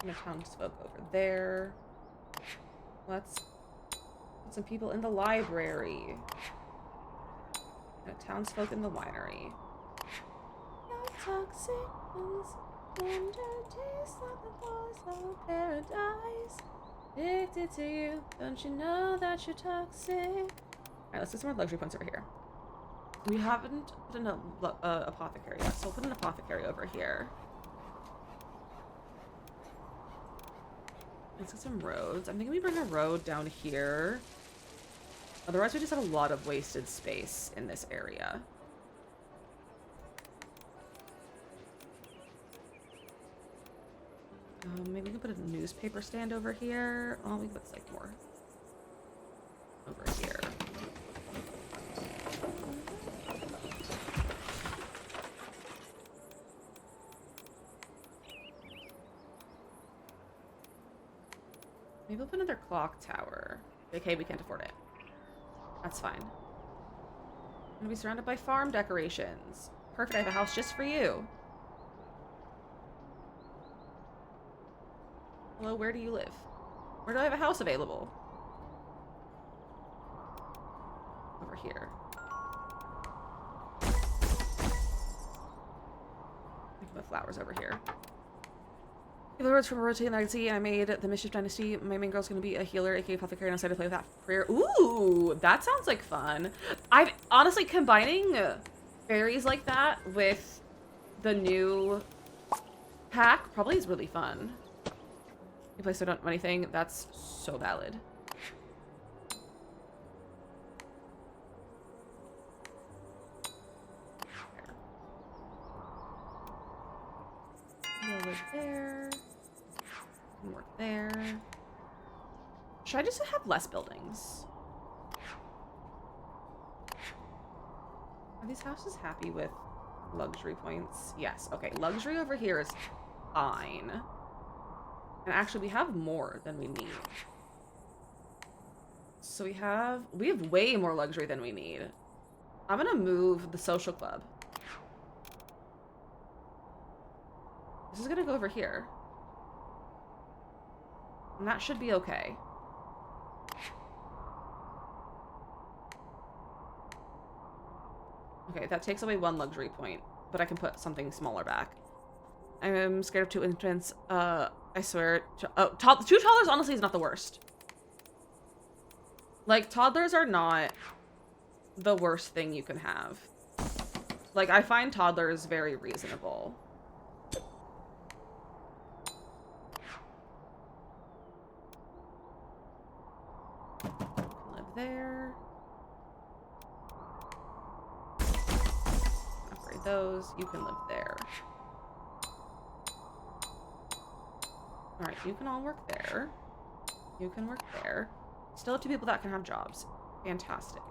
And the townsfolk over there. Let's put some people in the library. And a townsfolk in the winery. Your toxic ones wonder taste like the boys of paradise. Addicted to you, don't you know that you're toxic? Alright, let's get some more luxury points over here. We haven't put in a apothecary yet, so we'll put an apothecary over here. Let's get some roads. I'm thinking we bring a road down here. Otherwise, we just have a lot of wasted space in this area. Maybe we can put a newspaper stand over here. Oh, we can put like more over here. Maybe we'll put another clock tower. Okay, we can't afford it. That's fine. I'm gonna be surrounded by farm decorations. Perfect, I have a house just for you. Hello, where do you live? Where do I have a house available? Over here. I can put flowers over here. The words from a rotating I see, I made the Mischief Dynasty. My main girl's gonna be a healer, aka apothecary, and I'm excited to play with that prayer. Ooh, that sounds like fun. I've honestly combining fairies like that with the new pack probably is really fun. You play so don't know anything. That's so valid. You'll live there. You can work there. Should I just have less buildings? Are these houses happy with luxury points? Yes. Okay, luxury over here is fine. And actually, we have more than we need. So we have way more luxury than we need. I'm gonna move the social club. This is gonna go over here. And that should be okay. Okay, that takes away 1 luxury point, but I can put something smaller back. I'm scared of 2 infants. I swear. 2 toddlers honestly is not the worst. Like, toddlers are not the worst thing you can have. Like, I find toddlers very reasonable. need those. You can live there. Alright, you can all work there. You can work there. Still have 2 people that can have jobs. Fantastic.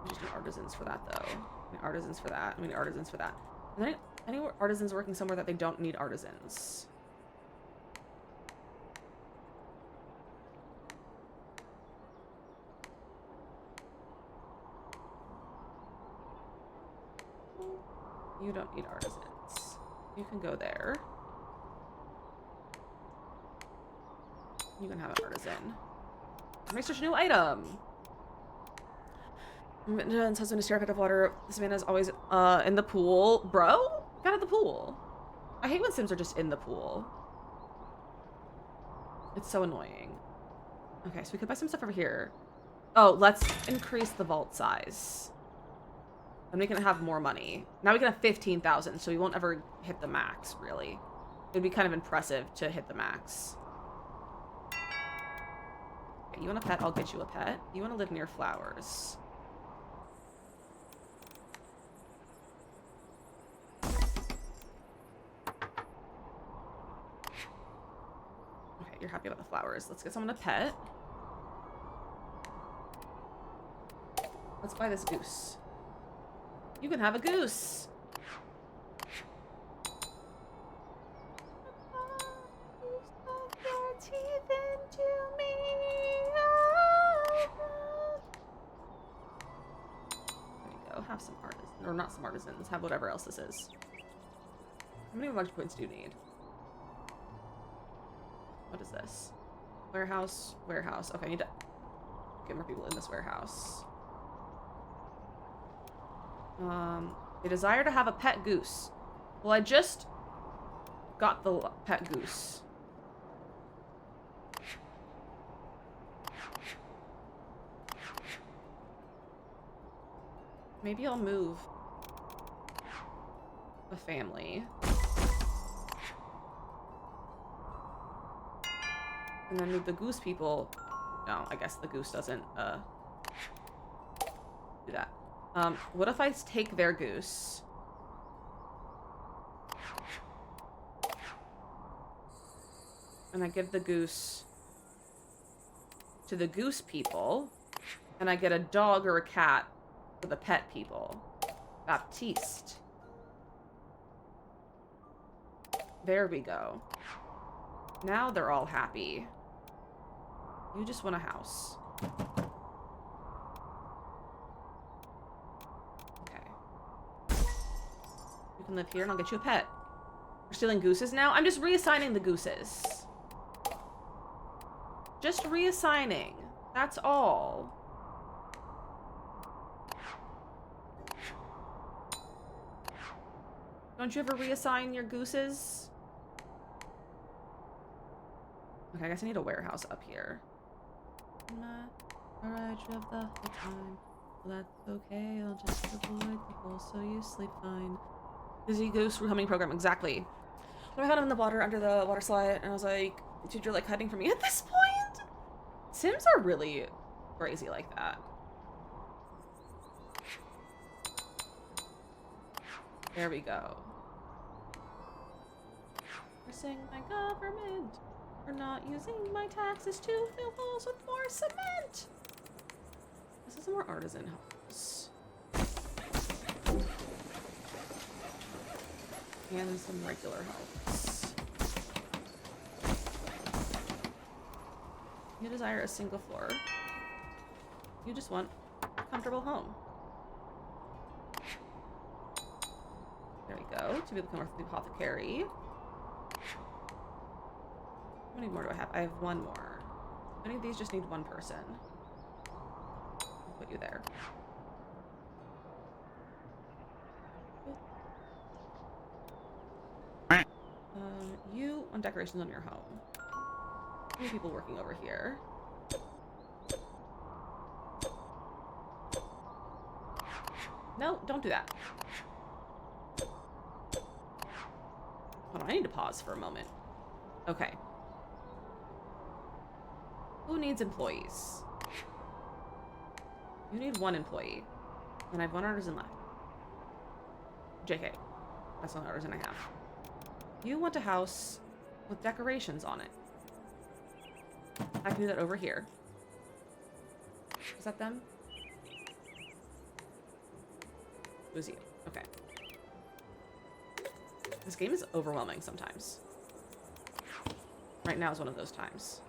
We just need artisans for that, though. We need artisans for that. We need artisans for that. Are there any artisans working somewhere that they don't need artisans? You don't need artisans. You can go there. You can have an artisan. Research a new item. Minton's husband is terrified of water. This man is always in the pool. Bro? Get out of the pool. I hate when Sims are just in the pool. It's so annoying. Okay, so we could buy some stuff over here. Oh, let's increase the vault size. And we can have more money. Now we can have 15,000, so we won't ever hit the max, really. It'd be kind of impressive to hit the max. Okay, you want a pet? I'll get you a pet. You want to live near flowers. Okay, you're happy about the flowers. Let's get someone a pet. Let's buy this goose. You can have a goose. There you go. Have some artisans, or not some artisans. Have whatever else this is. How many large points do you need? What is this? Warehouse. Warehouse. Okay, I need to get more people in this warehouse. They desire to have a pet goose. Well, I just got the pet goose. Maybe I'll move a family. And then move the goose people. No, I guess the goose doesn't, do that. What if I take their goose? And I give the goose to the goose people. And I get a dog or a cat for the pet people. Baptiste. There we go. Now they're all happy. You just want a house. Can live here and I'll get you a pet. We're stealing gooses now? I'm just reassigning the gooses. Just reassigning. That's all. Don't you ever reassign your gooses? Okay, I guess I need a warehouse up here. Alright, you have the whole time. Well, that's okay. I'll just avoid the hole so you sleep fine. Dizzy Goose Homing Program, exactly. When I found him in the water under the water slide, and I was like, dude, you're like hiding from me at this point? Sims are really crazy like that. There we go. Forcing my government for not using my taxes to fill holes with more cement. This is a more artisan house. And some regular homes. You desire a single floor. You just want a comfortable home. There we go. 2 people come with the apothecary. How many more do I have? I have 1 more. Any of these just need 1 person. I'll put you there. You on decorations on your home. How many people working over here? No, don't do that. Hold on, I need to pause for a moment. Okay. Who needs employees? You need 1 employee. And I have 1 artisan left. JK. That's the only artisan I have. You want a house with decorations on it. I can do that over here. Is that them? It was you. Okay. This game is overwhelming sometimes. Right now is one of those times.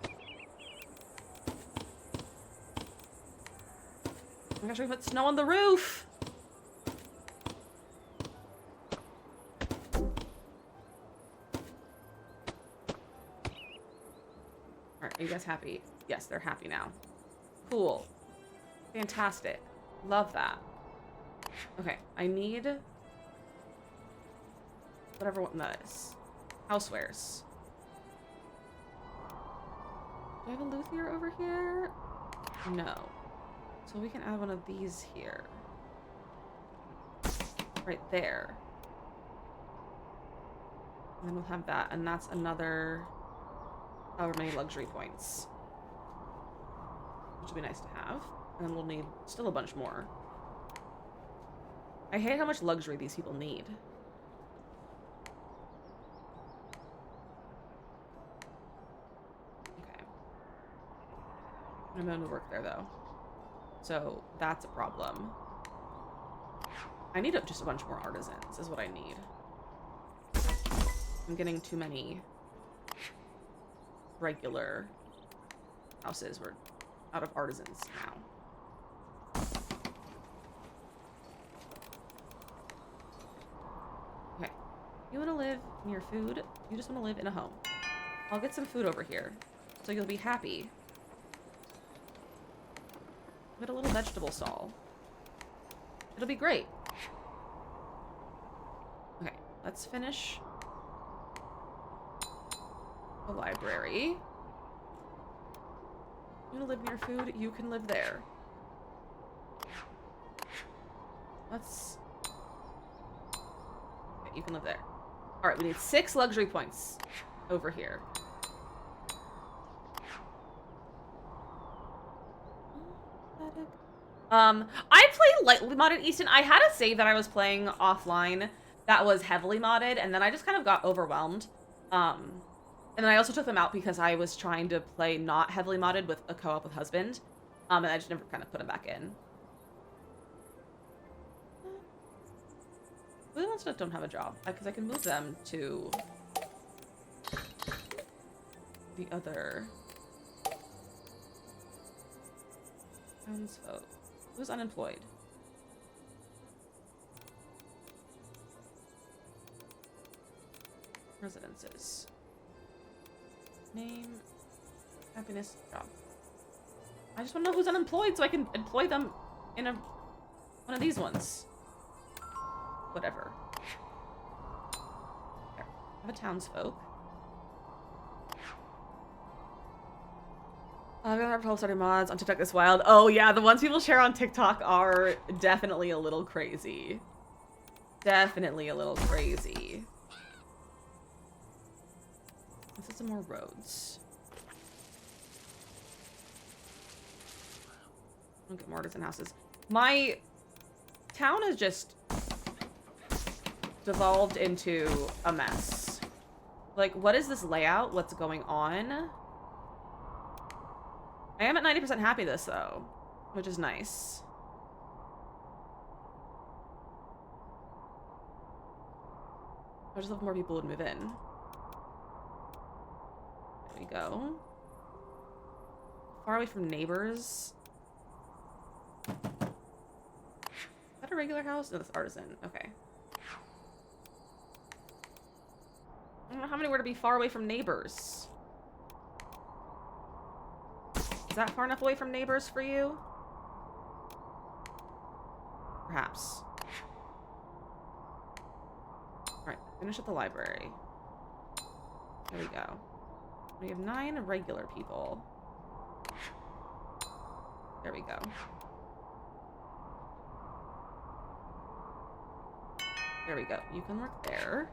Oh my gosh, we put snow on the roof! Alright, are you guys happy? Yes, they're happy now. Cool. Fantastic. Love that. Okay, I need... whatever one that is. Housewares. Do I have a luthier over here? No. So we can add one of these here. Right there. And then we'll have that, and that's another however many luxury points. Which would be nice to have. And then we'll need still a bunch more. I hate how much luxury these people need. Okay. I'm going to work there, though. So, that's a problem. I need just a bunch more artisans, is what I need. I'm getting too many regular houses. We're out of artisans now. Okay. You want to live near food? You just want to live in a home. I'll get some food over here, so you'll be happy. Get a little vegetable stall. It'll be great. Okay, let's finish the library. You wanna live near food? You can live there. Let's... okay, you can live there. Alright, we need 6 luxury points over here. I played lightly modded Easton. I had a save that I was playing offline that was heavily modded, and then I just kind of got overwhelmed. And then I also took them out because I was trying to play not heavily modded with a co-op with husband. And I just never kind of put them back in. The ones that don't have a job, because I can move them to the other townsfolk. Who's unemployed? Residences. Name. Happiness. Job. I just want to know who's unemployed so I can employ them in one of these ones. Whatever. There. I have a townsfolk. I'm gonna have trouble starting mods on TikTok this wild. Oh yeah, the ones people share on TikTok are definitely a little crazy. Definitely a little crazy. Let's get some more roads. I'll get more artisan houses. My town has just devolved into a mess. Like, what is this layout? What's going on? I am at 90% happy this, though, which is nice. I just love more people would move in. There we go. Far away from neighbors. Is that a regular house? No, that's artisan. Okay. I don't know how many were to be far away from neighbors. Is that far enough away from neighbors for you? Perhaps. Alright, finish at the library. There we go. We have 9 regular people. There we go. There we go. You can work there.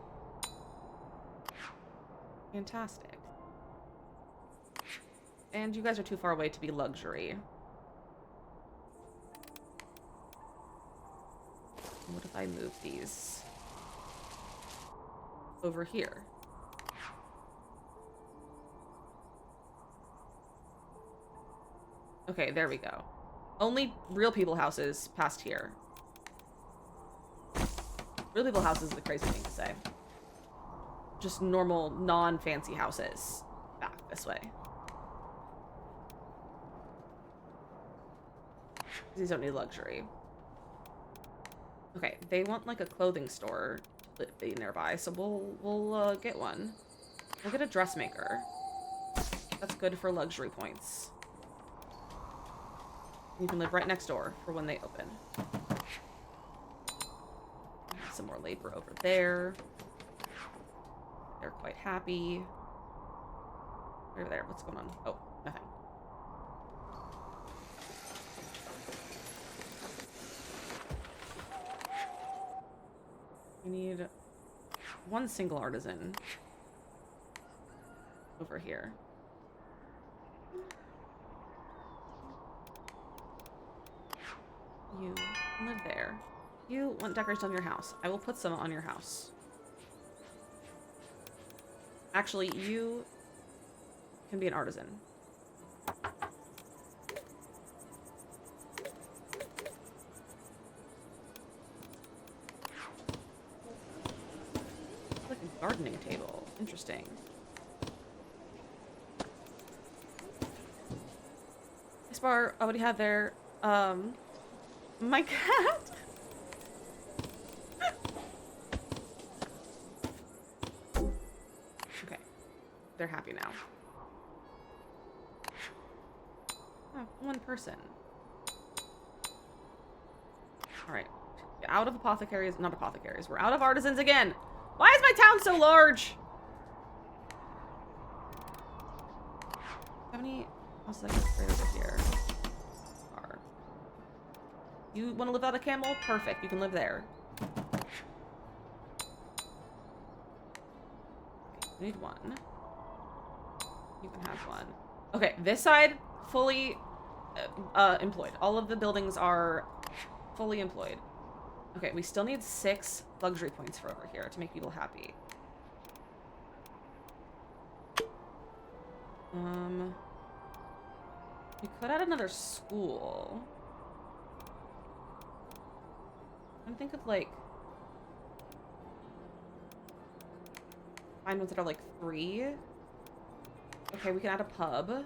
Fantastic. And you guys are too far away to be luxury. What if I move these over here? Okay, there we go. Only real people houses past here. Real people houses is the crazy thing to say. Just normal, non-fancy houses back this way. These don't need luxury. Okay, they want like a clothing store to be nearby, so we'll get one. We'll get a dressmaker. That's good for luxury points. You can live right next door for when they open. Some more labor over there. They're quite happy. Over there, what's going on? Oh, nothing. We need one single artisan over here. You live there. You want decorations on your house. I will put some on your house. Actually, you can be an artisan. Like a gardening table. Interesting. This bar, what do you have there? My cat. Okay. They're happy now. Oh, one person. Alright. Out of apothecaries. Not apothecaries. We're out of artisans again. Why is my town so large? How many houses I can right over here? You want to live out a camel? Perfect. You can live there. Okay, we need one. You can have one. Okay, this side, fully employed. All of the buildings are fully employed. Okay, we still need 6 luxury points for over here to make people happy. We could add another school. I'm think of like find ones that are like 3. Okay, we can add a pub.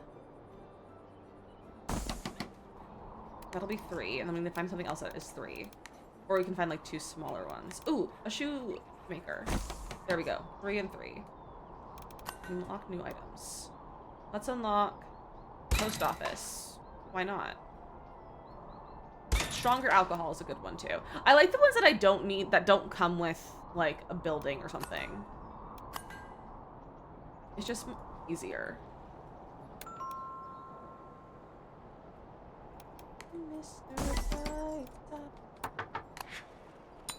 That'll be 3, and then we can find something else that is 3. Or we can find like 2 smaller ones. Ooh, a shoe maker. There we go. 3 and 3. Unlock new items. Let's unlock post office. Why not? Stronger alcohol is a good one too. I like the ones that I don't need, that don't come with like a building or something. It's just easier.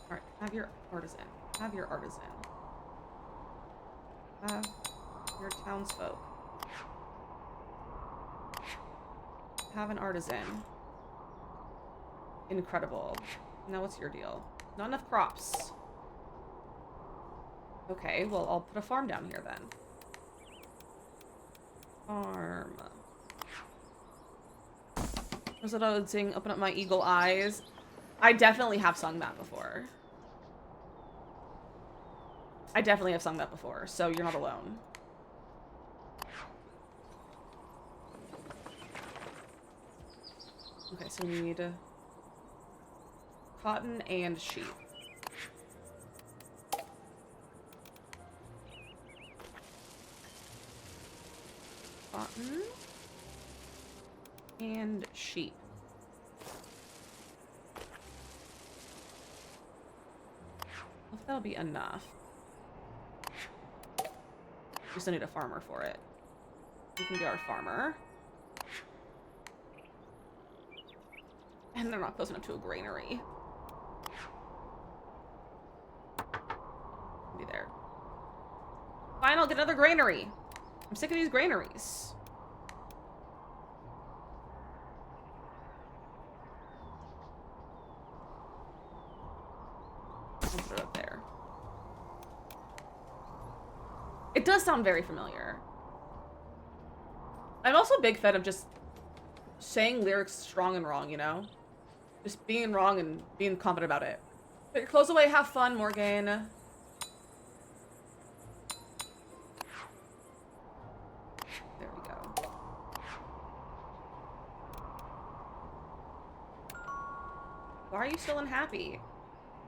Alright, have your artisan. Have your artisan. Have your townsfolk. Have an artisan. Incredible. Now what's your deal? Not enough crops. Okay, well, I'll put a farm down here then. Farm. Was it I would sing, open up my eagle eyes? I definitely have sung that before. I definitely have sung that before, so you're not alone. Okay, so we need cotton and sheep. Cotton and sheep. If that'll be enough. We still need a farmer for it. You can be our farmer. And they're not close enough to a granary. Be there. Fine, I'll get another granary. I'm sick of these granaries. I'll put it up there. It does sound very familiar. I'm also a big fan of just saying lyrics strong and wrong, you know? Just being wrong and being confident about it. Put your clothes away, have fun, Morgan. There we go. Why are you still unhappy?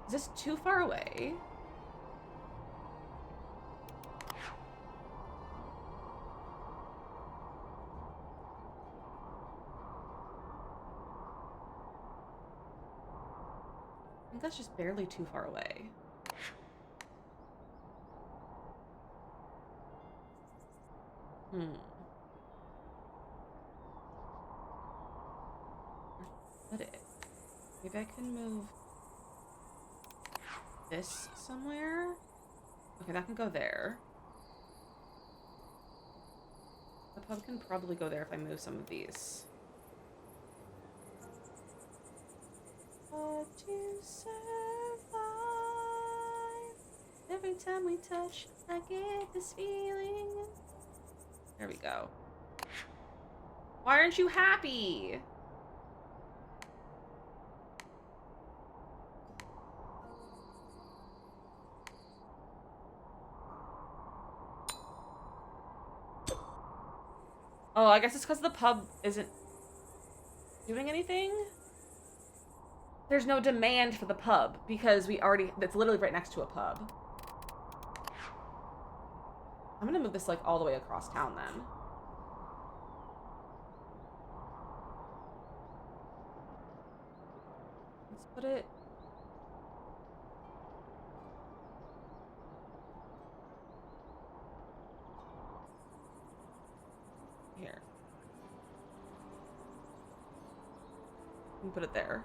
Is this too far away? I think that's just barely too far away. Put it. Maybe I can move this somewhere. Okay, that can go there. The pub can probably go there if I move some of these. But to survive, every time we touch, I get this feeling. There we go. Why aren't you happy? Oh, I guess it's because the pub isn't doing anything? There's no demand for the pub because it's literally right next to a pub. I'm gonna move this like all the way across town then. Let's put it... here. You can put it there.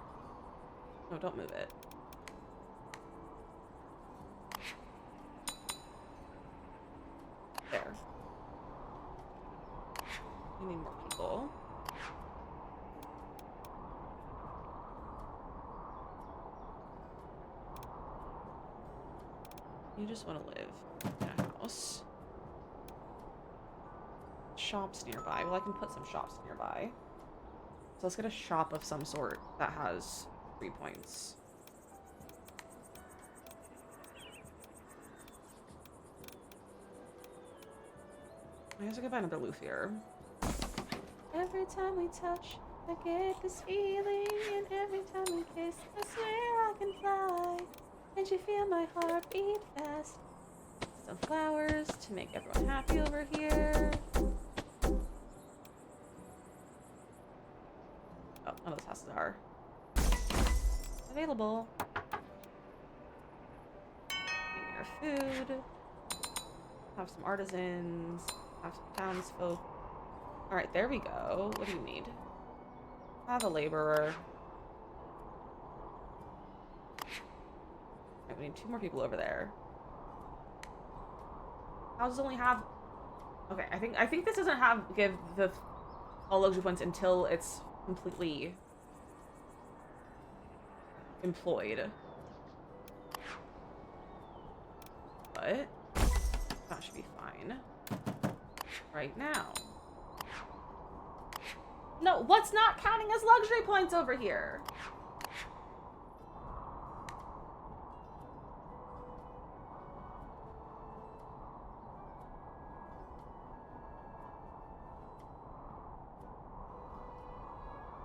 No, don't move it. There. We need more people. You just want to live in a house. Shops nearby. Well, I can put some shops nearby. So let's get a shop of some sort that has 3 points. I guess I could buy another luthier. Every time we touch, I get this feeling, and every time we kiss, I swear I can fly. And you feel my heart beat fast. Some flowers to make everyone happy over here. Oh, none of those houses are available. Give me your food. Have some artisans. Have some townsfolk. Alright, there we go. What do you need? Have a laborer. Alright, we need 2 more people over there. Houses only have... Okay, I think this doesn't give the all luxury points until it's completely employed. But that should be fine. Right now. No, what's not counting as luxury points over here?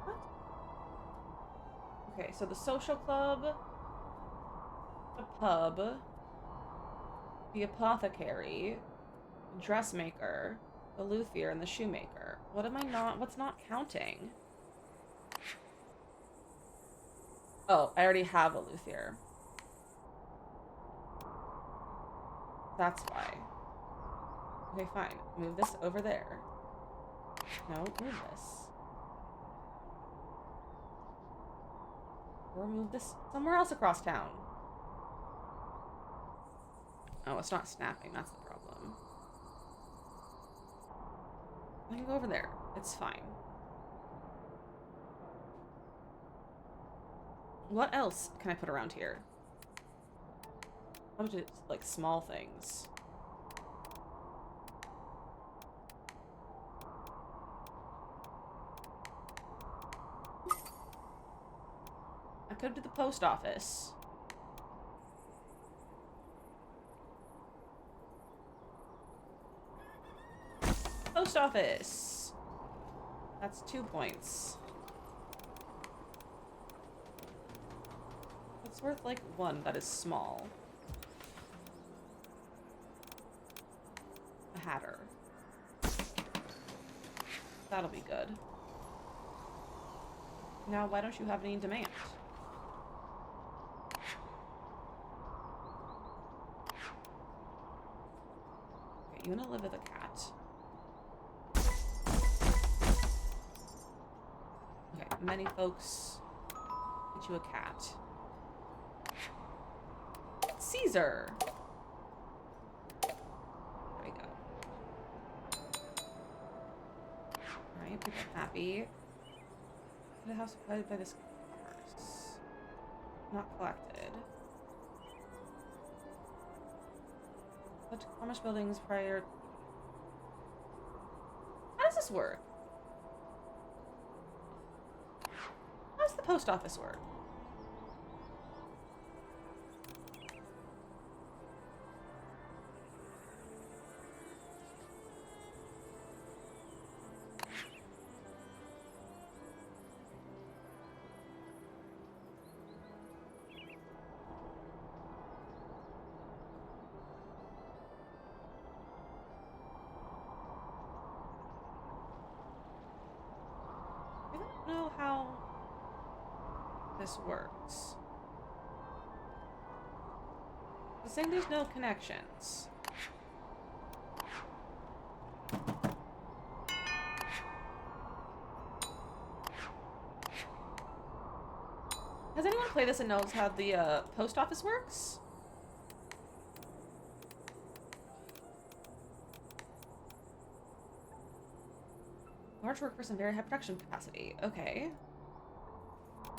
What? Okay, so the social club, the pub, the apothecary, the dressmaker, the luthier, and the shoemaker. What's not counting? Oh, I already have a luthier. That's why. Okay, fine. Move this over there. No, move this. Or move this somewhere else across town. Oh, it's not snapping. That's the problem. I can go over there. It's fine. What else can I put around here? A bunch of, like, small things. I could do the post office. Post office! That's 2 points. It's worth, like, 1 that is small. A hatter. That'll be good. Now, why don't you have any demand? Okay, you wanna live with a cat. Okay, many folks get you a cat. Caesar! There we go. Alright, people happy. The house occupied by this commerce. Not collected. But commerce buildings prior. How does this work? How does the post office work? I don't know how this works. It's saying there's no connections. Has anyone played this and knows how the post office works? Large workforce and very high production capacity. Okay.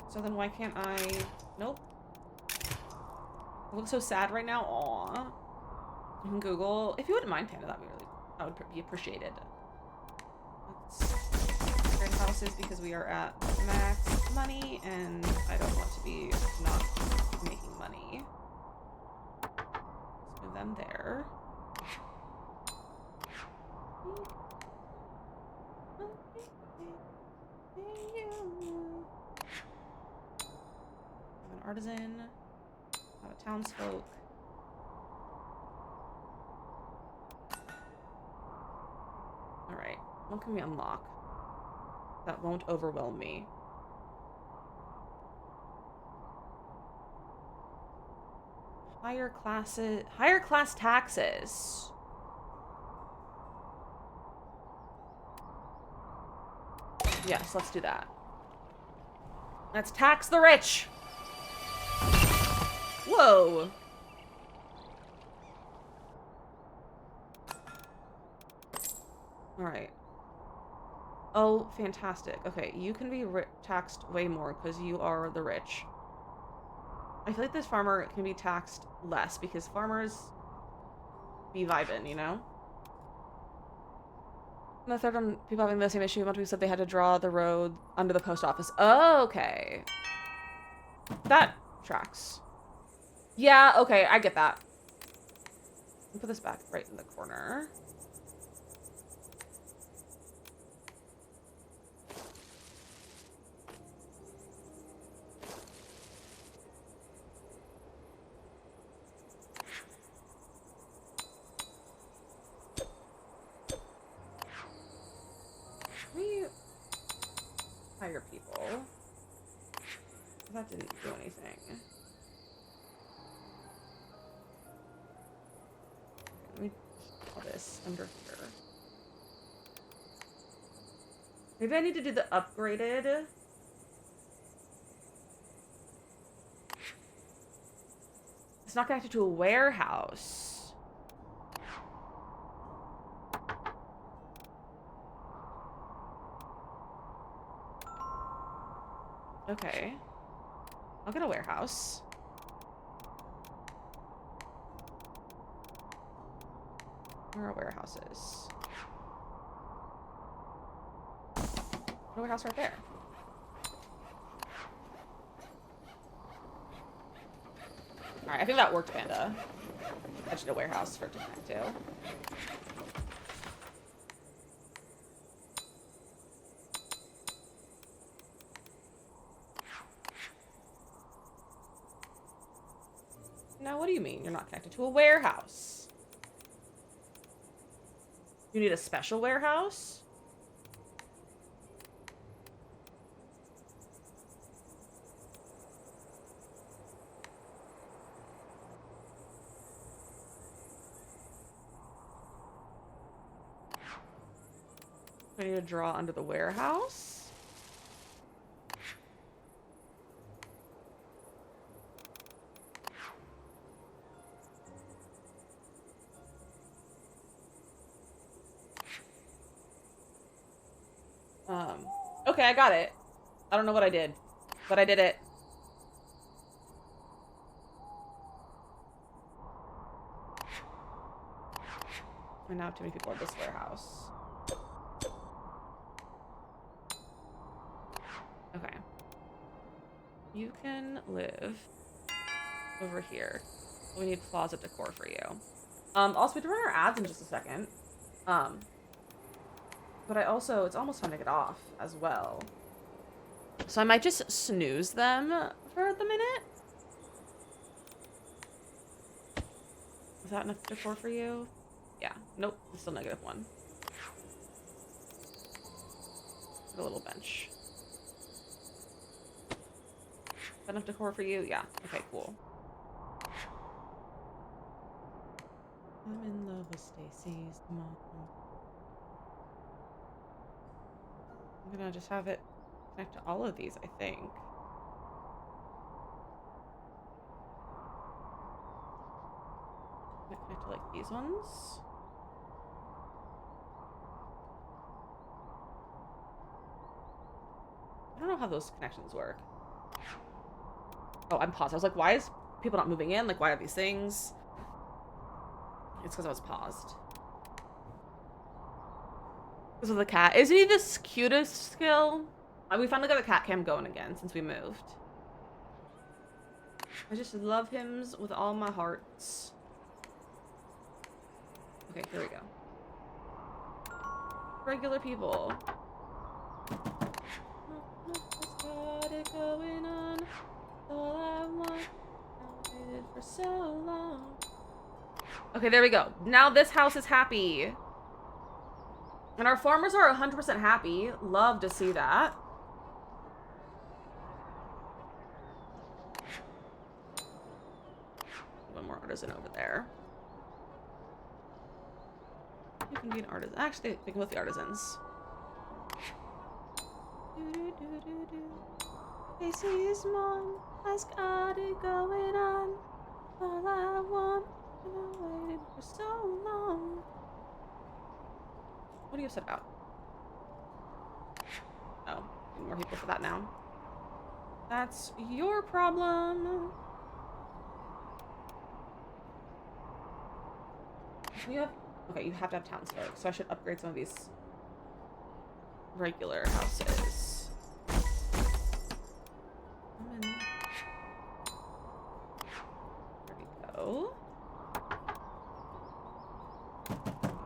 So then why can't I... Nope. I look so sad right now. Aww. You can Google. If you wouldn't mind, Panda, that would be appreciated. Let's upgrade houses because we are at max money and I don't want to be not making money. Let's move them there. Have an artisan. Have a townsfolk. Alright. What can we unlock that won't overwhelm me? Higher class taxes. Yes, let's do that. Let's tax the rich. Whoa. All right. Oh, fantastic. Okay, you can be taxed way more because you are the rich. I feel like this farmer can be taxed less because farmers be vibing, you know? And the third one, people having the same issue. A bunch of people said they had to draw the road under the post office. Oh, okay. That tracks. Yeah, okay, I get that. I'll put this back right in the corner. We hire people. That didn't do anything. Let me put this under here. Maybe I need to do the upgraded. It's not connected to a warehouse. Okay. I'll get a warehouse. Where are warehouses? A warehouse right there. Alright, I think that worked, Panda. I just need a warehouse for it to connect to. Now, what do you mean you're not connected to a warehouse? You need a special warehouse? I need to draw under the warehouse. Okay, I got it. I don't know what I did, but I did it. I now have too many people at this warehouse. Okay. You can live over here. We need closet decor for you. Also, we have to run our ads in just a second. But I also, it's almost time to get off as well. So I might just snooze them for the minute. Is that enough decor for you? Yeah. Nope. It's still -1. Put a little bench. Is that enough decor for you? Yeah. Okay, cool. I'm in love with Stacy's mom. I'm gonna just have it connect to all of these, I think. Can it connect to like these ones? I don't know how those connections work. Oh, I'm paused. I was like, why is people not moving in? Like, why are these things? It's because I was paused. Because of the cat. Isn't he the cutest skill? We finally got the cat cam going again since we moved. I just love him with all my hearts. Okay, here we go. Regular people. Got it going on. All I want. I waited for so long. Okay, there we go. Now this house is happy. And our farmers are 100% happy. Love to see that. One more artisan over there. You can be an artisan. Actually, they can both be artisans. Casey's mom has got it going on. All I want, and I waited for so long. What are you upset about? Oh, need more people for that now. That's your problem. You have, okay, you have to have townsfolk, so I should upgrade some of these regular houses. There we go.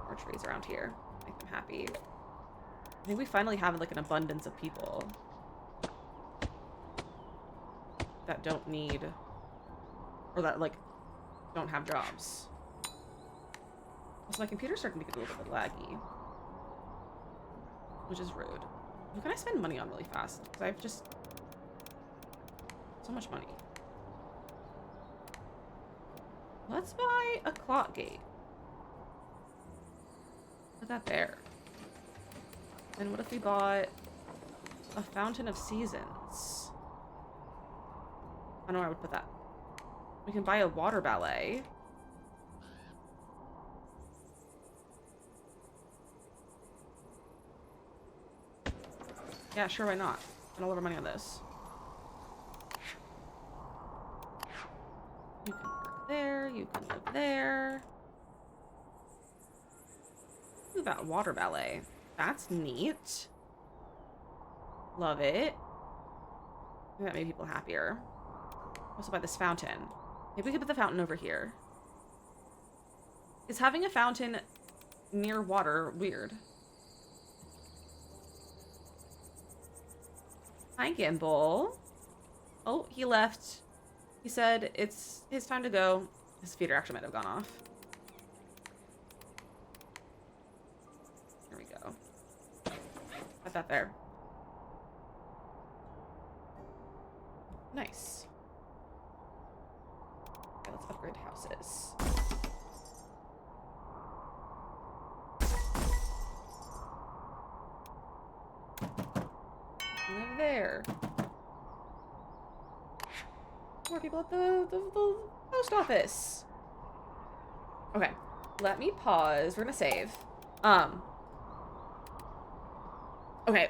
More trees around here. Make them happy. I think we finally have like an abundance of people that don't need, or that like don't have jobs. Also, my computer's starting to get a little bit laggy, which is rude. Who can I spend money on really fast? Because I have just so much money. Let's buy a clock gate. Put that there. And what if we bought a fountain of seasons? I don't know where I would put that. We can buy a water ballet. Yeah, sure, why not? Spend all of our money on this. You can work there, you can live there. Ooh, that water ballet. That's neat. Love it. That made people happier. Also by this fountain. Maybe we could put the fountain over here. Is having a fountain near water weird? Hi, Gimbal. Oh, he left. He said it's his time to go. His feeder actually might have gone off. Here we go. Put that there. Nice. Okay, let's upgrade houses. Live there. More people at the post office. Okay, let me pause. We're gonna save. Okay,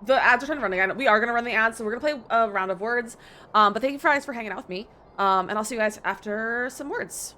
the ads are trying to run again. We are gonna run the ads, so we're gonna play a round of words. But thank you guys for hanging out with me. And I'll see you guys after some words.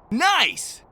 Nice!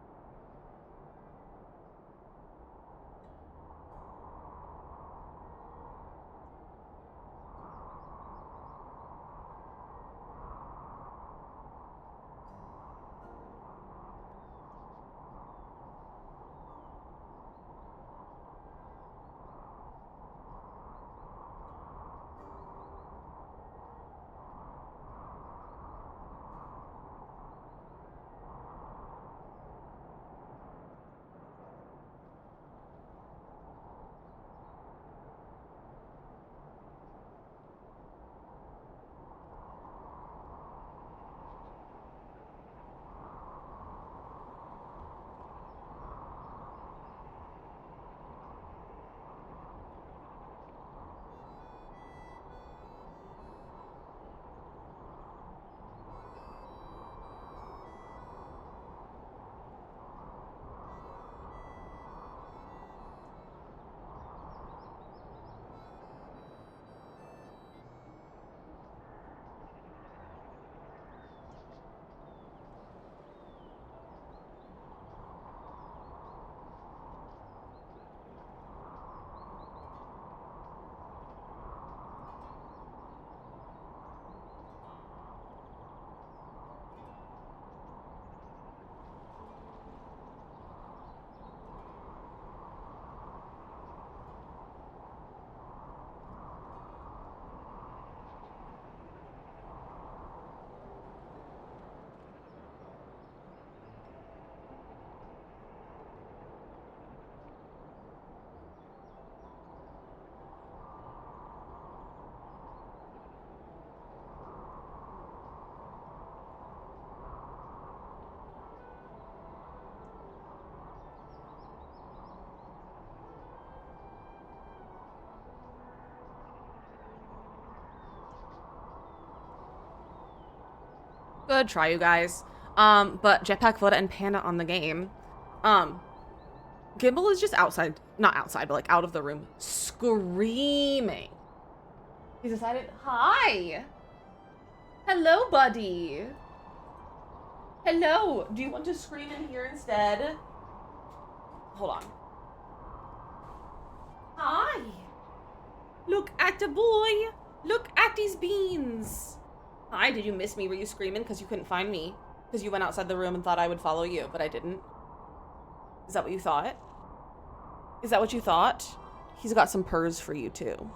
Good try, you guys. But Jetpack, Flutta, and Panda on the game. Gimbal is just outside, not outside, but like out of the room, screaming. He's decided, hi. Hello, buddy. Hello. Do you want to scream in here instead? Hold on. Hi. Look at the boy. Look at these beans. Hi, did you miss me? Were you screaming because you couldn't find me? Because you went outside the room and thought I would follow you, but I didn't? Is that what you thought? Is that what you thought? He's got some purrs for you too.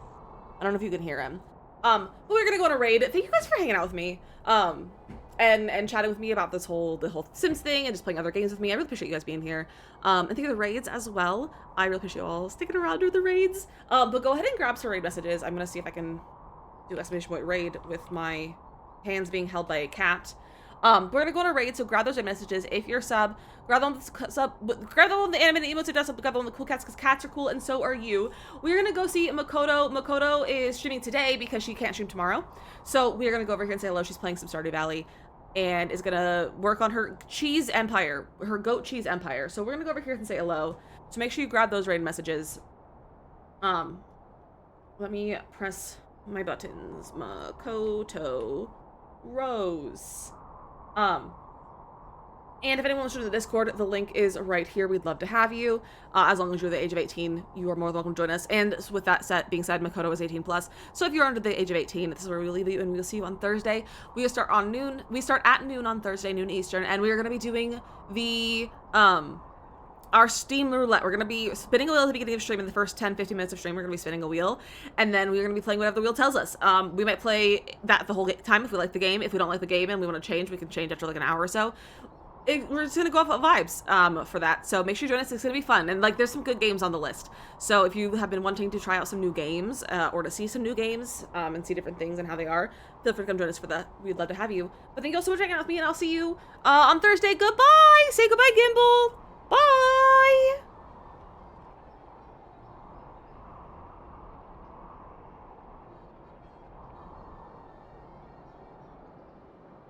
I don't know if you can hear him. But we're gonna go on a raid. Thank you guys for hanging out with me. And chatting with me about the whole Sims thing and just playing other games with me. I really appreciate you guys being here. And thank you for the raids as well. I really appreciate you all sticking around through the raids. But go ahead and grab some raid messages. I'm gonna see if I can do exclamation point raid with my hands being held by a cat. We're gonna go on a raid, so grab those raid messages. If you're sub, grab them grab them on the animated emotes, grab them on the cool cats, because cats are cool and so are you. We're gonna go see Makoto. Makoto is streaming today because she can't stream tomorrow. So we're gonna go over here and say hello. She's playing some Stardew Valley and is gonna work on her cheese empire, her goat cheese empire. So we're gonna go over here and say hello. So make sure you grab those raid messages. Let me press my buttons. Makoto Rose. And if anyone wants to join the Discord, the link is right here. We'd love to have you. As long as you're the age of 18, you are more than welcome to join us. And with that being said, Makoto is 18 plus. So if you're under the age of 18, this is where we leave you, and we'll see you on Thursday. We start at noon on Thursday, noon Eastern, and we are going to be doing the our Steam roulette. We're going to be spinning a wheel at the beginning of stream. In the first 10-15 minutes of stream, we're going to be spinning a wheel, and then we're going to be playing whatever the wheel tells us. We might play that the whole time if we like the game. If we don't like the game and we want to change, we can change after like an hour or so. We're just gonna go off of vibes for that, so make sure you join us. It's gonna be fun, and like there's some good games on the list. So if you have been wanting to try out some new games or to see some new games and see different things and how they are, feel free to come join us for that. We'd love to have you. But thank you all so much for hanging out with me, and I'll see you on Thursday. Goodbye. Say goodbye, Gimbal.